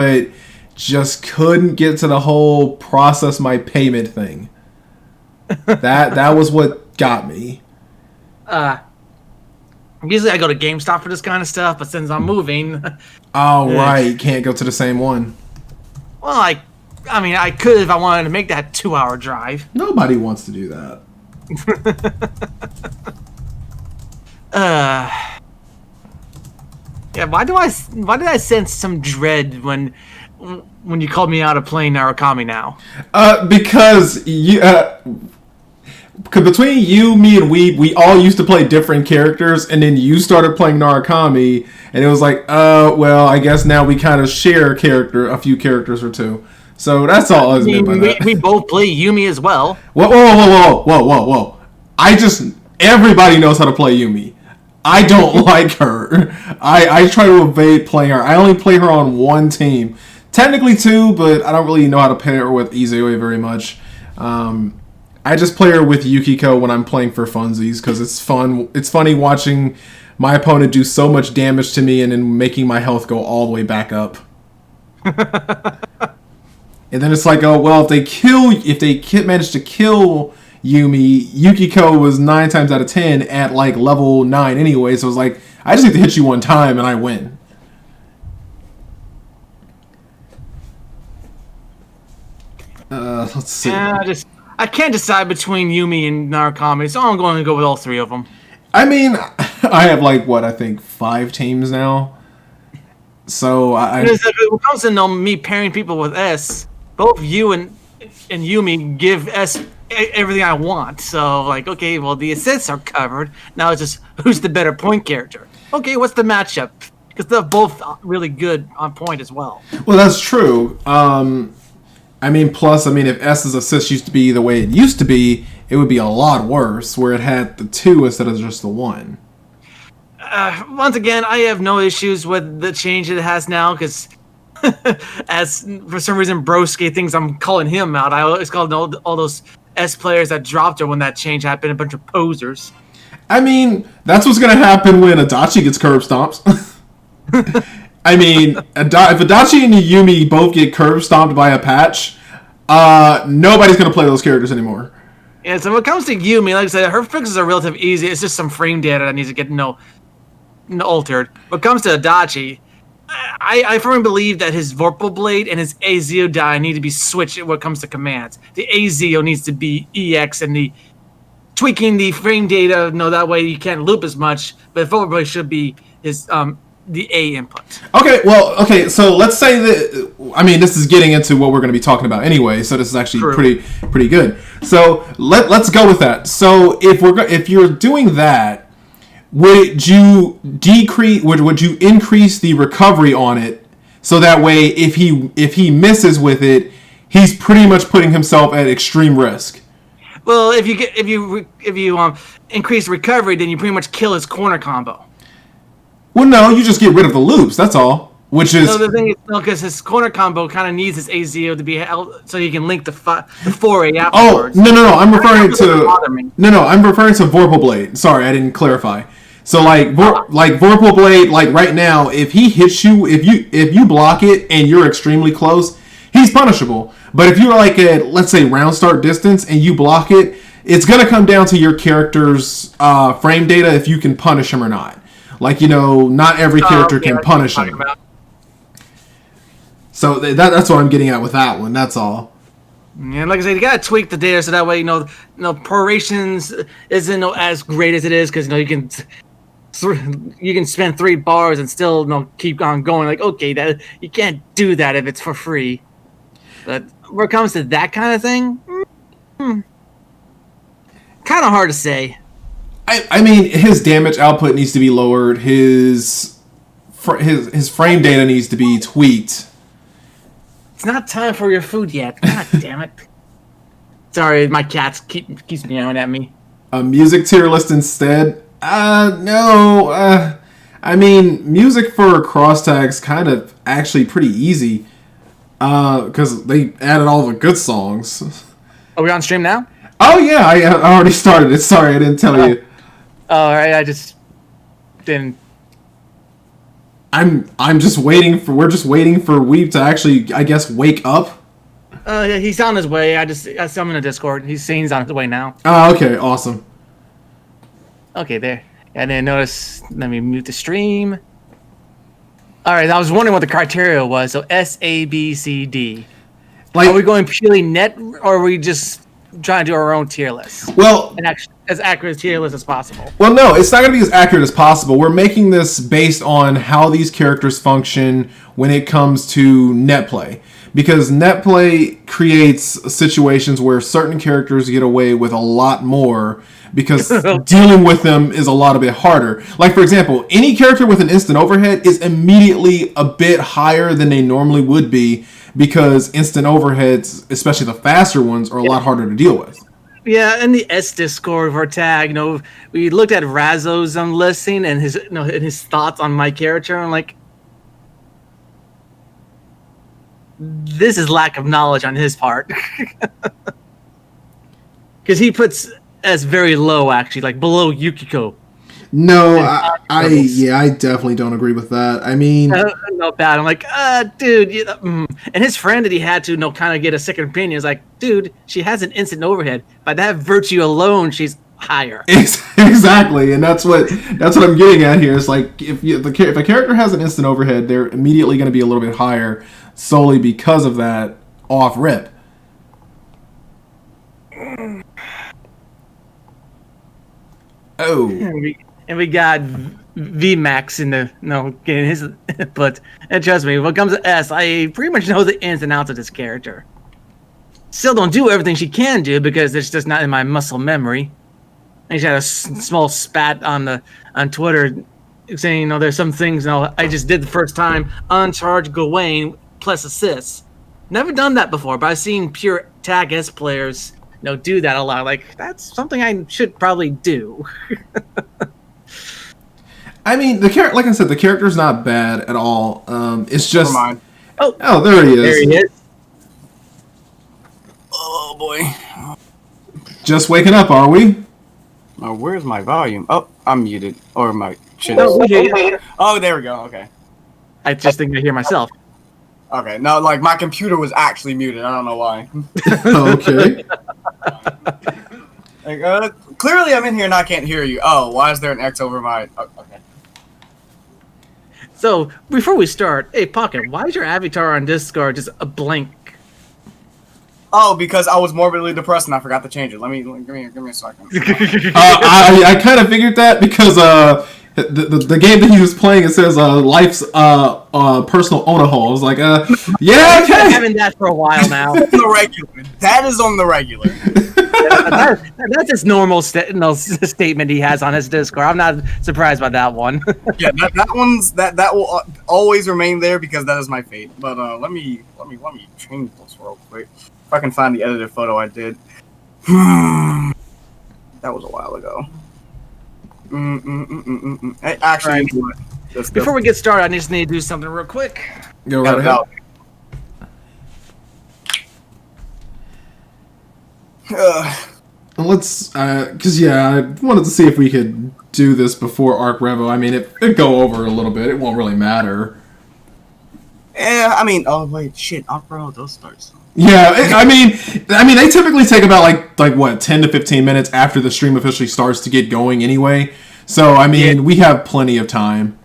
but just couldn't get to the whole process my payment thing. That was what got me. Usually I go to GameStop for this kind of stuff, but since I'm moving... Oh, right. Can't go to the same one. Well, I mean, I could if I wanted to make that 2-hour drive. Nobody wants to do that. Yeah, why did I sense some dread when you called me out of playing Narukami now? Because you... between you, me, and we all used to play different characters, and then you started playing Narukami, and it was like, well, I guess now we kind of share a few characters or two. So that's all I was meant by that. We both play Yumi as well. Whoa. Everybody knows how to play Yumi. I don't like her. I try to evade playing her. I only play her on one team. Technically two, but I don't really know how to pair her with Izue very much. I just play her with Yukiko when I'm playing for funsies because it's fun. It's funny watching my opponent do so much damage to me and then making my health go all the way back up. And then it's like, oh well, if they manage to kill Yumi, Yukiko was 9 times out of 10 at like level 9 anyway. So it was like, I just need to hit you one time and I win. Let's see. I can't decide between Yumi and Narukami, so I'm going to go with all 3 of them. I mean, I have like, I think 5 teams now. So when it comes to me pairing people with S, both you and Yumi give S everything I want. So, like, okay, well, the assists are covered. Now it's just, who's the better point character? Okay, what's the matchup? Because they're both really good on point as well. Well, that's true. Plus, if S's assist used to be the way it used to be, it would be a lot worse, where it had the 2 instead of just the 1. Once again, I have no issues with the change it has now, because as for some reason Broski thinks I'm calling him out. I always called all those S players that dropped her when that change happened a bunch of posers. That's what's going to happen when Adachi gets curb stomped. If Adachi and Yumi both get curb stomped by a patch, nobody's going to play those characters anymore. Yeah, so when it comes to Yumi, like I said, her fixes are relatively easy. It's just some frame data that needs to get altered. When it comes to Adachi, I firmly believe that his Vorpal Blade and his Azio die need to be switched when it comes to commands. The Azio needs to be EX, and the tweaking the frame data, that way you can't loop as much, but Vorpal Blade should be his the A input. Okay, so let's say that, this is getting into what we're going to be talking about anyway, so this is actually pretty good. So let's go with that. So if you're doing that, would you increase the recovery on it so that way if he misses with it, he's pretty much putting himself at extreme risk? Well, if you increase recovery, then you pretty much kill his corner combo. Well, no, you just get rid of the loops. That's all. Which is the thing is, because his corner combo kind of needs his AZO to be held so he can link the 4A afterwards. Oh no! I'm referring to Vorpal Blade. Sorry, I didn't clarify. So Vorpal Blade, like right now, if he hits you, if you block it and you're extremely close, he's punishable. But if you're like at, let's say, round start distance and you block it, it's gonna come down to your character's frame data if you can punish him or not. Not every character can punish him. So that's what I'm getting at with that one. That's all. And like I said, you gotta tweak the data so that way prorations isn't as great as it is, because you can spend 3 bars and still keep on going. Like, okay, that you can't do that if it's for free. But when it comes to that kind of thing, kind of hard to say. His damage output needs to be lowered. His frame data needs to be tweaked. It's not time for your food yet. God damn it! Sorry, my cats keeps meowing at me. A music tier list instead? No. Music for cross tags kind of actually pretty easy. Because they added all the good songs. Are we on stream now? Oh yeah, I already started it. Sorry, I didn't tell you. All right, I just didn't. I'm just waiting for. We're just waiting for Weeb to actually, I guess, wake up. Yeah, he's on his way. I saw him in the Discord. He's on his way now. Oh, okay, awesome. Okay, there. And then notice. Let me mute the stream. All right, I was wondering what the criteria was. So S, A, B, C, D. Like, are we going purely net, or are we just trying to do our own tier list? Well, and actually, as accurate a tier list as possible. Well, no, it's not going to be as accurate as possible. We're making this based on how these characters function when it comes to net play. Because net play creates situations where certain characters get away with a lot more because dealing with them is a lot a bit harder. Like, for example, any character with an instant overhead is immediately a bit higher than they normally would be because instant overheads, especially the faster ones, are a lot harder to deal with. Yeah, in the S Discord of our tag, we looked at Razzo's listing and his thoughts on my character. I'm like, this is lack of knowledge on his part, because he puts S very low, actually, like below Yukiko. No, I definitely don't agree with that. I mean, not bad. I'm like, dude, and his friend that he had to kind of get a second opinion is like, dude, she has an instant overhead. By that virtue alone, she's higher. Exactly, and that's what I'm getting at here. It's like if a character has an instant overhead, they're immediately going to be a little bit higher solely because of that off rip. Oh. And we got VMAX in the getting his, but and trust me, when it comes to S, I pretty much know the ins and outs of this character. Still don't do everything she can do because it's just not in my muscle memory. And she had a small spat on Twitter saying, there's some things I just did the first time, uncharged Gawain plus assists. Never done that before, but I've seen pure tag S players do that a lot. Like, that's something I should probably do. I mean, like I said, the character's not bad at all. It's just... Never mind. Oh, there he is. There he is. Oh, boy. Just waking up, are we? Where's my volume? Oh, I'm muted. Or my shit. Oh, there we go. Okay. I just think I hear myself. Okay. No, like, my computer was actually muted. I don't know why. Okay. Like, clearly I'm in here and I can't hear you. Oh, why is there an X over my... Oh, okay. So, before we start, hey, Pocket, why is your avatar on Discord just a blank? Oh, because I was morbidly depressed and I forgot to change it. Give me a second. I kind of figured that because the game that he was playing, it says life's personal owner hole. I was like, yeah, okay. I've been having that for a while now. The regular. That is on the regular. That's his normal statement he has on his Discord. I'm not surprised by that one. Yeah, that will always remain there because that is my fate. But let me change this real quick. If I can find the edited photo I did. That was a while ago. Actually, right. Before we get started, I just need to do something real quick. Go right ahead. Let's, because I wanted to see if we could do this before Arc Revo. I mean, it'd go over a little bit. It won't really matter. Yeah, I mean, oh wait, shit, Arc Revo does start soon. Yeah, I mean, they typically take about like what 10 to 15 minutes after the stream officially starts to get going anyway. So I mean, we have plenty of time.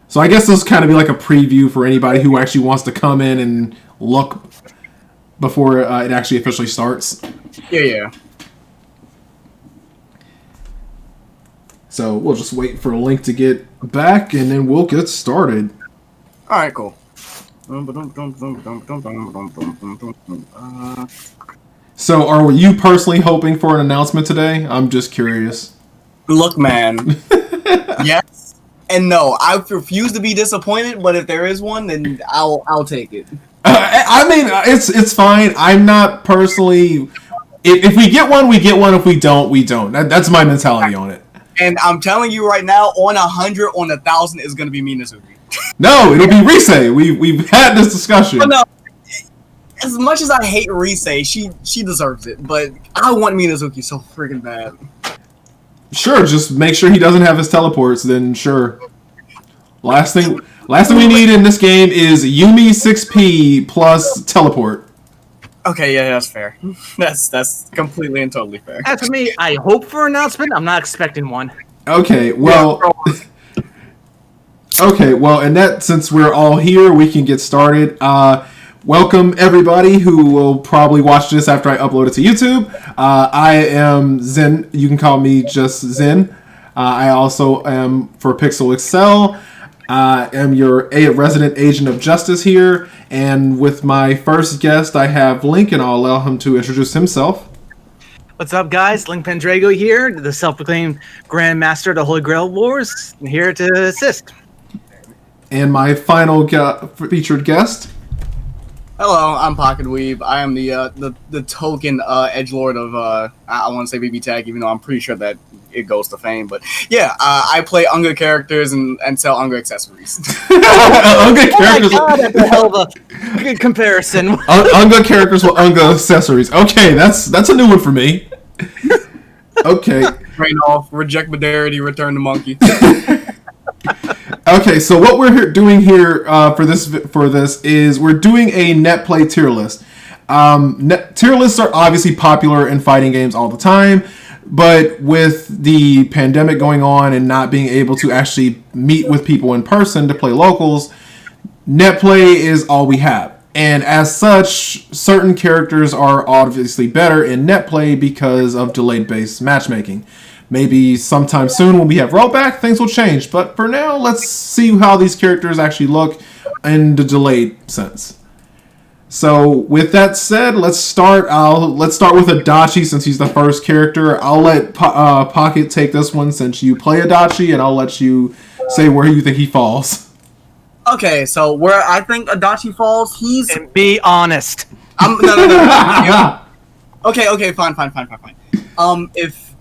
So I guess this will kind of be like a preview for anybody who actually wants to come in and look before it actually officially starts. Yeah. So we'll just wait for a link to get back, and then we'll get started. All right, cool. So are you personally hoping for an announcement today? I'm just curious. Look, man. Yes and no. I refuse to be disappointed, but if there is one, then I'll take it. I mean, it's fine. I'm not personally. If we get one, we get one. If we don't, we don't. That's my mentality on it. And I'm telling you right now, on 100, on 1,000 is going to be Minazuki. No, it'll be Rise. We've had this discussion. But no, as much as I hate Rise, she deserves it. But I want Minazuki so freaking bad. Sure, just make sure he doesn't have his teleports. Then sure. Last thing we need in this game is Yumi 6P plus teleport. Okay, yeah, that's fair. That's completely and totally fair. As for me, I hope for an announcement. I'm not expecting one. Okay, well... Okay, well, and that, since we're all here, we can get started. Welcome, everybody who will probably watch this after I upload it to YouTube. I am Zen. You can call me just Zen. I also am for Pixel Excel. I am your resident agent of justice here. And with my first guest, I have Link, and I'll allow him to introduce himself. What's up, guys? Link Pendrago here, the self-proclaimed Grandmaster of the Holy Grail Wars, here to assist. And my final featured guest. Hello, I'm Pocket Weeb. I am the token edgelord of I want to say BBTAG, even though I'm pretty sure that it goes to fame. But yeah, I play Unga characters and sell Unga accessories. Unga characters. Oh my God, that's a hell of a good comparison. Unga characters with Unga accessories. Okay, that's a new one for me. Okay. Train off, reject modernity, return the monkey. Okay, so what we're doing here for this is we're doing a Netplay tier list. Tier lists are obviously popular in fighting games all the time, but with the pandemic going on and not being able to actually meet with people in person to play locals, Netplay is all we have. And as such, certain characters are obviously better in Netplay because of delayed-based matchmaking. Maybe sometime soon when we have rollback, things will change. But for now, let's see how these characters actually look in the delayed sense. So with that said, let's start with Adachi since he's the first character. I'll let Pocket take this one since you play Adachi, and I'll let you say where you think he falls. Okay, so where I think Adachi falls, he's... And be honest. No. Okay, fine.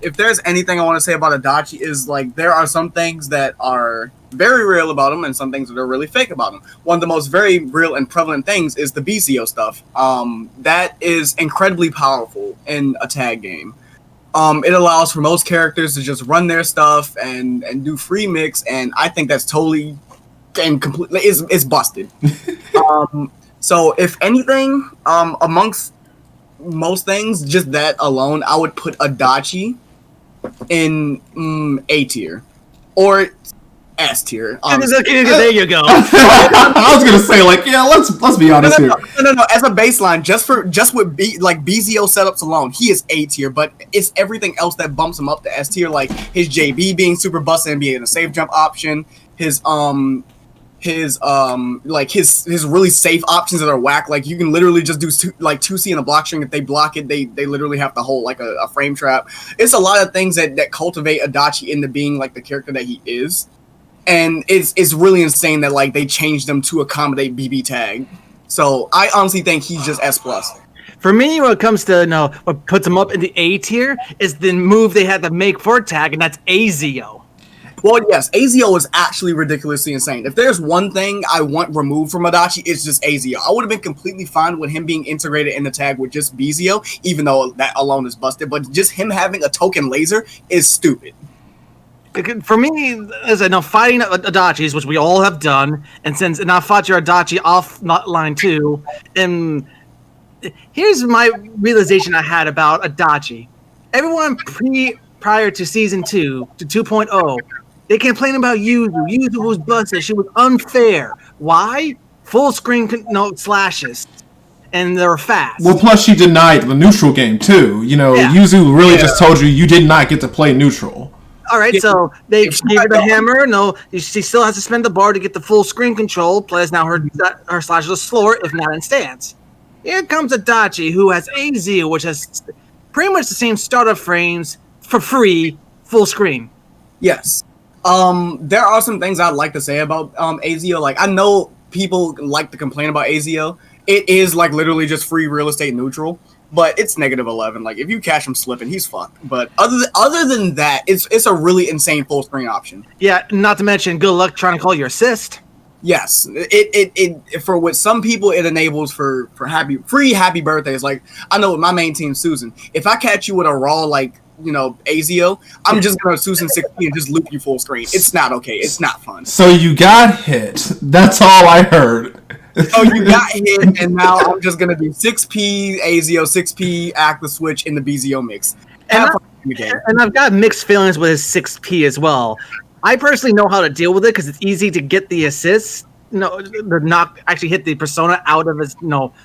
If there's anything I want to say about Adachi is, like, there are some things that are very real about him and some things that are really fake about him. One of the most very real and prevalent things is the BCO stuff. That is incredibly powerful in a tag game. It allows for most characters to just run their stuff and do free mix, and I think that's totally and completely is busted. So if anything, amongst most things, just that alone, I would put Adachi in A tier or S tier. There you go. I was gonna say, like, yeah, let's be honest here. No. As a baseline, just with BZO setups alone, he is A tier. But it's everything else that bumps him up to S tier, like his JB being super busted and being a safe jump option, his really safe options that are whack. Like you can literally just do 2C in a block string. If they block it, they literally have to hold like a frame trap. It's a lot of things that cultivate Adachi into being like the character that he is. And it's really insane that like they changed them to accommodate BBTAG. So I honestly think he's just S+. For me, when it comes to what puts him up in the A tier is the move they had to make for tag, and that's AZO. Well, yes, AZO is actually ridiculously insane. If there's one thing I want removed from Adachi, it's just AZO. I would have been completely fine with him being integrated in the tag with just BZO, even though that alone is busted. But just him having a token laser is stupid. For me, as I know, fighting Adachis, which we all have done, and since I fought your Adachi off line 2, and here's my realization I had about Adachi. Everyone prior to Season 2, to 2.0, they complained about Yuzu. Yuzu was busted. She was unfair. Why? Full screen slashes. And they were fast. Well, plus she denied the neutral game, too. Yuzu really just told you did not get to play neutral. All right, so they gave her the hammer. No, she still has to spend the bar to get the full screen control. Plus, now her slashes are slower, if not in stance. Here comes Adachi, who has AZ, which has pretty much the same startup frames for free, full screen. Yes. There are some things I'd like to say about AZO. Like, I know people like to complain about AZO. It is like literally just free real estate neutral. But it's -11. Like if you catch him slipping, he's fucked. But other than that, it's a really insane full screen option. Yeah, not to mention good luck trying to call your assist. Yes, it for what some people it enables for free happy birthdays. Like I know with my main team Susan, if I catch you with a raw like Azio, I'm just gonna Susan 6P and just loop you full screen. It's not okay. It's not fun. So you got hit. That's all I heard. Oh, you got hit, and now I'm just gonna do 6P Azio, 6P act the switch in the BZO mix. And I've got mixed feelings with his 6P as well. I personally know how to deal with it because it's easy to get the assists, to not actually hit the persona out of his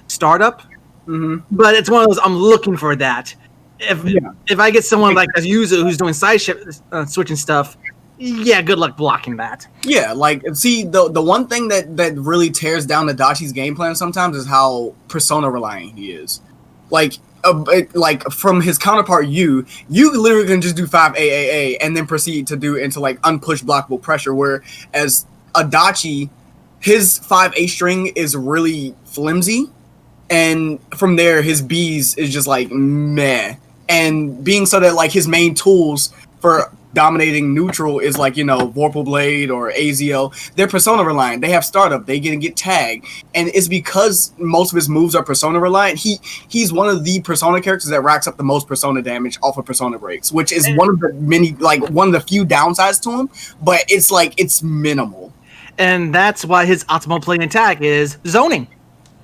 startup. Mm-hmm. But it's one of those, I'm looking for that. If I get someone like a user who's doing side switching stuff, yeah, good luck blocking that. Yeah, like, see, the one thing that really tears down Adachi's game plan sometimes is how persona reliant he is. Like from his counterpart, you literally can just do 5 AAA and then proceed to do into like unpush blockable pressure. Whereas Adachi, his 5A string is really flimsy, and from there his B's is just like meh. And being so that like his main tools for dominating neutral is like, Vorpal Blade or Azio, they're persona reliant. They have startup, they get tagged. And it's because most of his moves are persona reliant. He's one of the persona characters that racks up the most persona damage off of persona breaks, which is one of the few downsides to him, but it's minimal. And that's why his optimal play and attack is zoning.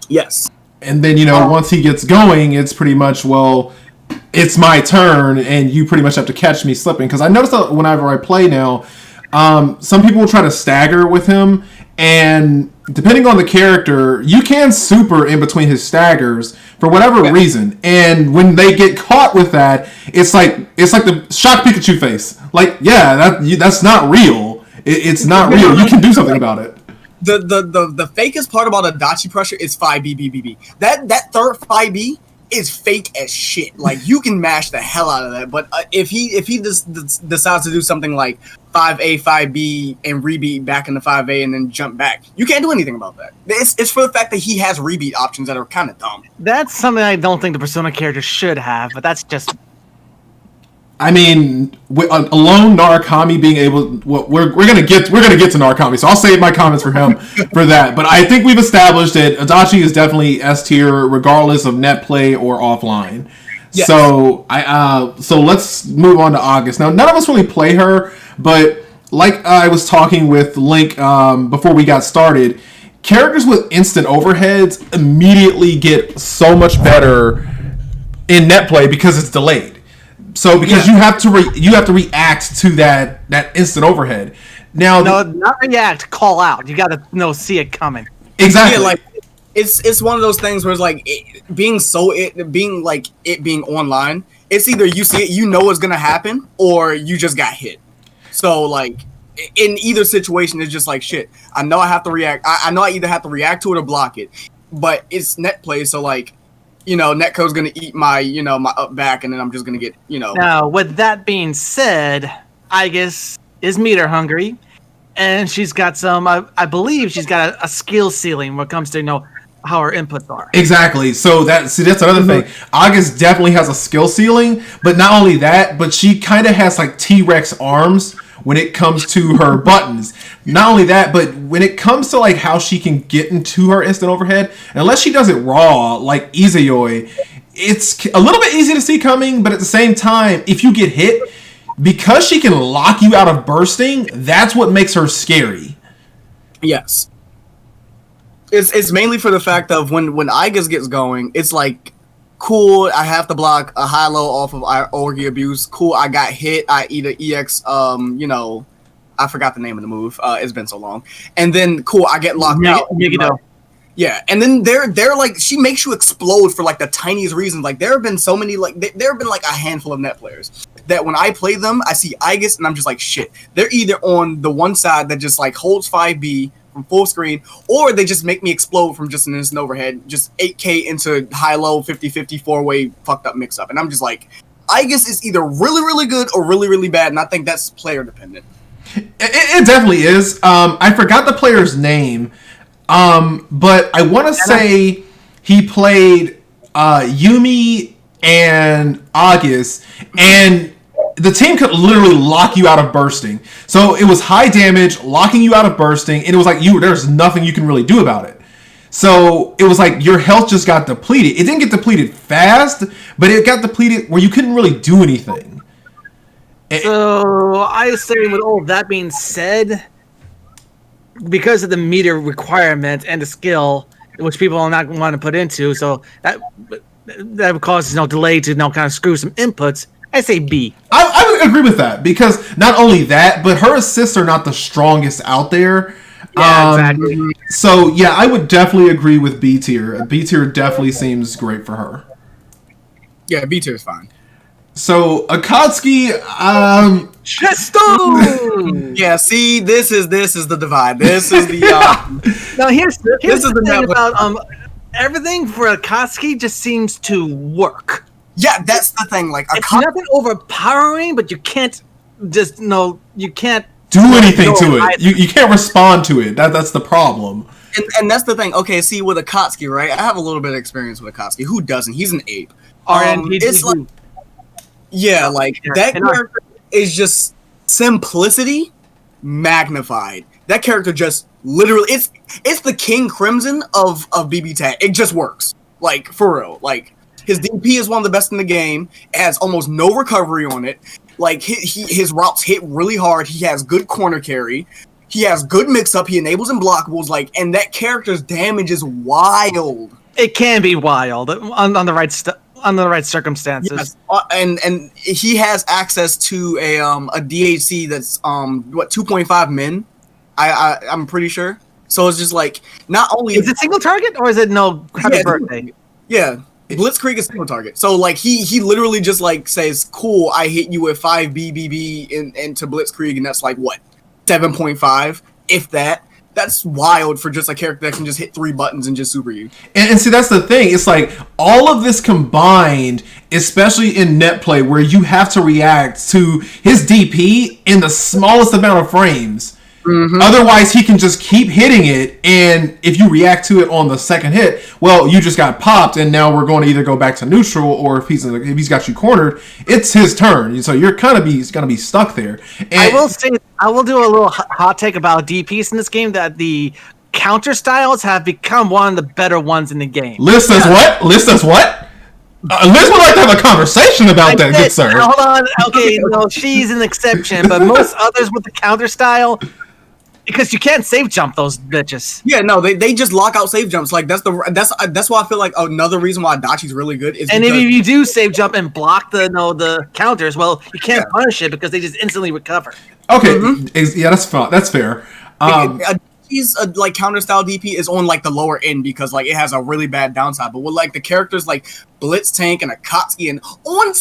Yes. And then, once he gets going, it's pretty much, it's my turn, and you pretty much have to catch me slipping. Because I noticed that whenever I play now, some people will try to stagger with him, and depending on the character, you can super in between his staggers for whatever reason. And when they get caught with that, it's like the shock Pikachu face. Like, yeah, that's not real. It's not real. You can do something about it. The fakest part about Adachi pressure is 5B. That third 5B is fake as shit. Like, you can mash the hell out of that, but if he just decides to do something like 5A, 5B, and rebeat back into 5A and then jump back, you can't do anything about that. It's for the fact that he has rebeat options that are kind of dumb. That's something I don't think the Persona character should have, but that's just... I mean, alone Narukami being able, we're gonna get to Narukami, so I'll save my comments for him for that. But I think we've established that Adachi is definitely S tier, regardless of net play or offline. Yes. So so let's move on to August. Now, none of us really play her, but like I was talking with Link before we got started, characters with instant overheads immediately get so much better in net play because it's delayed. So because you have to react to that instant overhead. Now, no, not react, call out. You got to see it coming. Exactly. Yeah, like it's one of those things where it's like it being online. It's either you see it, you know it's gonna happen, or you just got hit. So like in either situation, it's just like shit. I know I have to react. I know I either have to react to it or block it. But it's net play, so like. Netcode's gonna eat my, my up back, and then I'm just gonna get, Now, with that being said, Aigis is meter hungry, and she's got some. I believe she's got a skill ceiling when it comes to how her inputs are. Exactly. So that's another thing. August definitely has a skill ceiling, but not only that, but she kind of has like T-Rex arms when it comes to her buttons. Not only that, but when it comes to like how she can get into her instant overhead, unless she does it raw, like Izayoi, it's a little bit easy to see coming, but at the same time, if you get hit, because she can lock you out of bursting, that's what makes her scary. Yes. It's mainly for the fact of when Aigis gets going, it's like, cool, I have to block a high-low off of Orgy Abuse. Cool, I got hit. I eat an EX, I forgot the name of the move. It's been so long. And then, cool, I get locked out. Yeah, and then they're like, she makes you explode for like the tiniest reasons. Like, there have been so many, like, there have been like a handful of net players that when I play them, I see Aigis and I'm just like, shit. They're either on the one side that just like holds 5B from full screen, or they just make me explode from just an instant overhead, just 8K into high-low 50-50 4-way fucked up mix-up. And I'm just like, Aigis is either really, really good or really, really bad, and I think that's player dependent. It definitely is. I forgot the player's name, but I want to say he played Yumi and August, and the team could literally lock you out of bursting. So it was high damage, locking you out of bursting, and it was like there's nothing you can really do about it. So it was like your health just got depleted. It didn't get depleted fast, but it got depleted where you couldn't really do anything. So I say, with all that being said, because of the meter requirement and the skill, which people are not want to put into, so that causes delay to kind of screw some inputs. I say B. I would agree with that because not only that, but her assists are not the strongest out there. Yeah, exactly. So yeah, I would definitely agree with B tier. B tier definitely seems great for her. Yeah, B tier is fine. So Akatsuki, Chesto! Yeah, see, this is the divide. This is the Now here's this is the the thing network. about everything for Akatsuki just seems to work. Yeah, that's the thing. Like It's nothing overpowering, but you can't just you can't do anything to it. You can't respond to it. That's the problem. and that's the thing. Okay, see, with Akatsuki, right? I have a little bit of experience with Akatsuki. Who doesn't? He's an ape. It's like, yeah, like that character is just simplicity magnified. That character just literally it's the King Crimson of BBTAG. It just works. Like, for real. Like, his DP is one of the best in the game. It has almost no recovery on it. Like, his routes hit really hard. He has good corner carry. He has good mix-up. He enables unblockables. Like, and that character's damage is wild. It can be wild on the right circumstances. Yes. And he has access to a DHC that's 2.5 min. I'm pretty sure. So it's just like, not only is it single target or is it happy birthday? Yeah. Blitzkrieg is single target. So like he literally just like says, cool, I hit you with 5 BBB into Blitzkrieg, and that's like what? 7.5, if that. That's wild for just a character that can just hit 3 buttons and just super you. And see, that's the thing. It's like all of this combined, especially in net play, where you have to react to his DP in the smallest amount of frames. Mm-hmm. Otherwise, he can just keep hitting it, and if you react to it on the second hit, well, you just got popped, and now we're going to either go back to neutral, or if he's got you cornered, it's his turn. So you're kind of gonna be stuck there. And I will do a little hot take about DPs in this game, that the counter styles have become one of the better ones in the game. Liz says what? Liz says what? Liz would like to have a conversation about that, good sir. Hold on. Okay, no, she's an exception, but most others with the counter style, because you can't save jump those bitches. Yeah, no, they just lock out save jumps. Like that's why I feel like another reason why Adachi's really good is. And if you do save jump and block the counters, well, you can't punish it because they just instantly recover. Okay, yeah, that's fine. That's fair. Adachi's like counter style DP is on like the lower end because like it has a really bad downside. But with like the characters like Blitz Tank and Akatsuki and on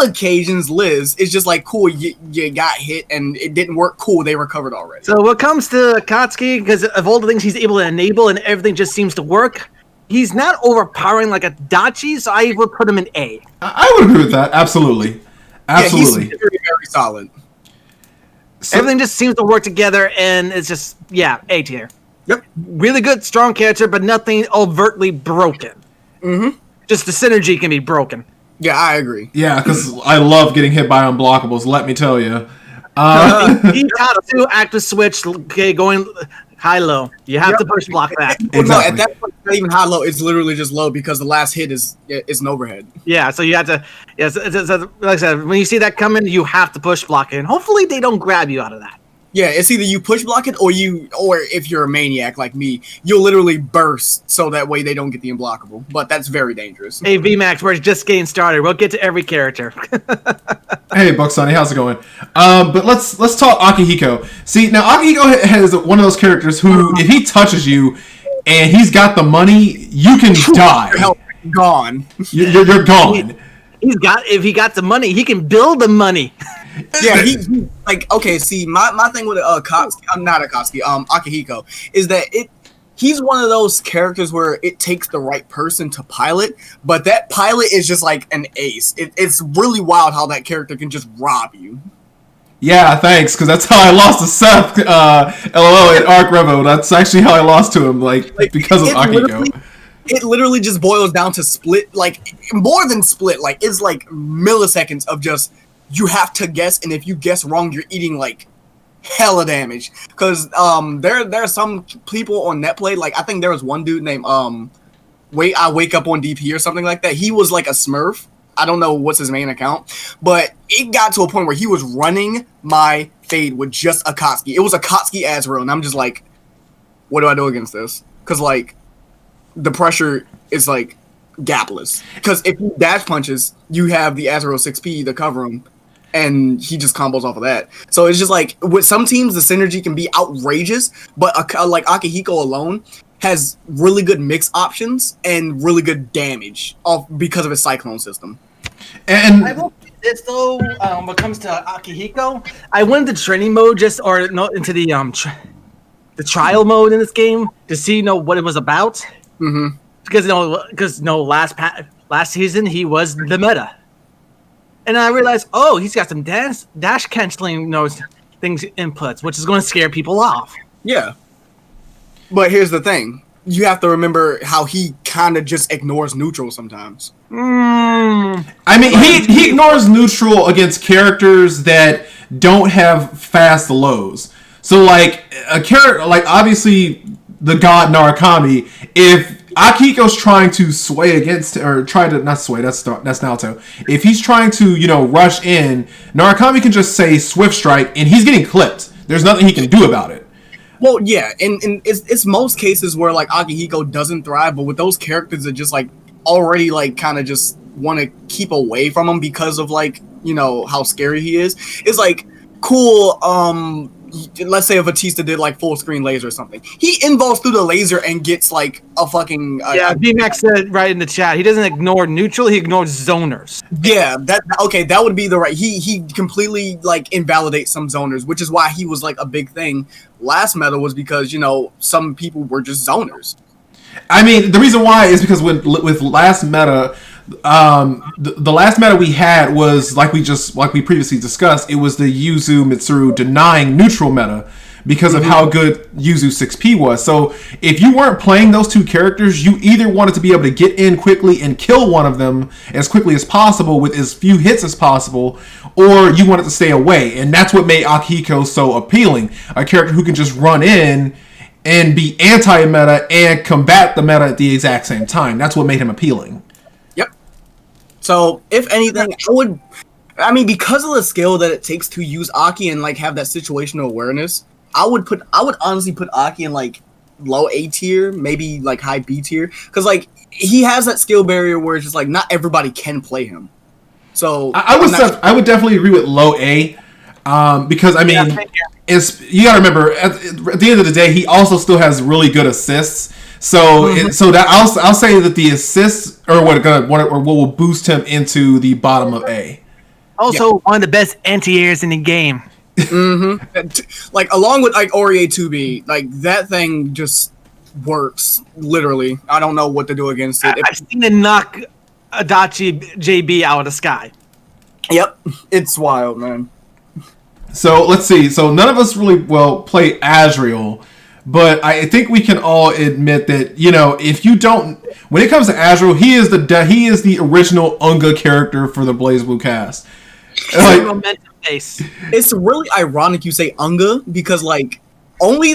occasions Liz, it's just like, cool, you got hit and it didn't work, cool, they recovered already. So what comes to Akatsuki, because of all the things he's able to enable and everything just seems to work, he's not overpowering like Adachi, so I would put him in A. I would agree with that. Absolutely. Yeah, he's very, very solid. So, everything just seems to work together, and it's just, A tier. Yep. Really good, strong character, but nothing overtly broken. Mm-hmm. Just the synergy can be broken. Yeah, I agree. Yeah, because I love getting hit by unblockables, let me tell you. He has to active switch, going high-low. You have to push block that. Exactly. No, at that point, it's not even high-low. It's literally just low because the last hit is an overhead. Yeah, so you have to... Yeah, so, like I said, when you see that coming, you have to push block it. And hopefully they don't grab you out of that. Yeah, it's either you push block it or if you're a maniac like me, you'll literally burst so that way they don't get the unblockable. But that's very dangerous. Hey, VMAX, we're just getting started. We'll get to every character. Hey, Buck Sonny, how's it going? But let's talk Akihiko. See, now Akihiko has one of those characters who, if he touches you and he's got the money, you can die. You're gone. You're gone. If he got the money, he can build the money. Yeah, he like, okay, see, my thing with Akihiko is that he's one of those characters where it takes the right person to pilot, but that pilot is just like an ace. It's really wild how that character can just rob you. Yeah, thanks, because that's how I lost to Seth, LOL, at Arc Revo. That's actually how I lost to him, because of Akihiko. It literally just boils down to split, like, more than split, like, it's like milliseconds of just, you have to guess, and if you guess wrong, you're eating, like, hella damage. Because there are some people on Netplay, like, I think there was one dude named, I Wake Up on DP or something like that. He was, like, a Smurf. I don't know what's his main account, but it got to a point where he was running my fade with just Akatsuki. It was Akatsuki Azrael, and I'm just like, what do I do against this? Because like the pressure is like gapless. Because if he dash punches, you have the Azrael 6P to cover him, and he just combos off of that. So it's just like with some teams, the synergy can be outrageous, but like Akihiko alone has really good mix options and really good damage because of his cyclone system. And I will say this though, when it comes to Akihiko, I went into training mode into the trial mode in this game to see what it was about. Mm-hmm. Because last season he was the meta, and I realized he's got some dash canceling things inputs, which is going to scare people off. Yeah. But here's the thing. You have to remember how he kind of just ignores neutral sometimes. I mean, he ignores neutral against characters that don't have fast lows. So, like, a character, like, obviously, the god Narukami, if Akihiko's trying to sway against, or try to, not sway, that's Naoto. If he's trying to, rush in, Narukami can just say Swift Strike, and he's getting clipped. There's nothing he can do about it. Well, yeah, and it's most cases where like Akihiko doesn't thrive, but with those characters that just like already like kind of just want to keep away from him because of like how scary he is. It's like cool. Let's say if Batista did like full screen laser or something, he involves through the laser and gets like a fucking BMax said right in the chat, he doesn't ignore neutral, he ignores zoners. Yeah, that would be the right. He completely like invalidates some zoners, which is why he was like a big thing last meta, was because some people were just zoners. I mean, the reason why is because with last meta, the last meta we had was like we previously discussed. It was the Yuzu Mitsuru denying neutral meta because of how good Yuzu 6P was. So if you weren't playing those two characters, you either wanted to be able to get in quickly and kill one of them as quickly as possible with as few hits as possible, or you wanted to stay away. And that's what made Akihiko so appealing. A character who can just run in and be anti-meta and combat the meta at the exact same time. That's what made him appealing. Yep. So, if anything, because of the skill that it takes to use Aki and like have that situational awareness, I would honestly put Aki in like low A tier, maybe like high B tier, because like he has that skill barrier where it's just like not everybody can play him. So I would definitely agree with low A, because I mean, you gotta remember at the end of the day, he also still has really good assists. So that I'll say that the assists are what will boost him into the bottom of A. Also, one of the best anti-airs in the game. Like along with like Ori A2B, like that thing just works literally. I don't know what to do against it. I've seen it knock Adachi JB out of the sky. Yep, it's wild, man. So let's see. So none of us really play Azrael, but I think we can all admit that if you don't, when it comes to Azrael, he is the original Unga character for the BlazBlue cast. It's really ironic you say Unga because like only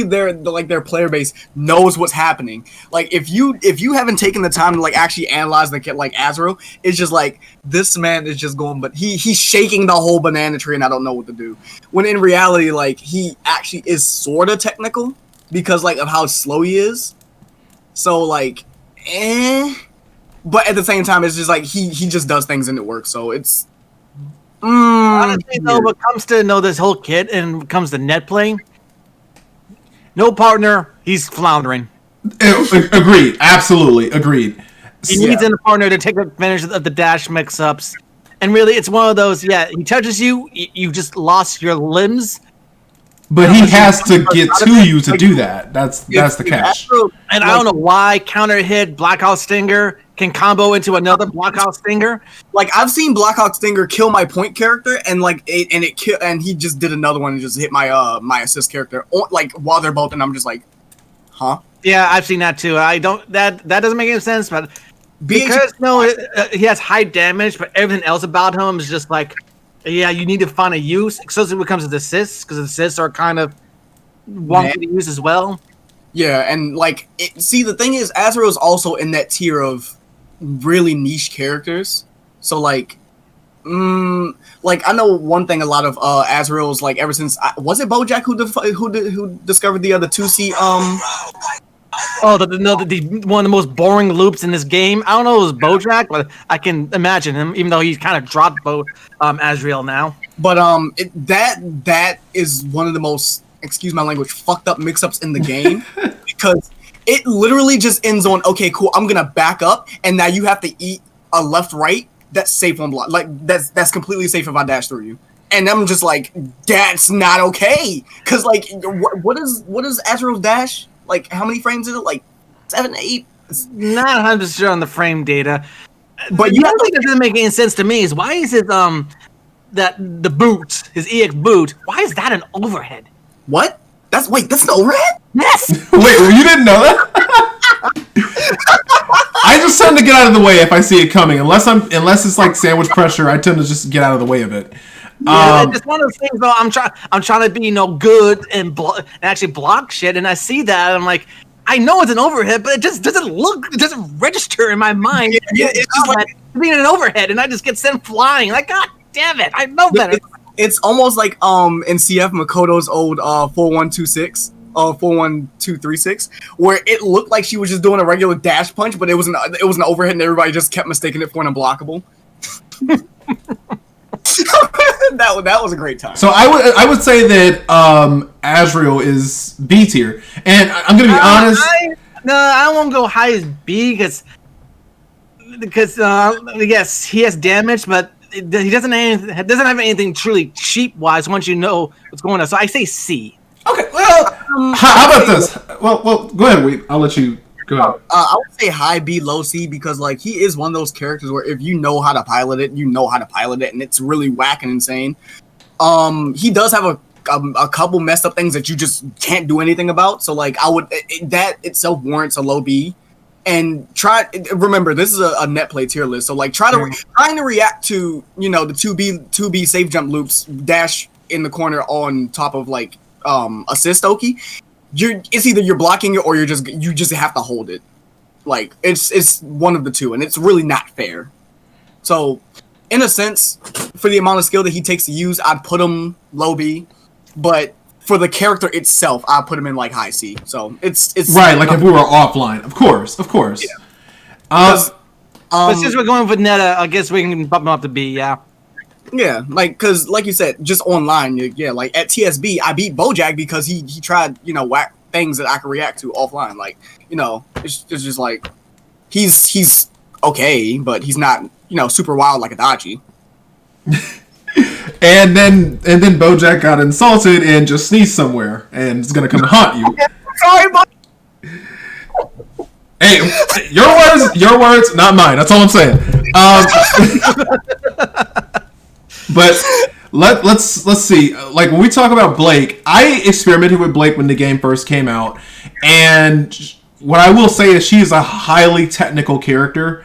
their player base knows what's happening. Like if you haven't taken the time to like actually analyze the like Azrael, it's just like this man is just going, but he's shaking the whole banana tree and I don't know what to do. When in reality, like he actually is sort of technical because like of how slow he is. So like, but at the same time, it's just like he just does things and it works. So it's. Honestly, though, when it comes to this whole kit and when it comes to net playing, no partner, he's floundering. Agreed. Absolutely agreed. He needs a partner to take advantage of the dash mix-ups. And really, it's one of those, he touches you, you just lost your limbs. But he has to get to you to do that. That's the catch. And I don't know why counter hit Blackhawk Stinger can combo into another Blackhawk Stinger. Like I've seen Blackhawk Stinger kill my point character, and like and he just did another one and just hit my my assist character like while they're both, and I'm just like, huh? Yeah, I've seen that too. That doesn't make any sense, but because he has high damage, but everything else about him is just like. Yeah, you need to find a use, especially when it comes to assists, because assists are kind of wonky to use as well. Yeah, and like, see, the thing is, Azrael is also in that tier of really niche characters. So like, like I know one thing. A lot of Azrael's like ever since was it BoJack who discovered the other 2C Oh, the one of the most boring loops in this game. I don't know if it was BoJack, but I can imagine him, even though he's kind of dropped Azrael now. But that is one of the most, excuse my language, fucked up mix-ups in the game because it literally just ends on, okay, cool, I'm gonna back up, and now you have to eat a left-right. That's safe on block. Like that's completely safe if I dash through you. And I'm just like, that's not okay. Cause like, what is Azrael's dash? Like, how many frames is it? Like 7, 8? Not 100% sure on the frame data. But the other thing that doesn't make any sense to me is why is it that the boot, his EX boot, why is that an overhead? What? That's an overhead? Yes. Wait, you didn't know that? I just tend to get out of the way if I see it coming. Unless it's like sandwich pressure, I tend to just get out of the way of it. Yeah, it's one of those things though. I'm trying to be good and actually block shit, and I see that and I'm like, I know it's an overhead, but it just doesn't register in my mind. Yeah, it's just like being an overhead, and I just get sent flying. Like, God damn it, I know better. It's almost like in CF Makoto's old 4126. 41236, where it looked like she was just doing a regular dash punch, but it was an overhead, and everybody just kept mistaking it for an unblockable. that was a great time. So I would say that Azrael is B tier, and I'm gonna be honest. I won't go high as B because yes, he has damage, but he doesn't have anything truly cheap wise once you know what's going on. So I say C. Okay, well, how about this? Well, go ahead, I'll let you go ahead. I would say high B, low C, because like he is one of those characters where if you know how to pilot it, you know how to pilot it, and it's really whack and insane. He does have a couple messed up things that you just can't do anything about. So like that itself warrants a low B. And remember, this is a Netplay tier list, so like trying to react to the 2B safe jump loops, dash in the corner on top of like assist Oki, it's either you're blocking it or you just have to hold it. Like it's one of the two, and it's really not fair. So in a sense, for the amount of skill that he takes to use, I'd put him low B, but for the character itself, I'd put him in like high C. So it's right, like if we were offline, of course. Yeah. But since we're going with Netta, I guess we can bump him up to B. Yeah, like, because, like you said, just online, like, at TSB, I beat BoJack because he tried, whack things that I could react to offline. Like, it's just like, he's okay, but he's not, super wild like Adachi. and then BoJack got insulted and just sneezed somewhere, and it's gonna come to haunt you. Sorry, but hey, your words, not mine. That's all I'm saying. But let's see. Like when we talk about Blake, I experimented with Blake when the game first came out, and what I will say is she is a highly technical character.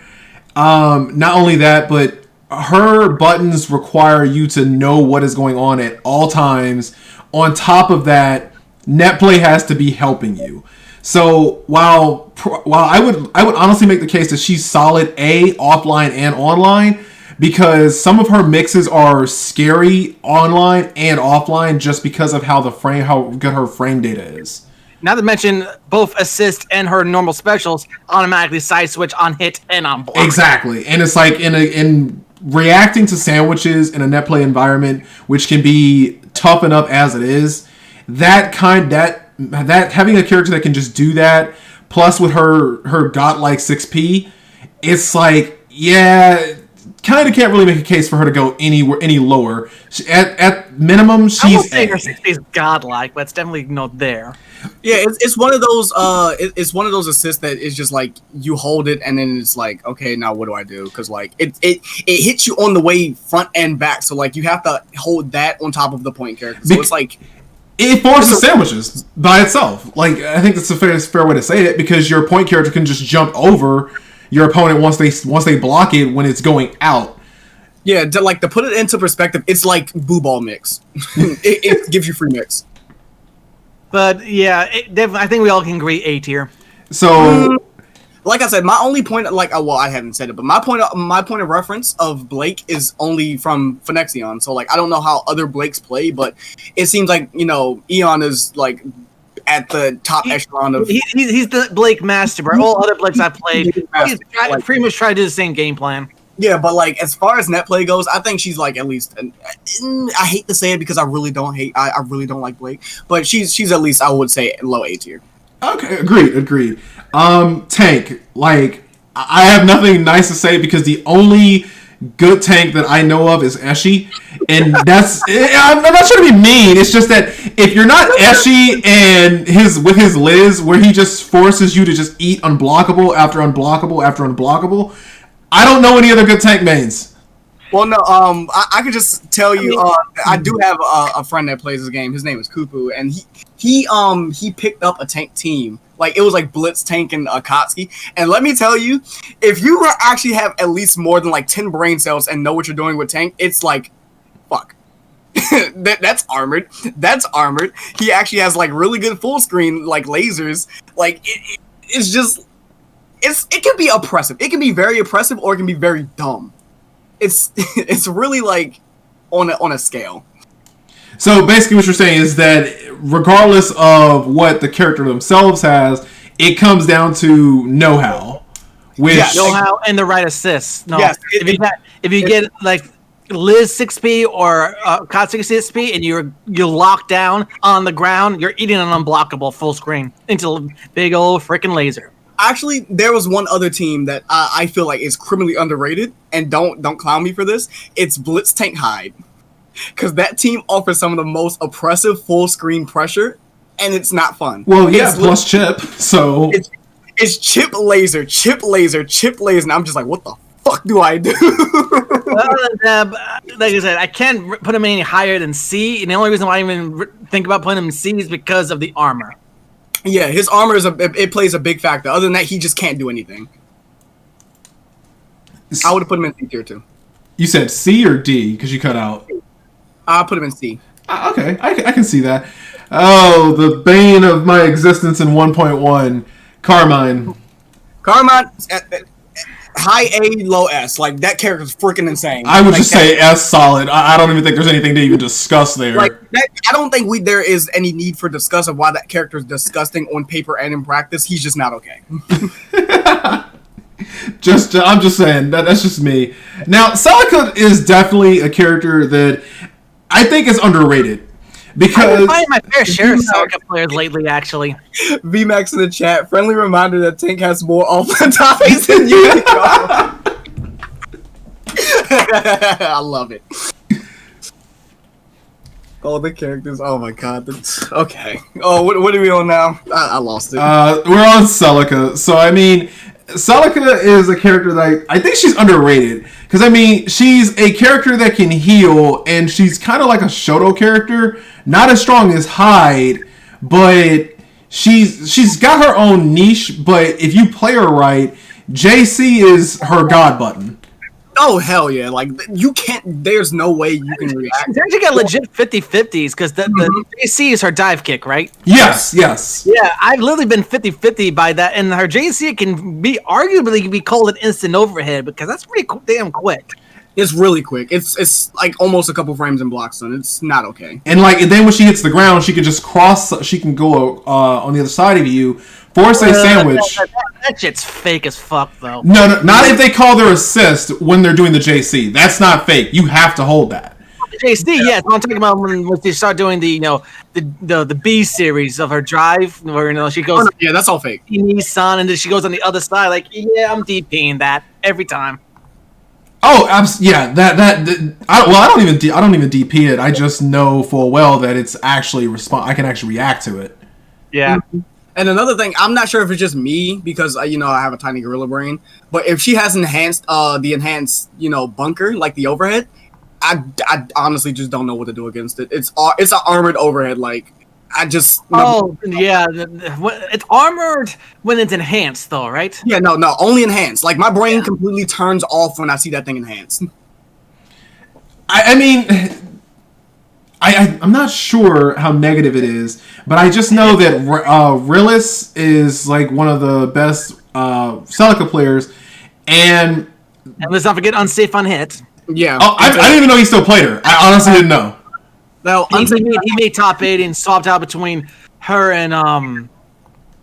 Not only that, but her buttons require you to know what is going on at all times. On top of that, Netplay has to be helping you. So while I would honestly make the case that she's solid A, offline and online, because some of her mixes are scary online and offline just because of how good her frame data is. Not to mention both assist and her normal specials automatically side switch on hit and on block. Exactly, and it's like in reacting to sandwiches in a Netplay environment, which can be tough enough as it is. That having a character that can just do that, plus with her godlike 6P, it's like kind of can't really make a case for her to go any lower. At minimum, she's I won't say her 6P is godlike, but it's definitely not there. Yeah, it's one of those it's one of those assists that is just like you hold it and then it's like, okay, now what do I do? Because like it hits you on the way front and back, so like you have to hold that on top of the point character. So it's like it forces sandwiches by itself. Like I think that's a fair way to say it, because your point character can just jump over your opponent once they block it when it's going out. Yeah, to put it into perspective, it's like Boo Ball mix. it gives you free mix. But yeah, definitely, I think we all can agree A tier. So, like I said, my only point, like, well, I haven't said it, but my point of reference of Blake is only from Phonexion. So, like, I don't know how other Blakes play, but it seems like, you know, Eon is like at the top echelon of. He's the Blake master, bro. All other Blakes I've played, he's pretty much try to do the same game plan. Yeah, but like as far as net play goes, I think she's like at least. I hate to say it because I really don't like Blake, but she's at least, I would say, low A tier. okay, agreed. Tank, like, I have nothing nice to say because the only good tank that I know of is Eshi, and that's, I'm not trying to be mean, it's just that if you're not Eshi and with his Liz, where he just forces you to just eat unblockable after unblockable after unblockable, I don't know any other good tank mains. Well, no, I could just tell you, I do have a friend that plays this game. His name is Kupu, and he picked up a tank team. Like, it was like Blitz, Tank, and Akatsuki. And let me tell you, if you actually have at least more than like 10 brain cells and know what you're doing with tank, it's like, fuck. That's armored. That's armored. He actually has like really good full screen like lasers. Like it's just. It can be oppressive. It can be very oppressive, or it can be very dumb. It's really like on a scale. So basically, what you're saying is that regardless of what the character themselves has, it comes down to know-how. Know-how and the right assists. No, yes, if you get like Liz 6P or Akatsuki 6P and you're locked down on the ground, you're eating an unblockable full screen into a big old freaking laser. Actually, there was one other team that I feel like is criminally underrated, and don't clown me for this. It's Blitz Tank Hyde, because that team offers some of the most oppressive full screen pressure, and it's not fun. Well, yeah, plus chip. So it's chip laser, and I'm just like, what the fuck do I do? Like I said, I can't put him any higher than C, and the only reason why I even think about putting him in C is because of the armor. Yeah, his armor it plays a big factor. Other than that, he just can't do anything. I would have put him in C tier too. You said C or D because you cut out. I'll put him in C. Okay, I can see that. Oh, the bane of my existence in 1.1, Carmine. Carmine, high A, low S. Like, that character's freaking insane. I would like, just say S solid. I don't even think there's anything to even discuss there. Like, I don't think there is any need for discuss of why that character is disgusting on paper and in practice. He's just not okay. I'm just saying that's just me. Now, Celica is definitely a character that I think is underrated because I've been finding my fair share of Celica players lately. Actually, VMAX in the chat. Friendly reminder that Tank has more offline topics than you. I love it. All the characters. Oh my god. Okay. Oh, what are we on now? I lost it. We're on Celica. So I mean, Celica is a character that I think she's underrated. Because, I mean, she's a character that can heal, and she's kind of like a Shoto character. Not as strong as Hyde, but she's got her own niche, but if you play her right, JC is her god button. Oh, hell yeah. Like, you can't, there's no way you can react. She's actually got legit 50-50s because the JC is her dive kick, right? Yes. Yeah, I've literally been 50-50 by that, and her JC can be arguably called an instant overhead because that's pretty damn quick. It's really quick. It's like almost a couple frames in block stun. It's not okay. And then when she hits the ground, she can just she can go on the other side of you, force a sandwich. That shit's fake as fuck, though. No, not if they call their assist when they're doing the JC. That's not fake. You have to hold that. The JC, yes. I'm talking about when they start doing the B series of her drive, where she goes. Oh, no, yeah, that's all fake. Nissan, and then she goes on the other side. Like, yeah, I'm DPing that every time. Oh, yeah. I don't even DP it. I just know full well that it's actually I can actually react to it. Yeah. And another thing, I'm not sure if it's just me because I have a tiny gorilla brain, but if she has the enhanced bunker, like the overhead, I honestly just don't know what to do against it. It's an armored overhead. Like, yeah, it's armored when it's enhanced, though, right? Yeah, no, only enhanced. Like, my brain completely turns off when I see that thing enhanced. I mean, I'm not sure how negative it is, but I just know that Rillis is like one of the best Celica players, and let's not forget Unsafe on Hit. Yeah. Oh, I didn't even know he still played her. I honestly didn't know. Now, He made top 8 and swapped out between her and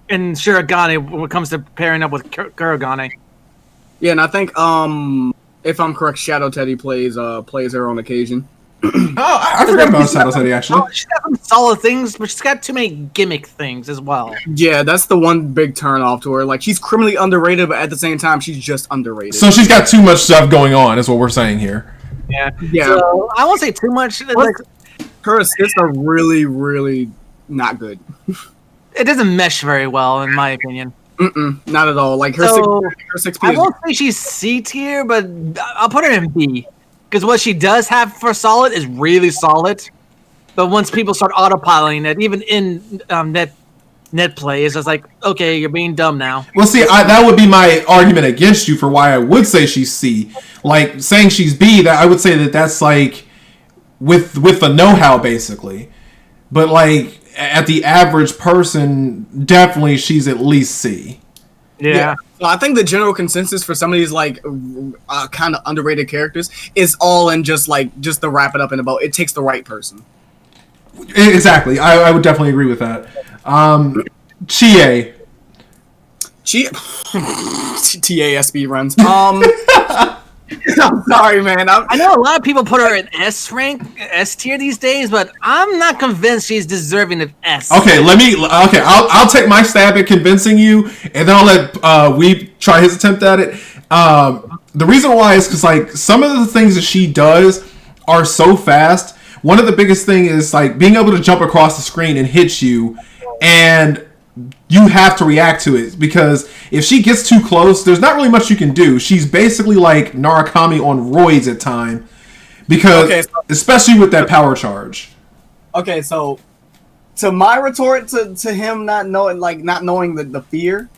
Shirogane when it comes to pairing up with Kurogane. Yeah, and I think if I'm correct, Shadow Teddy plays her on occasion. I forgot about Shadow Teddy actually. She's got some solid things, but she's got too many gimmick things as well. Yeah, that's the one big turn off to her. Like, she's criminally underrated, but at the same time, she's just underrated. So she's got too much stuff going on, is what we're saying here. Yeah. So, I won't say too much. Like, her assists are really, really not good. It doesn't mesh very well, in my opinion. Not at all. Like, her 6P I won't say she's C tier, but I'll put her in B. Because what she does have for solid is really solid. But once people start autopiloting it, even in net play, it's just like, okay, you're being dumb now. Well, see, that would be my argument against you for why I would say she's C. Like, saying she's B, that I would say that's like with the know-how, basically. But, like, at the average person, definitely she's at least C. Yeah. So I think the general consensus for some of these like kind of underrated characters is all in just to wrap it up in about it takes the right person. Exactly. I would definitely agree with that. Chie. TASB runs. I'm sorry, man. I know a lot of people put her in S rank, S tier these days, but I'm not convinced she's deserving of S. Okay, I'll take my stab at convincing you, and then I'll let Weeb try his attempt at it. The reason why is because like some of the things that she does are so fast. One of the biggest thing is like being able to jump across the screen and hit you, and you have to react to it, because if she gets too close, there's not really much you can do. She's basically like Narukami on roids at time, because especially with that power charge. Okay, so my retort to him not knowing the fear,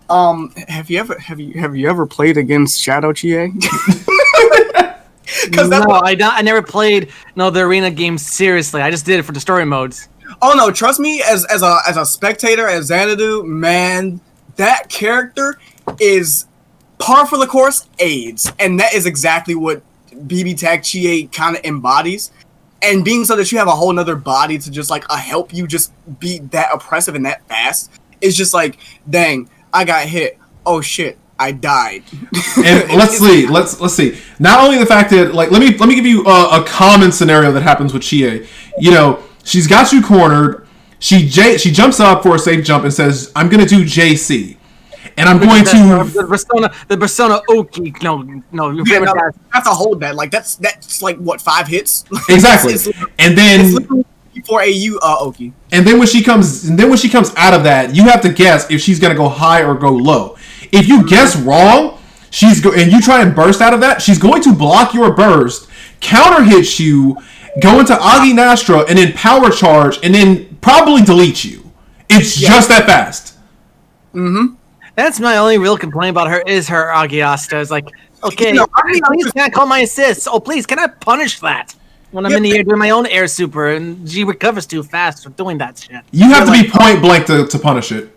have you ever played against Shadow Chie? I never played the arena game seriously. I just did it for the story modes. Oh no, trust me, as a spectator, as Xanadu, man, that character is par for the course AIDS, and that is exactly what BBTAG Chie kind of embodies. And being so that you have a whole nother body to just like help you just be that oppressive and that fast, it's just like, dang, I got hit. Oh shit, I died. And let's see. Not only the fact that like let me give you a common scenario that happens with Chie. You know, she's got you cornered. She jumps up for a safe jump and says, "I'm going to do JC." And I'm going to the persona Oki. No, you have to hold that. Like that's like what, 5 hits? Exactly. And then before AU Oki. And then when she comes out of that, you have to guess if she's going to go high or go low. If you guess wrong, and you try and burst out of that, she's going to block your burst, counter hit you, go into Agi Nastra, and then power charge, and then probably delete you. It's just that fast. Mm-hmm. That's my only real complaint about her is her Agiasta. It's like, okay, please can I call my assists? Oh, please, can I punish that when I'm in the air doing my own air super and she recovers too fast for doing that shit? You have to be point blank to punish it.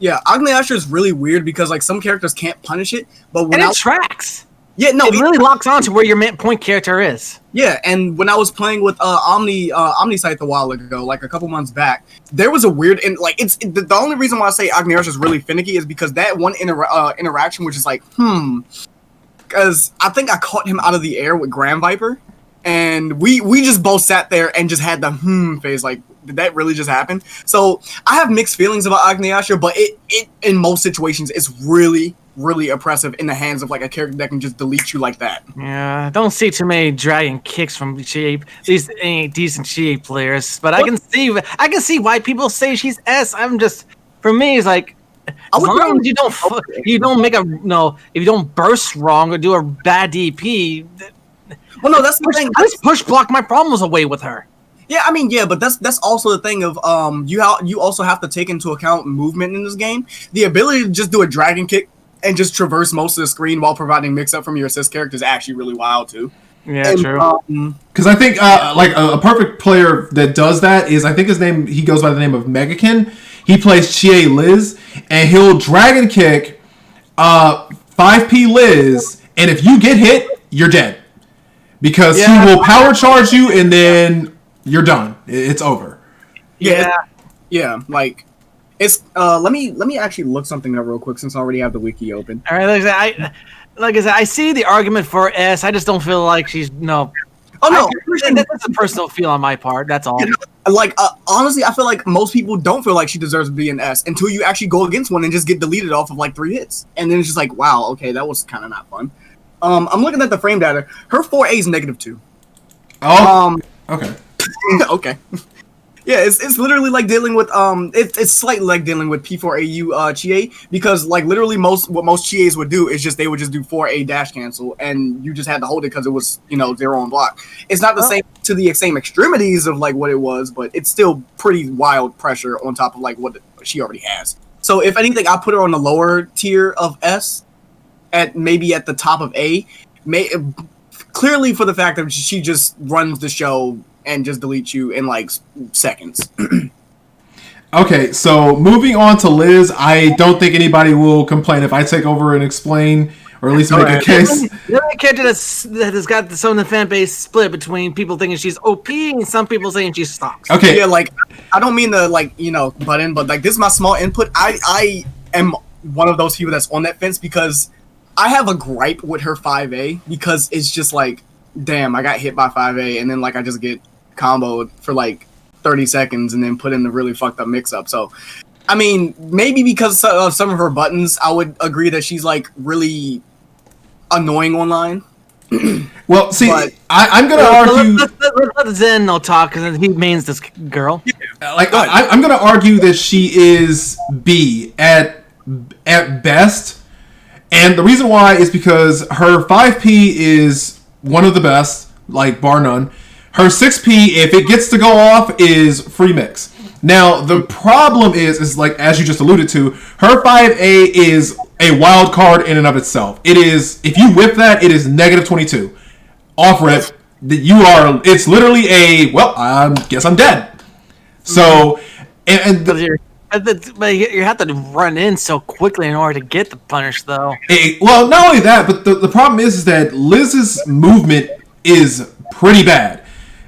Yeah, Agni-Astra is really weird because like some characters can't punish it, but when it tracks. Yeah, no, it really locks on to where your point character is. Yeah, and when I was playing with Omniscythe a while ago, like a couple months back, there was a weird the only reason why I say Agni-Astra is really finicky is because that one interaction, which is like because I think I caught him out of the air with Grand Viper, and we just both sat there and just had the phase, like, did that really just happen? So I have mixed feelings about Agni-Astra, but it in most situations is really, really oppressive in the hands of like a character that can just delete you like that. Yeah, I don't see too many dragon kicks from these ain't decent Chie players, but I can see why people say she's S. I'm just, for me, it's like, as long as you don't make if you don't burst wrong or do a bad DP. Well, no, that's the thing. I just push block my problems away with her. Yeah, I mean, yeah, but that's also the thing of you also have to take into account movement in this game. The ability to just do a dragon kick and just traverse most of the screen while providing mix-up from your assist character is actually really wild, too. Yeah, true. Because I think like a perfect player that does that is, I think he goes by the name of Megakin. He plays Chie Liz, and he'll dragon kick 5P Liz, and if you get hit, you're dead. Because he will power charge you, and then you're done. It's over. Yeah. Like, it's let me actually look something up real quick since I already have the wiki open. All right, like I said, I see the argument for S. I just don't feel like she's no. Oh no, that's a personal feel on my part. That's all. Like honestly, I feel like most people don't feel like she deserves to be an S until you actually go against one and just get deleted off of like 3 hits, and then it's just like, wow, okay, that was kind of not fun. I'm looking at the frame data. Her 4A is -2. Oh. Okay. Okay. Yeah, it's literally like dealing with it's slightly like dealing with P4AU Chie, because like literally what most Chies would do is they would just do 4A dash cancel, and you just had to hold it because it was 0 on block. It's not the same to the same extremities of like what it was, but it's still pretty wild pressure on top of like what she already has. So if anything, I put her on the lower tier of S, at the top of A, clearly for the fact that she just runs the show and just deletes you in like seconds. Okay, so moving on to Liz, I don't think anybody will complain if I take over and explain, or at least make a case. The only character that has got some of the fan base split between people thinking she's OP and some people saying she sucks. Okay. Yeah, like, I don't mean to like, butt in, but like this is my small input. I am one of those people that's on that fence because I have a gripe with her 5A, because it's just like, damn, I got hit by 5A, and then like I just get comboed for like 30 seconds and then put in the really fucked up mix-up. So, I mean, maybe because of some of her buttons, I would agree that she's like really annoying online. Well, see, I'm going to argue... Let Zen talk, because he mains this girl. Like, I'm going to argue that she is B at best. And the reason why is because her 5P is one of the best, like, bar none. Her 6P, if it gets to go off, is free mix. Now, the problem is like, as you just alluded to, her 5A is a wild card in and of itself. It is, if you whip that, it is -22. Off rip, it's literally I guess I'm dead. So, But you have to run in so quickly in order to get the punish, though. Well, not only that, but the problem is that Liz's movement is pretty bad.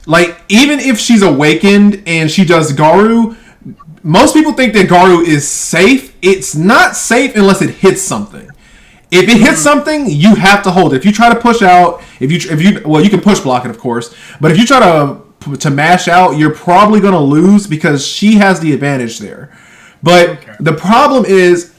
Like, even if she's awakened and she does Garu, most people think that Garu is safe. It's not safe unless it hits something. If it hits something, you have to hold it. If you try to push out, you can push block it, of course. But if you try to mash out, you're probably going to lose because she has the advantage there. But the problem is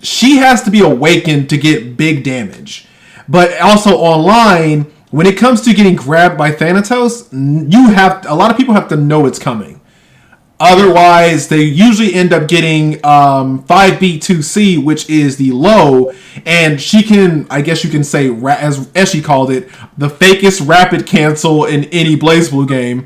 she has to be awakened to get big damage. But also online, when it comes to getting grabbed by Thanatos, a lot of people have to know it's coming. Otherwise, they usually end up getting 5B2C, which is the low, and she can, I guess you can say, as she called it, the fakest rapid cancel in any BlazBlue game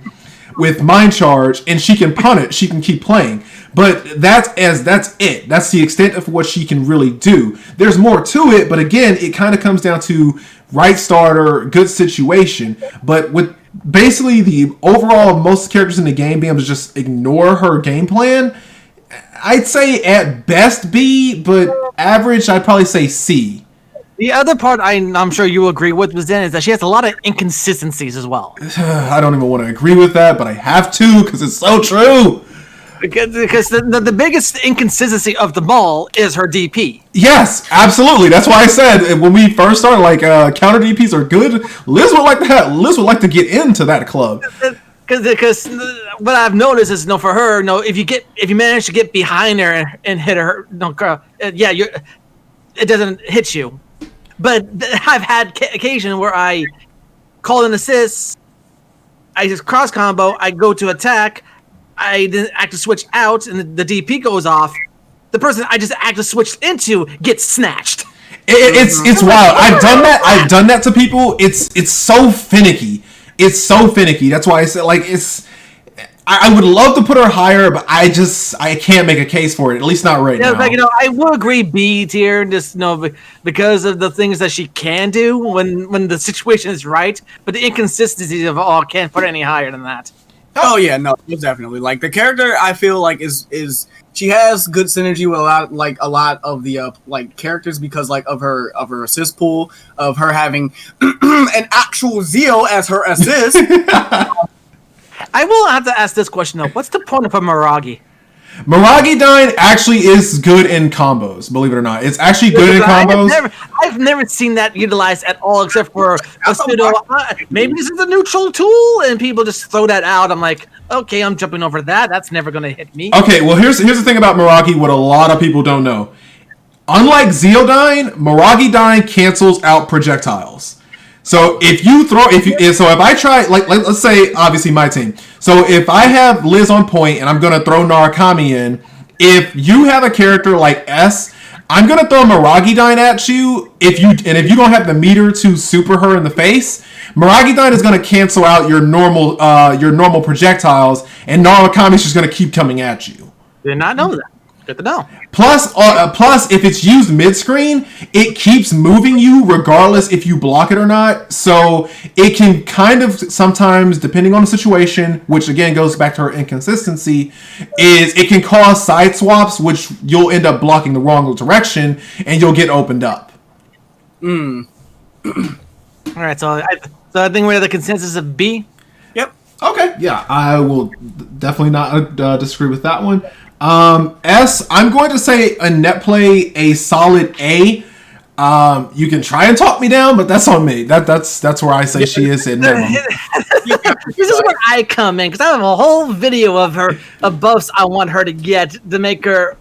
with Mind Charge, and she can punt it. She can keep playing. But that's it. That's the extent of what she can really do. There's more to it, but again, it kind of comes down to right starter, good situation. But with basically the overall most characters in the game being able to just ignore her game plan, I'd say at best B, but average, I'd probably say C. The other part I'm sure you agree with, Zen, is that she has a lot of inconsistencies as well. I don't even want to agree with that, but I have to because it's so true. Because the biggest inconsistency of them all is her DP. Yes, absolutely. That's why I said when we first started, like, counter DPs are good. Liz would like that. Liz would like to get into that club. Because what I've noticed is, for her, if you manage to get behind her and hit her, it doesn't hit you. But I've had occasion where I call an assist, I just cross combo, I go to attack. I then active switch out, and the DP goes off. The person I just active switched into gets snatched. It's wild. I've done that to people. It's so finicky. It's so finicky. That's why I said, like, I would love to put her higher, but I can't make a case for it. At least not right now. Like, I will agree B tier, just because of the things that she can do when the situation is right. But the inconsistencies of all can't put it any higher than that. Oh yeah, no, definitely. Like the character, I feel like is she has good synergy with a lot of the like characters because like of her assist pool, of her having an actual Zio as her assist. I will have to ask this question though: what's the point of a Miragi? Miragi Dine actually is good in combos, believe it or not. It's actually good in combos. I've never seen that utilized at all, except for a pseudo. Maybe this is a neutral tool, and people just throw that out. I'm like, okay, I'm jumping over that. That's never going to hit me. Okay, well, here's the thing about Miragi, what a lot of people don't know. Unlike Zeodyne, Miragi Dine cancels out projectiles. So if I try, like let's say, obviously my team. So if I have Liz on point and I'm gonna throw Narukami in, if you have a character like S, I'm gonna throw Miragi Dine at you. If you don't have the meter to super her in the face, Miragi Dine is gonna cancel out your normal projectiles, and Narukami's just gonna keep coming at you. Did not know that. Good to know. Plus, if it's used mid-screen, it keeps moving you regardless if you block it or not. So it can kind of sometimes, depending on the situation, which again goes back to her inconsistency, is it can cause side swaps, which you'll end up blocking the wrong direction and you'll get opened up. All right, so I think we're the consensus of B. Yep. Okay. Yeah, I will definitely not disagree with that one. S, I'm going to say a Netplay a solid A. You can try and talk me down, but that's on me. That's where I say she is at minimum. This is where I come in, because I have a whole video of buffs I want her to get to make her.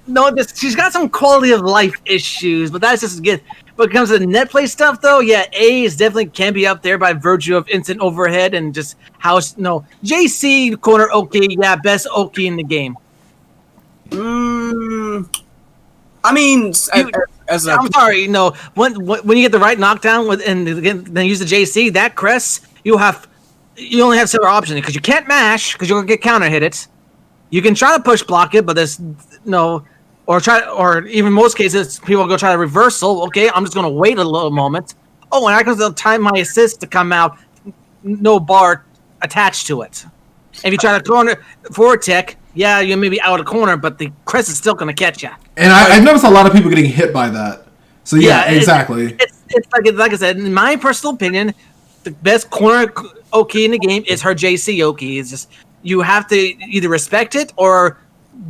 No, she's got some quality of life issues, but that's just good. When it comes to Netplay stuff, though, yeah, A is definitely can be up there by virtue of instant overhead and just how JC corner okay, yeah, best okay in the game. I mean, I'm sorry, when you get the right knockdown and then use the JC, that crest you only have several options because you can't mash because you're gonna get counter hit it. You can try to push block it, but there's or even most cases, people go try to reversal. Okay, I'm just going to wait a little moment. Oh, and I can time my assist to come out, no bar attached to it. If you try to corner forward tech, yeah, you may be out of corner, but the crest is still going to catch you. And I've noticed a lot of people getting hit by that. So yeah, exactly. It's like I said, in my personal opinion, the best corner Oki in the game is her JC Oki. It's just you have to either respect it or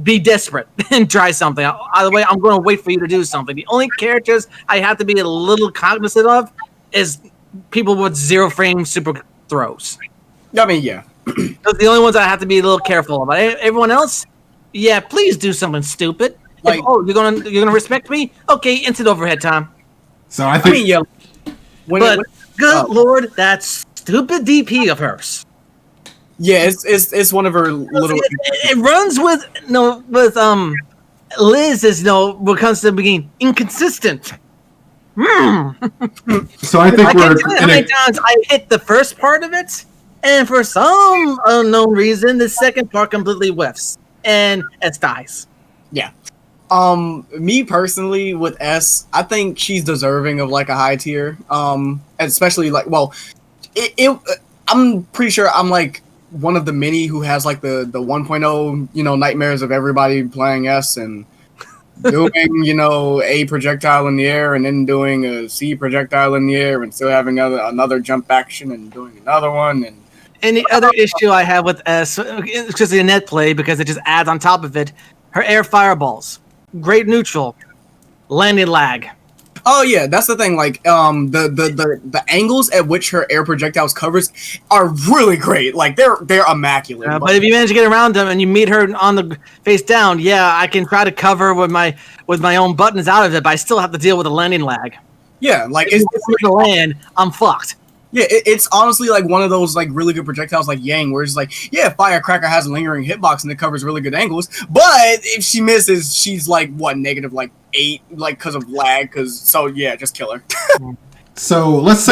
be desperate and try something. Either way, I'm going to wait for you to do something. The only characters I have to be a little cognizant of is people with 0 frame super throws. I mean, yeah. Those are the only ones I have to be a little careful about. Everyone else, yeah, please do something stupid. Like, you're gonna respect me? Okay, instant overhead time. So I think. Good lord, that stupid DP of hers. Yeah, it's one of her little. It runs with Liz is when it comes to the beginning inconsistent. So I think I can't tell you how many times I hit the first part of it, and for some unknown reason, the second part completely whiffs and it dies. Yeah. Me personally with S, I think she's deserving of like a high tier. Especially like, I'm pretty sure I'm like one of the many who has like the 1.0, nightmares of everybody playing S and doing, a projectile in the air and then doing a C projectile in the air and still having another jump action and doing another one. And the other issue I have with S, it's just the net play because it just adds on top of it, her air fireballs, great neutral, landing lag. Oh yeah, that's the thing. Like, the angles at which her air projectiles covers are really great. Like, they're immaculate. But if you manage to get around them and you meet her on the face down, yeah, I can try to cover with my own buttons out of it, but I still have to deal with the landing lag. Yeah, like if it's the land, I'm fucked. Yeah, it's honestly like one of those like really good projectiles like Yang, where it's like, yeah, Firecracker has a lingering hitbox and it covers really good angles, but if she misses, she's like what, -8, like because of lag, so yeah, just kill her. So let's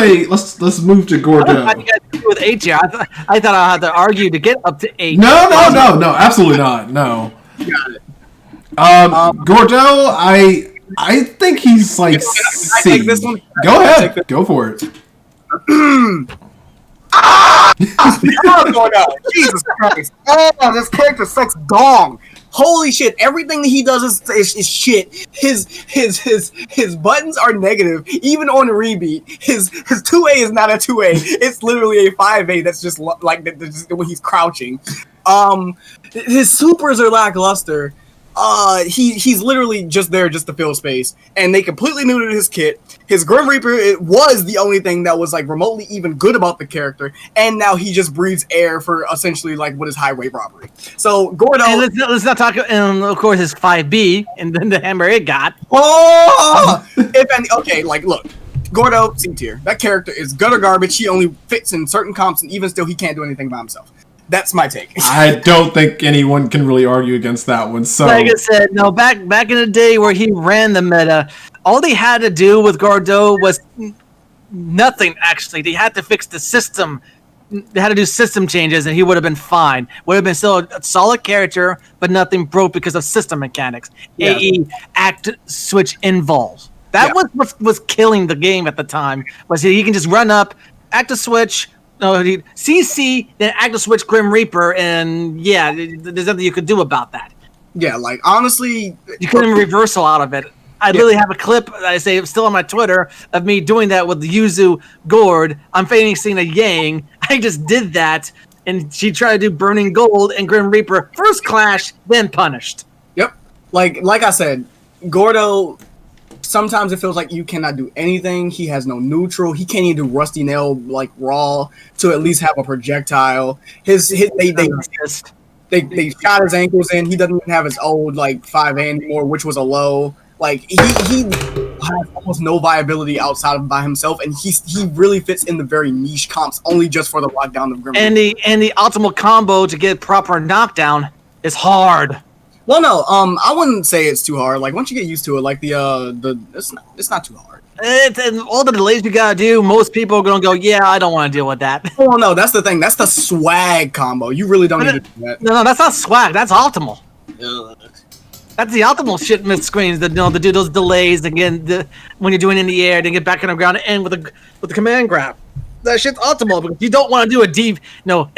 move to Gordell. How do you guys do with 8 here? I thought I had to argue to get up to 8. No, absolutely not. No. Got it. Gordell, I think he's like C. take this one? Go ahead. Go for it. What's going on? Jesus Christ. Oh, this character sucks dong. Holy shit. Everything that he does is shit. His buttons are negative. Even on rebeat. His 2A is not a 2A. It's literally a 5A that's just like when he's crouching. His supers are lackluster. He's literally just there just to fill space, and they completely neutered his kit. His Grim Reaper, it was the only thing that was like remotely even good about the character, and now he just breathes air for essentially like what is highway robbery. So Gordell, and let's not talk. And of course, his 5B, and then the hammer it got. Oh, okay, like look, Gordell C tier. That character is gutter garbage. He only fits in certain comps, and even still, he can't do anything by himself. That's my take. I don't think anyone can really argue against that one. So, like I said, no, back in the day where he ran the meta, all they had to do with Gordell was nothing. Actually, they had to fix the system. They had to do system changes, and he would have been fine. Would have been still a solid character, but nothing broke because of system mechanics. Yeah. AE, act, switch, involves. That was what was killing the game at the time. Was he can just run up, act a switch. No, CC, then active switch Grim Reaper, and yeah, there's nothing you could do about that. Yeah, like honestly, you couldn't reversal out of it. I literally have a clip that I say still on my Twitter of me doing that with the Yuzu Gord. I'm facing a Yang. I just did that, and she tried to do Burning Gold and Grim Reaper first clash, then punished. Yep, like I said, Gordo. Sometimes it feels like you cannot do anything. He has no neutral. He can't even do Rusty Nail like raw to at least have a projectile. They shot his ankles in. He doesn't even have his old like 5A anymore, which was a low. Like he has almost no viability outside of by himself, and he really fits in the very niche comps only just for the lockdown of Grim. And the optimal combo to get proper knockdown is hard. Well, no, I wouldn't say it's too hard. Like once you get used to it, like it's not too hard. And all the delays you gotta do, most people are gonna go, yeah, I don't want to deal with that. Oh no, that's the thing. That's the swag combo. You really don't need to do that. No, that's not swag. That's optimal. Ugh. That's the optimal shit mid screens. To do those delays again when you're doing it in the air, then get back on the ground and with the command grab. That shit's optimal because you don't want to do an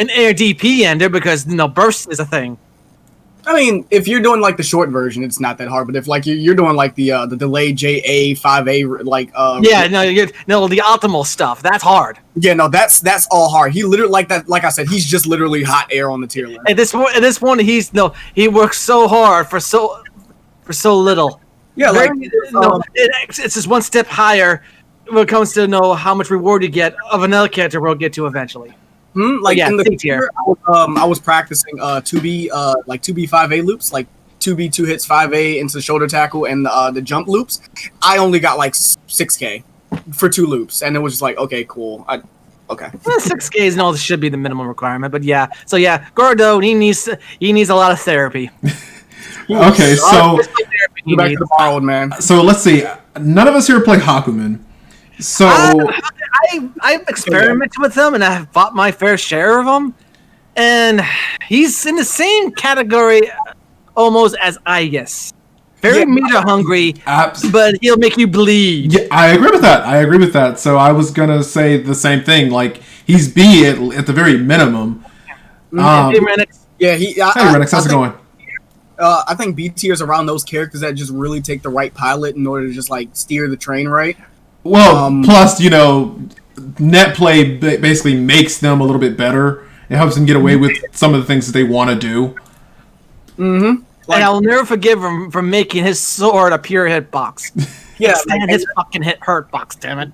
air DP ender because burst is a thing. I mean, if you're doing like the short version, it's not that hard. But if like you're doing like the delayed JA 5A the optimal stuff that's hard. Yeah, no, that's all hard. He literally like that. Like I said, he's just literally hot air on the tier list. At this point, he works so hard for so little. Yeah, it's just one step higher when it comes to how much reward you get of another character we'll get to eventually. Like in the tier, I was practicing 2B 5A loops, like 2B 2 hits 5A into the shoulder tackle and the jump loops. I only got like 6K for 2 loops, and it was just like, okay, cool. Okay. 6K should be the minimum requirement, but yeah. So yeah, Gordo, he needs a lot of therapy. Okay, so back to the borrowed man. So let's see. None of us here play Hakuman. So I've experimented with him, and I've bought my fair share of them, and he's in the same category almost as Igus. Very meter hungry, but he'll make you bleed. Yeah, I agree with that. So I was gonna say the same thing. Like he's B at the very minimum. Hey Renix, how's it going? I think B tier is around those characters that just really take the right pilot in order to just like steer the train right. Well, plus, Netplay basically makes them a little bit better. It helps them get away with some of the things that they want to do. Mm-hmm. And I'll never forgive him for making his sword a pure hitbox. Yeah, his fucking hurtbox, damn it.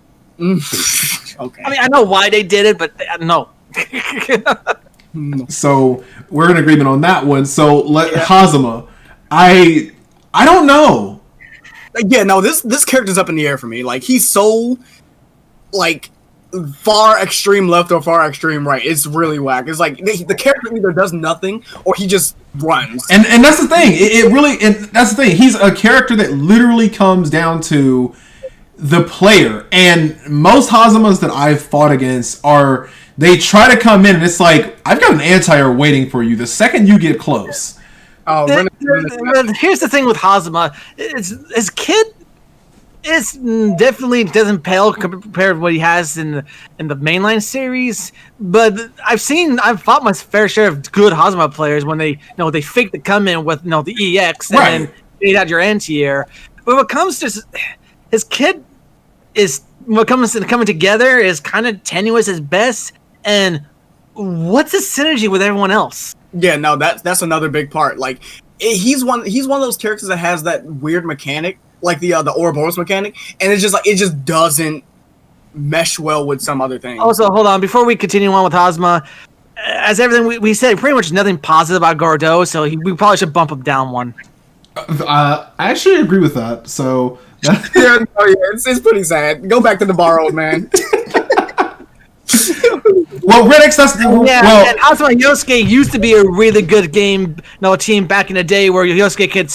Okay. I mean, I know why they did it, but no. So we're in agreement on that one. So Hazama, I don't know. Yeah, no, this character's up in the air for me. Like he's so like far extreme left or far extreme right. It's really whack. It's like the character either does nothing or he just runs. And that's the thing. That's the thing. He's a character that literally comes down to the player. And most Hazumas that I've fought against are, they try to come in and it's like, I've got an anti-air waiting for you the second you get close. Oh, Here's the thing with Hazuma. His kid is definitely doesn't pale compared to what he has in the mainline series. But I've fought my fair share of good Hazuma players when they they fake the come in with the EX and then fade out your anti-air. But when it comes to his kid, is when it comes to coming together is kind of tenuous at best. And what's the synergy with everyone else? Yeah, no, that's another big part. Like, he's one of those characters that has that weird mechanic, like the Ouroboros mechanic, and it's just like it just doesn't mesh well with some other things. Also, hold on, before we continue on with Hazuma, as everything we said, pretty much nothing positive about Gordell, so we probably should bump him down one. I actually agree with that. So it's pretty sad. Go back to the bar, old man. Well, Redix, that's and Hazuma and Yosuke used to be a really good team back in the day where Yosuke could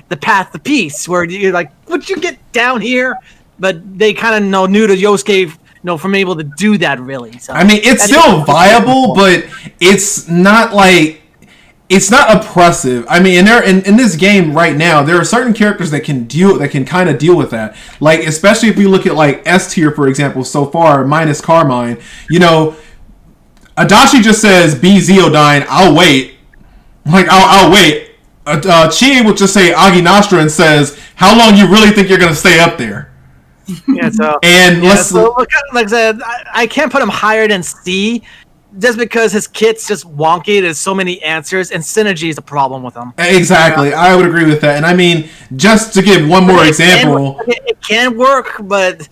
the path to peace, where you're like, would you get down here? But they kind of knew that Yosuke from able to do that really. So I mean, it's still viable, but it's not oppressive. I mean, in this game right now, there are certain characters that can kind of deal with that. Like, especially if we look at like S tier, for example, so far minus Carmine. Adachi just says, "Be Zeodyne, I'll wait." Like, I'll wait. Chie will just say Agi Nostra and says, "How long you really think you're gonna stay up there?" Yeah. So like I said, I can't put him higher than C. Just because his kit's just wonky, there's so many answers, and synergy is a problem with him. Exactly, I would agree with that. And I mean, just to give one more example, it can work, but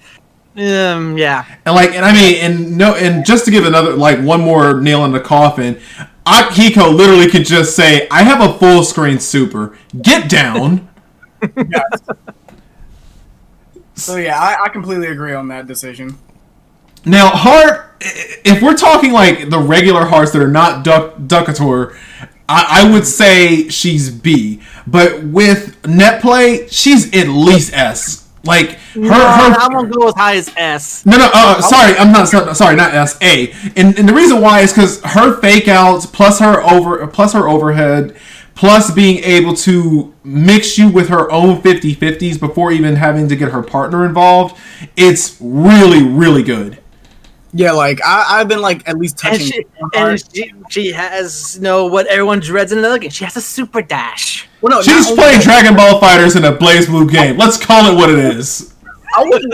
yeah. And just to give another one more nail in the coffin, Akihiko literally could just say, "I have a full screen super. Get down." Yes. So yeah, I completely agree on that decision. Now, Heart, if we're talking like the regular Hearts that are not Ducator, I would say she's B. But with Netplay, she's at least S. Like I won't go as high as S. No. Sorry, I'm not. Sorry, not S. A. And the reason why is because her fake outs plus her overhead, plus being able to mix you with her own 50-50s before even having to get her partner involved, it's really, really good. Yeah, like I've been like at least touching. And she has what everyone dreads in another game. She has a super dash. Well, no, she's playing Dragon Ball Fighters in a Blaze Blue game. Let's call it what it is. I was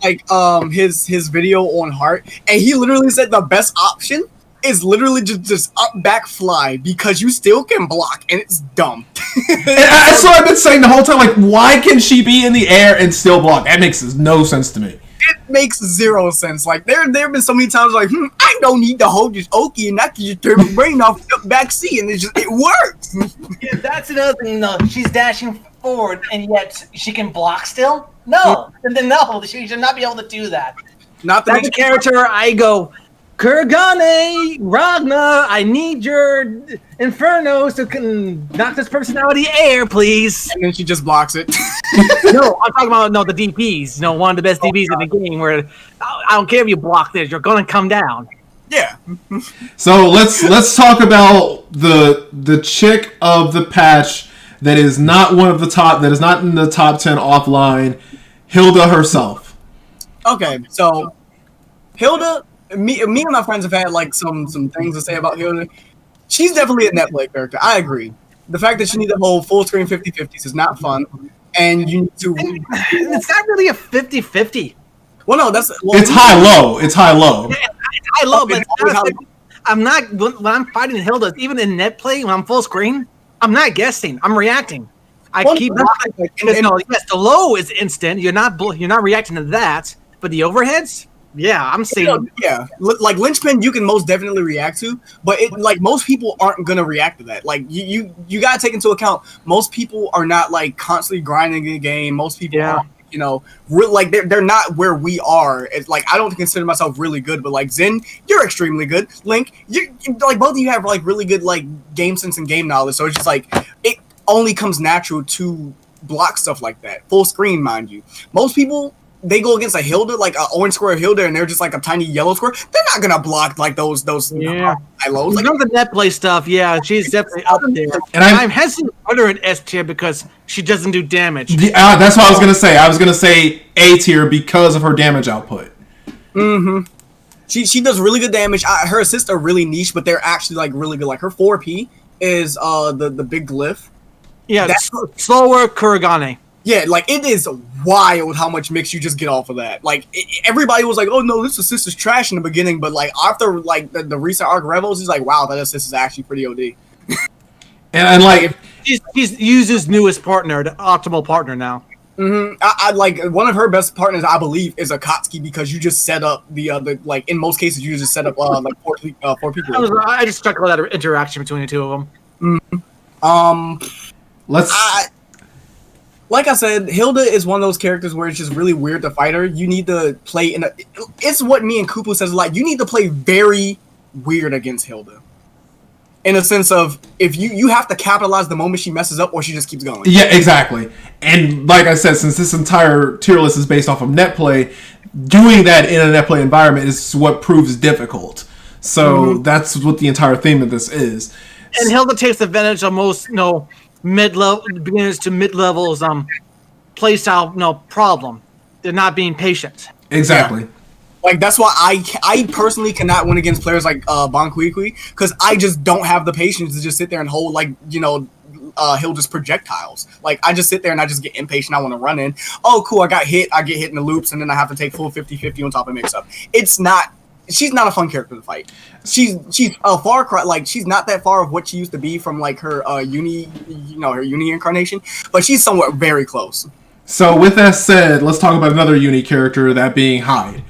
like his video on Heart, and he literally said the best option is literally just up back fly because you still can block, and it's dumb. And that's what I've been saying the whole time. Like, why can she be in the air and still block? That makes no sense to me. It makes zero sense. Like there have been so many times like I don't need to hold this Oki and I can just turn my brain off back C and it works. Yeah, that's another thing. No, she's dashing forward and yet she can block still. No, no, she should not be able to do that. That's a character I go, Kuragane, Ragna, I need your Infernos to knock this personality air, please. And then she just blocks it. No, I'm talking about the DPs. One of the best DPs in the game where I don't care if you block this, you're going to come down. Yeah. So let's talk about the chick of the patch that is not in the top 10 offline, Hilda herself. Okay, so Hilda, me and my friends have had like some things to say about Hilda. She's definitely a Netplay character. I agree. The fact that she needs a whole full screen 50-50s is not fun, and you need to. It's not really a 50-50. Well, no, it's high low. It's high low. Yeah, it's high low, but I'm not when I'm fighting Hilda. Even in Netplay, when I'm full screen, I'm not guessing. I'm reacting. Yes, the low is instant. You're not reacting to that, but the overheads. Yeah, I'm seeing. Yeah, like linchpin, you can most definitely react to, but most people aren't gonna react to that. Like you gotta take into account most people are not like constantly grinding the game. Most people, they're not where we are. It's like I don't consider myself really good, but like Zen, you're extremely good. Link, you like both of you have like really good like game sense and game knowledge. So it's just like it only comes natural to block stuff like that. Full screen, mind you. Most people, they go against a Hilda, like an orange square Hilda, and they're just like a tiny yellow square. They're not gonna block like those yeah. silos. Like, Some of the Netplay stuff, yeah, she's definitely up there. And I'm hesitant to put her in S tier because she doesn't do damage. That's what I was gonna say. I was gonna say A tier because of her damage output. Mm-hmm. She does really good damage. Her assists are really niche, but they're actually like really good. Like her 4P is the big glyph. Yeah, slower Kurogane. Yeah, like it is wild how much mix you just get off of that. Like everybody was like, "Oh no, this assist is trash" in the beginning, but like after like the recent arc Rebels, he's like, "Wow, that assist is actually pretty OD." And like he's used his newest partner, the optimal partner now. Mm-hmm. I like one of her best partners, I believe, is Akatsuki because you just set up the like in most cases you just set up like four people. I just struck that interaction between the two of them. Mm-hmm. Like I said, Hilda is one of those characters where it's just really weird to fight her. You need to play it's what me and Kupu says a lot. You need to play very weird against Hilda. In a sense of, if you have to capitalize the moment she messes up or she just keeps going. Yeah, exactly. And like I said, since this entire tier list is based off of netplay, doing that in a netplay environment is what proves difficult. So that's what the entire theme of this is. And Hilda takes advantage of most, mid-level beginners to mid-levels playstyle problem. They're not being patient. Exactly. Yeah. Like that's why I personally cannot win against players like Banquikui because I just don't have the patience to just sit there and hold Hilda's projectiles. Like I just sit there and I just get impatient. I want to run in. Oh, cool! I get hit in the loops, and then I have to take full 50-50 on top of mix up. She's not a fun character to fight. She's a far cry. Like she's not that far of what she used to be from like her her uni incarnation, but she's somewhat very close. So with that said, let's talk about another uni character, that being Hyde.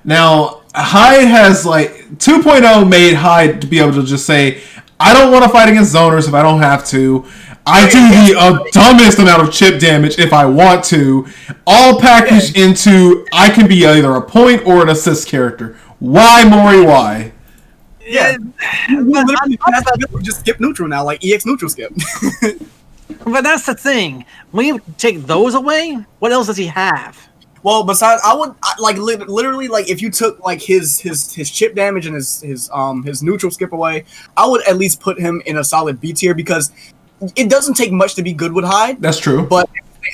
Now, Hyde has, 2.0 made Hyde to be able to just say, I don't want to fight against zoners if I don't have to. I do the dumbest amount of chip damage if I want to. All packaged into, I can be either a point or an assist character. Why, Mori, why? Yeah. Just skip neutral now, like EX neutral skip. But that's the thing. When you take those away, what else does he have? Well, besides, literally if you took like his chip damage and his neutral skip away, I would at least put him in a solid B tier because it doesn't take much to be good with Hyde. That's true.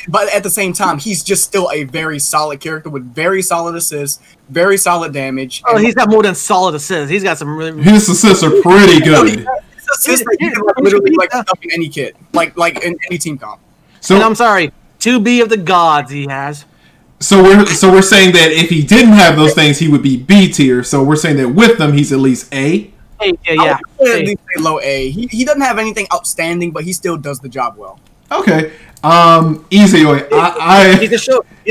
But at the same time, he's just still a very solid character with very solid assists, very solid damage. Oh, he's got more than solid assists. He's got some really. His assists are pretty good. Assists that you can literally stuff in any kit, like in any team comp. So and I'm sorry, 2B of the gods he has. So we're saying that if he didn't have those things, he would be B tier. So we're saying that with them, he's at least A. Yeah. At least say low A. He doesn't have anything outstanding, but he still does the job well. Okay. Easy. He's a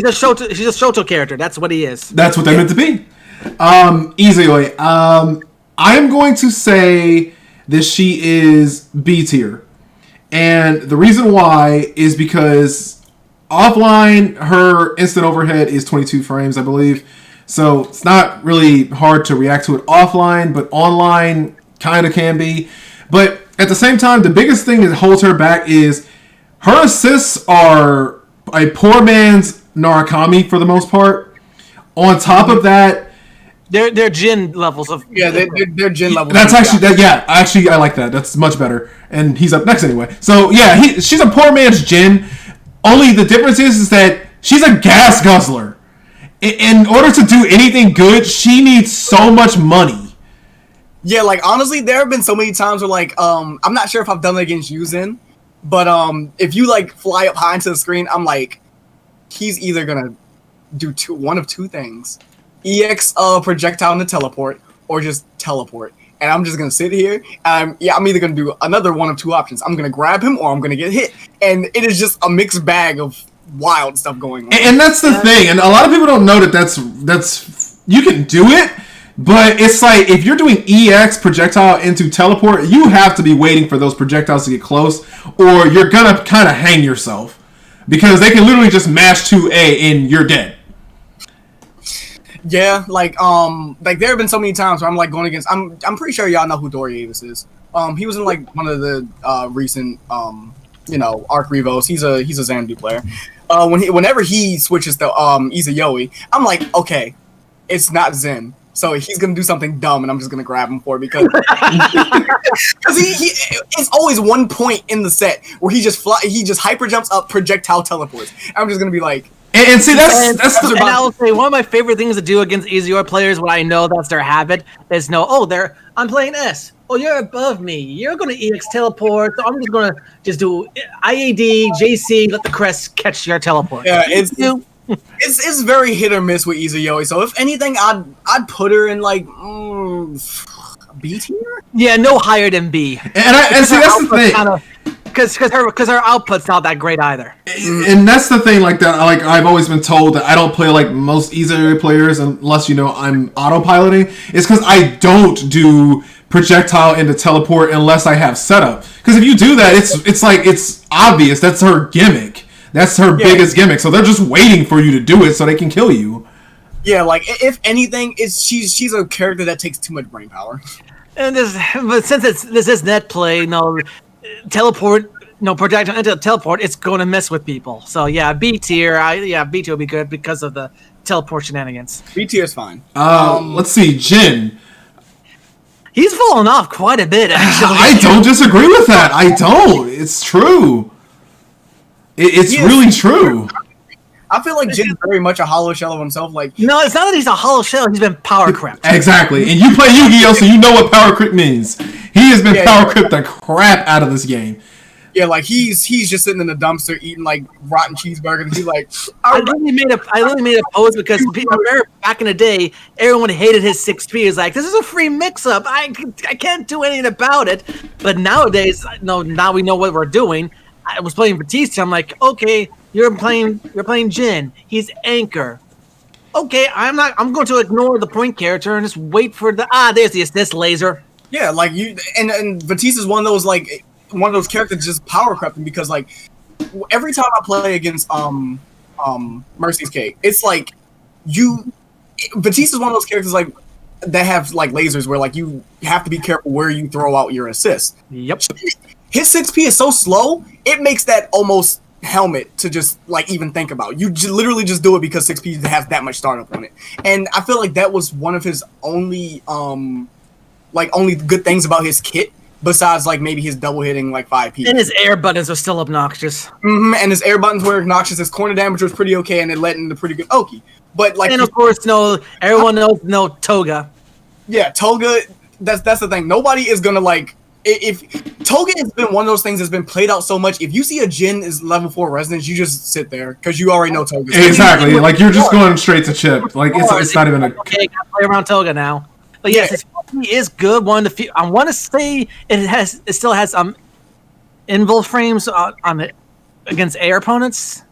Shoto character. That's what he is. That's what they're meant to be. Easy. I'm going to say that she is B tier, and the reason why is because offline, her instant overhead is 22 frames, I believe. So it's not really hard to react to it offline, but online kind of can be. But at the same time, the biggest thing that holds her back is her assists are a poor man's Narukami for the most part. On top of that, they're Jin levels of they're Jin levels. That's actually I like that. That's much better. And he's up next anyway. So yeah, she's a poor man's Jin. Only the difference is that she's a gas guzzler. In order to do anything good, she needs so much money. Yeah, like honestly, there have been so many times where I'm not sure if I've done it against Yuzin, but if you fly up high into the screen, I'm like, he's either gonna do one of two things: EX projectile into teleport, or just teleport. And I'm just gonna sit here. I'm either gonna do another one of two options. I'm gonna grab him, or I'm gonna get hit. And it is just a mixed bag of wild stuff going on. And that's the thing. And a lot of people don't know that's you can do it, but it's like if you're doing EX projectile into teleport, you have to be waiting for those projectiles to get close, or you're gonna kind of hang yourself because they can literally just mash 2A and you're dead. Yeah, there have been so many times where I'm going against. I'm pretty sure y'all know who Dory Avis is. He was in one of the recent Arc Revos. He's a Xanadu player. Whenever he switches to Izayoi, I'm like, okay, it's not Zen. So he's gonna do something dumb, and I'm just gonna grab him for it because he it's always one point in the set where he just hyper jumps up, projectile teleports. I'm just gonna be like, and see that's and I'll say one of my favorite things to do against Azure players when I know that's their habit is I'm playing S. Oh, you're above me. You're gonna EX teleport. So I'm just gonna do IAD, JC, let the crest catch your teleport. Yeah, it's very hit or miss with Izayoi. So if anything, I'd put her in like B tier. Yeah, no higher than B. And see that's the thing. Because her output's not that great either. And that's the thing, like that. Like I've always been told that I don't play like most Izayoi players unless I'm autopiloting. It's because I don't do projectile into teleport unless I have setup. Because if you do that, it's obvious. That's her gimmick. That's her biggest gimmick. So they're just waiting for you to do it so they can kill you. Yeah, like if anything, she's a character that takes too much brain power. And but since this is net play, teleport, projectile into teleport, it's going to mess with people. So yeah, B tier. B tier would be good because of the teleport shenanigans. B tier is fine. Let's see, Jin. He's fallen off quite a bit, actually. I don't disagree with that. I don't. It's true. It's really true. I feel like Jin's very much a hollow shell of himself. Like, no, it's not that he's a hollow shell. He's been power crept. Exactly. And you play Yu-Gi-Oh, so you know what power creep means. He has been power crept the crap out of this game. Yeah, like he's just sitting in the dumpster eating like rotten cheeseburgers. And he's like, I literally made a post because remember back in the day, everyone hated his 6P. It's like, this is a free mix-up. I can't do anything about it. But nowadays, now we know what we're doing. I was playing Batista. I'm like, okay, you're playing Jin. He's Anchor. Okay, I'm going to ignore the point character and just wait for there's the assist laser. Yeah, like you and Batista's one of those characters just power creeping because like every time I play against Mercy's Cake, it's like Batista's one of those characters like that have like lasers where like you have to be careful where you throw out your assist. Yep. His 6P is so slow, it makes that almost helmet to just like even think about. You literally just do it because 6P has that much startup on it. And I feel like that was one of his only good things about his kit, besides like maybe his double hitting like 5P. And his air buttons are still obnoxious. Mm-hmm, and his air buttons were obnoxious. His corner damage was pretty okay, and it led into pretty good Oki. But like, and of course, everyone knows Toga. Yeah, Toga. That's the thing. Nobody is gonna like. If Toga has been one of those things that's been played out so much, if you see a Jin is level 4 resonance, you just sit there because you already know Toga. Exactly, like you're just going straight to chip. Like it's not even a. Okay, gotta play around Toga now. But yes, his is good. One of the few. I want to say it still has invul frames on it against air opponents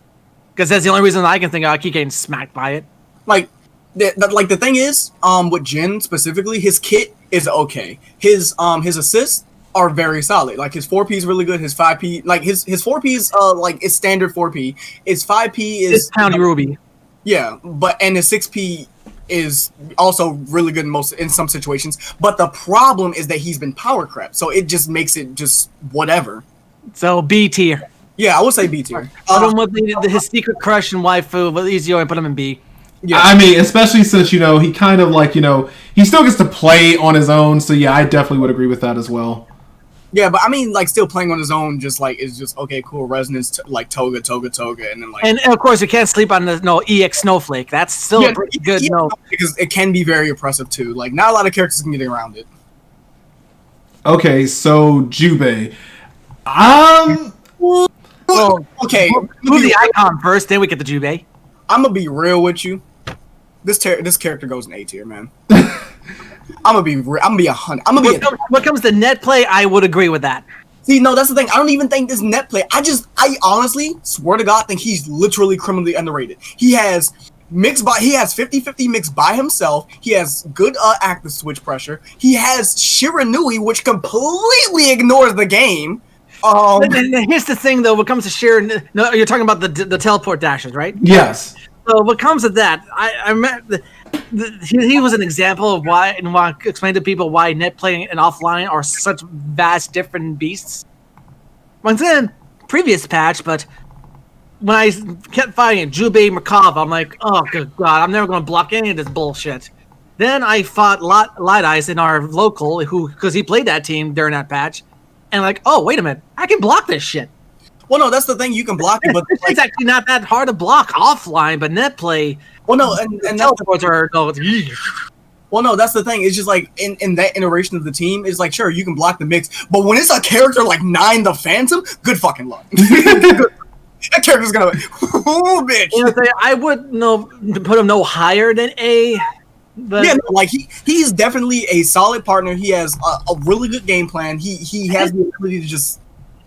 because that's the only reason I can think of. I keep getting smacked by it. Like the thing is, with Jin specifically, his kit is okay. His assists are very solid. Like his 4P is really good. His 5P, like his 4P is like it's standard 4P. His 5P is Pound Ruby. Yeah, and his 6P is also really good in some situations. But the problem is that he's been power crept, so it just makes it just whatever. So B tier. Yeah, I would say B tier. Put him with his secret crush and waifu, but easier and put him in B. Yeah. I mean, especially since, he kind of like, he still gets to play on his own. So, yeah, I definitely would agree with that as well. Yeah, but I mean, like, still playing on his own is just, okay, cool, resonance, like, Toga, and then, like... And, of course, you can't sleep on the EX Snowflake. That's still a pretty good because it can be very oppressive, too. Like, not a lot of characters can get around it. Okay, so, Jubei. Well, okay. Move the icon first, then we get the Jubei. I'm gonna be real with you. This character goes in A tier, man. I'm gonna be 100. What comes to net play, I would agree with that. See, no, that's the thing. I don't even think this net play. I honestly swear to God think he's literally criminally underrated. He has 50-50 mix by himself. He has good active switch pressure. He has Shiranui, which completely ignores the game. Here's the thing, though. What comes to Shiranui, no, you're talking about the teleport dashes, right? Yes. So what comes to that? I met he was an example of why, and want to explain to people why net playing and offline are such vast different beasts. Once again, previous patch, but when I kept fighting Jubei Merkava, I'm like, oh, good God, I'm never going to block any of this bullshit. Then I fought Light Eyes in our local, because he played that team during that patch, and like, oh, wait a minute, I can block this shit. Well, no, that's the thing. You can block it, but it's actually not that hard to block offline. But netplay, well, no, and teleports are no. Well, no, that's the thing. It's just like in that iteration of the team, it's like sure you can block the mix, but when it's a character like Nine the Phantom, good fucking luck. That character's gonna, oh bitch. You know, I would put him no higher than A. But yeah, no, like he's definitely a solid partner. He has a really good game plan. He has the ability to just.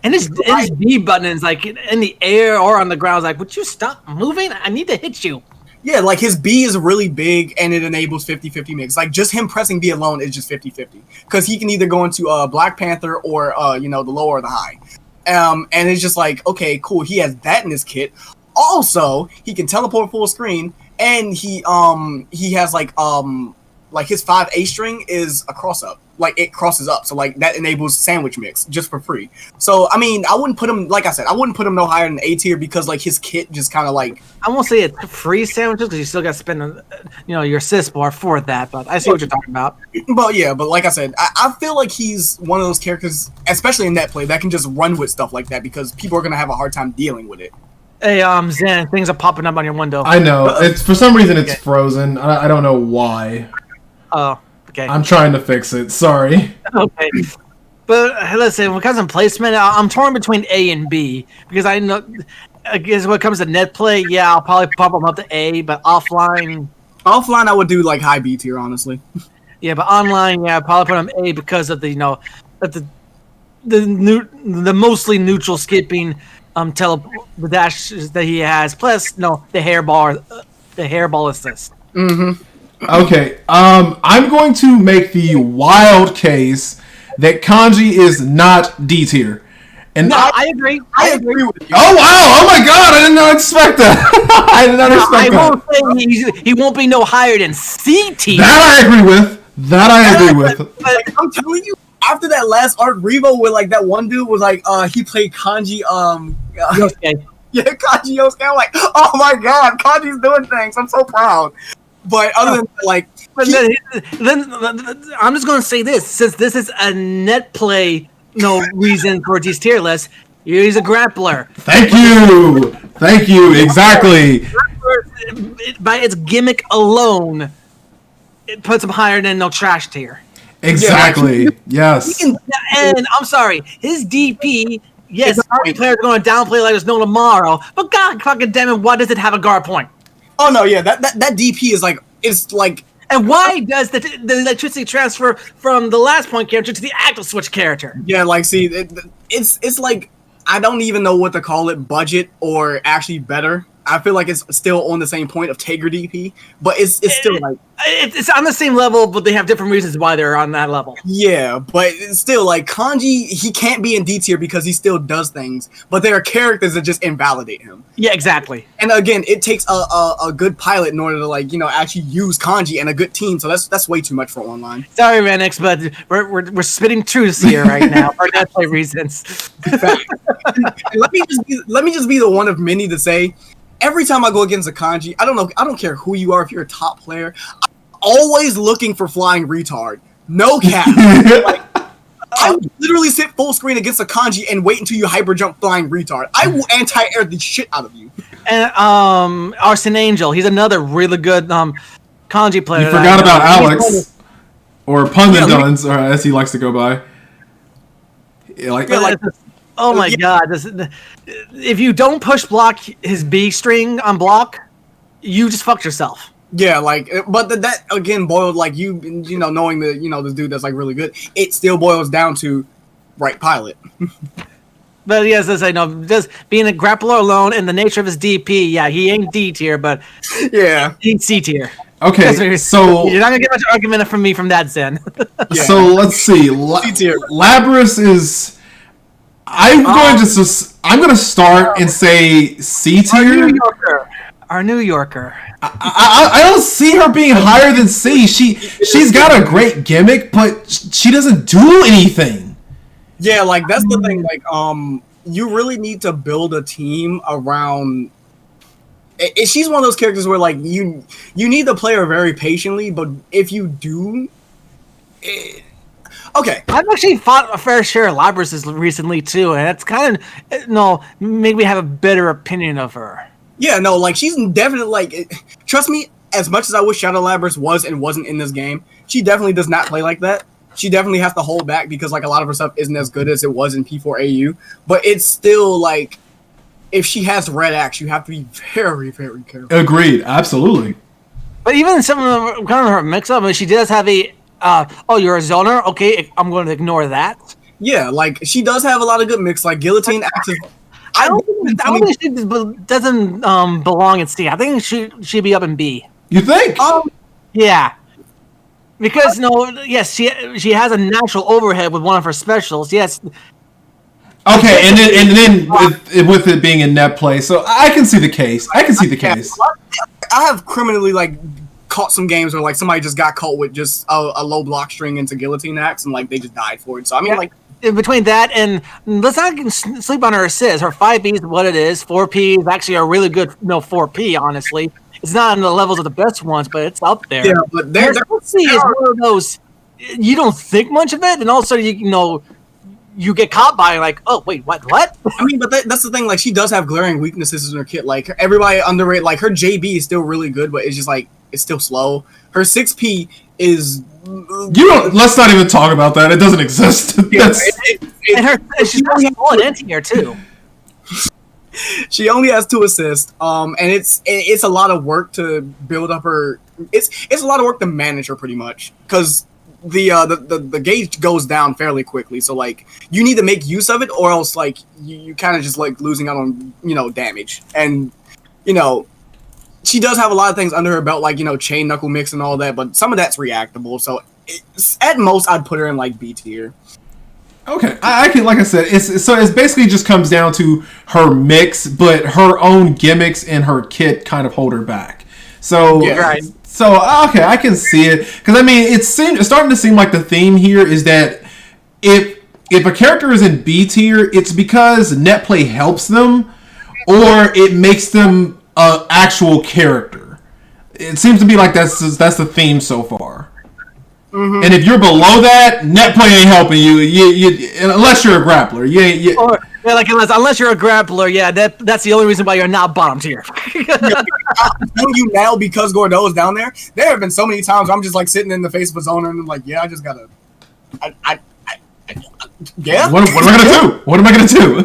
And his B button is like in the air or on the ground. It's like, would you stop moving? I need to hit you. Yeah, like his B is really big and it enables 50-50 mix. Like just him pressing B alone is just 50-50. Because he can either go into Black Panther or the low or the high. And it's just like, okay, cool. He has that in his kit. Also, he can teleport full screen, and he has like his 5A string is a cross up. Like it crosses up, so like that enables sandwich mix just for free. So I mean, I wouldn't put him, like I said, I wouldn't put him no higher than A tier because like his kit just kind of like. I won't say it's free sandwiches because you still got to spend your sys bar for that. But I see what you're talking about. But yeah, but like I said, I feel like he's one of those characters, especially in Netplay, that can just run with stuff like that because people are gonna have a hard time dealing with it. Hey, Zen, things are popping up on your window. I know. It's for some reason it's frozen. I don't know why. Oh. Okay. I'm trying to fix it. Sorry. Okay. But listen, when it comes to placement, I'm torn between A and B because I know, I guess when it comes to net play, yeah, I'll probably pump them up to A, but offline, I would do like high B tier, honestly. Yeah, but online, yeah, I'd probably put them A because of the the mostly neutral skipping the dashes that he has, plus the hairball assist. Mm-hmm. Okay, I'm going to make the wild case that Kanji is not D tier. And no, I agree. I agree with you. Oh wow! Oh my god! I did not expect that. I did not expect that. I won't say he won't be no higher than C tier. That I agree with. But I'm telling you, after that last arc Revo where like that one dude was like he played Kanji Yosuke. Yeah, Kanji Yosuke. I'm like, oh my god, Kanji's doing things. I'm so proud. But other than like, then I'm just gonna say this: since this is a net play, reason for these tier lists, he's a grappler. Thank you. Exactly. By its gimmick alone, it puts him higher than no trash tier. Exactly. Yes. And I'm sorry, his DP. Yes, every player's going to downplay like there's no tomorrow. But god fucking damn it, why does it have a guard point? Oh no, yeah, that DP is like. And why does the electricity transfer from the last point character to the active switch character? Yeah, like see, it's like I don't even know what to call it, budget or actually better. I feel like it's still on the same point of Tager DP, but it's still like it's on the same level, but they have different reasons why they're on that level. Yeah, but it's still like Kanji, he can't be in D tier because he still does things, but there are characters that just invalidate him. Yeah, exactly. And again, it takes a good pilot in order to actually use Kanji and a good team. So that's way too much for online. Sorry, Renix, but we're spitting truths here right now for netplay reasons. let me just be the one of many to say. Every time I go against a Kanji, I don't care who you are, if you're a top player, I'm always looking for flying retard. No cap. I would literally sit full screen against a Kanji and wait until you hyper jump flying retard. I will anti-air the shit out of you. And Arson Angel, he's another really good Kanji player. You forgot about Alex, or Pundaduns, or as he likes to go by. Oh my god! If you don't push block his B string on block, you just fucked yourself. Yeah, but that again boiled knowing this dude that's really good. It still boils down to right pilot. But yes, as I know, just being a grappler alone and the nature of his DP, yeah, he ain't D tier, but yeah, he's C tier. Okay, so you're not gonna get much argument from me from that, Zen. Yeah. So let's see. Labras is. I'm going to start and say C tier. Our New Yorker. I don't see her being higher than C. She's got a great gimmick, but she doesn't do anything. Yeah, that's the thing. you really need to build a team around. She's one of those characters where like you need to play her very patiently, but if you do, okay. I've actually fought a fair share of Labrys's recently too, and it's kind of made me have a better opinion of her. Yeah, no, like she's definitely like. Trust me, as much as I wish Shadow Labrys was and wasn't in this game, she definitely does not play like that. She definitely has to hold back because like a lot of her stuff isn't as good as it was in P4AU, but it's still like. If she has Red Axe, you have to be very, very careful. Agreed, absolutely. But even some of them, kind of her mix-up, she does have a, you're a zoner? Okay, I'm going to ignore that. Yeah, like, she does have a lot of good mix, like Guillotine Axes. I don't think she doesn't belong in C. I think she'd be up in B. You think? Yeah. Because, yes, she has a natural overhead with one of her specials, yes. Okay, and then with it being in net play, so I can see the case. I have criminally like caught some games where like somebody just got caught with just a low block string into Guillotine Axe and like they just died for it. So I mean, like in between that and let's not sleep on her assists. Her 5P is what it is. 4P is actually a really good 4P. Honestly, it's not on the levels of the best ones, but it's up there. Yeah, but there is one of those you don't think much of it, and also you get caught by like, oh wait, what? I mean, but that's the thing. Like, she does have glaring weaknesses in her kit. Like, everybody underrated. Like, her JB is still really good, but it's just like it's still slow. Her 6P is. Let's not even talk about that. It doesn't exist. Yeah, she's not slow in anti-air too. She only has 2 assists. And it's a lot of work to build up her. It's a lot of work to manage her pretty much because. The gauge goes down fairly quickly, so like you need to make use of it, or else like you kind of just like losing out on damage. And she does have a lot of things under her belt, like chain knuckle mix and all that, but some of that's reactable. So at most, I'd put her in like B tier. Okay, I can, like I said, it basically just comes down to her mix, but her own gimmicks and her kit kind of hold her back. So yeah, right. So, okay, I can see it. Because, I mean, it's starting to seem like the theme here is that if a character is in B tier, it's because netplay helps them or it makes them an actual character. It seems to be like that's the theme so far. Mm-hmm. And if you're below that, netplay ain't helping you. Unless you're a grappler. Unless you're a grappler, that's the only reason why you're not bottom tier. I'm telling you now because Gordell is down there. There have been so many times where I'm just like sitting in the face of a zoner and I'm like, yeah, I just gotta. Yeah. What am I gonna do? What am I gonna do?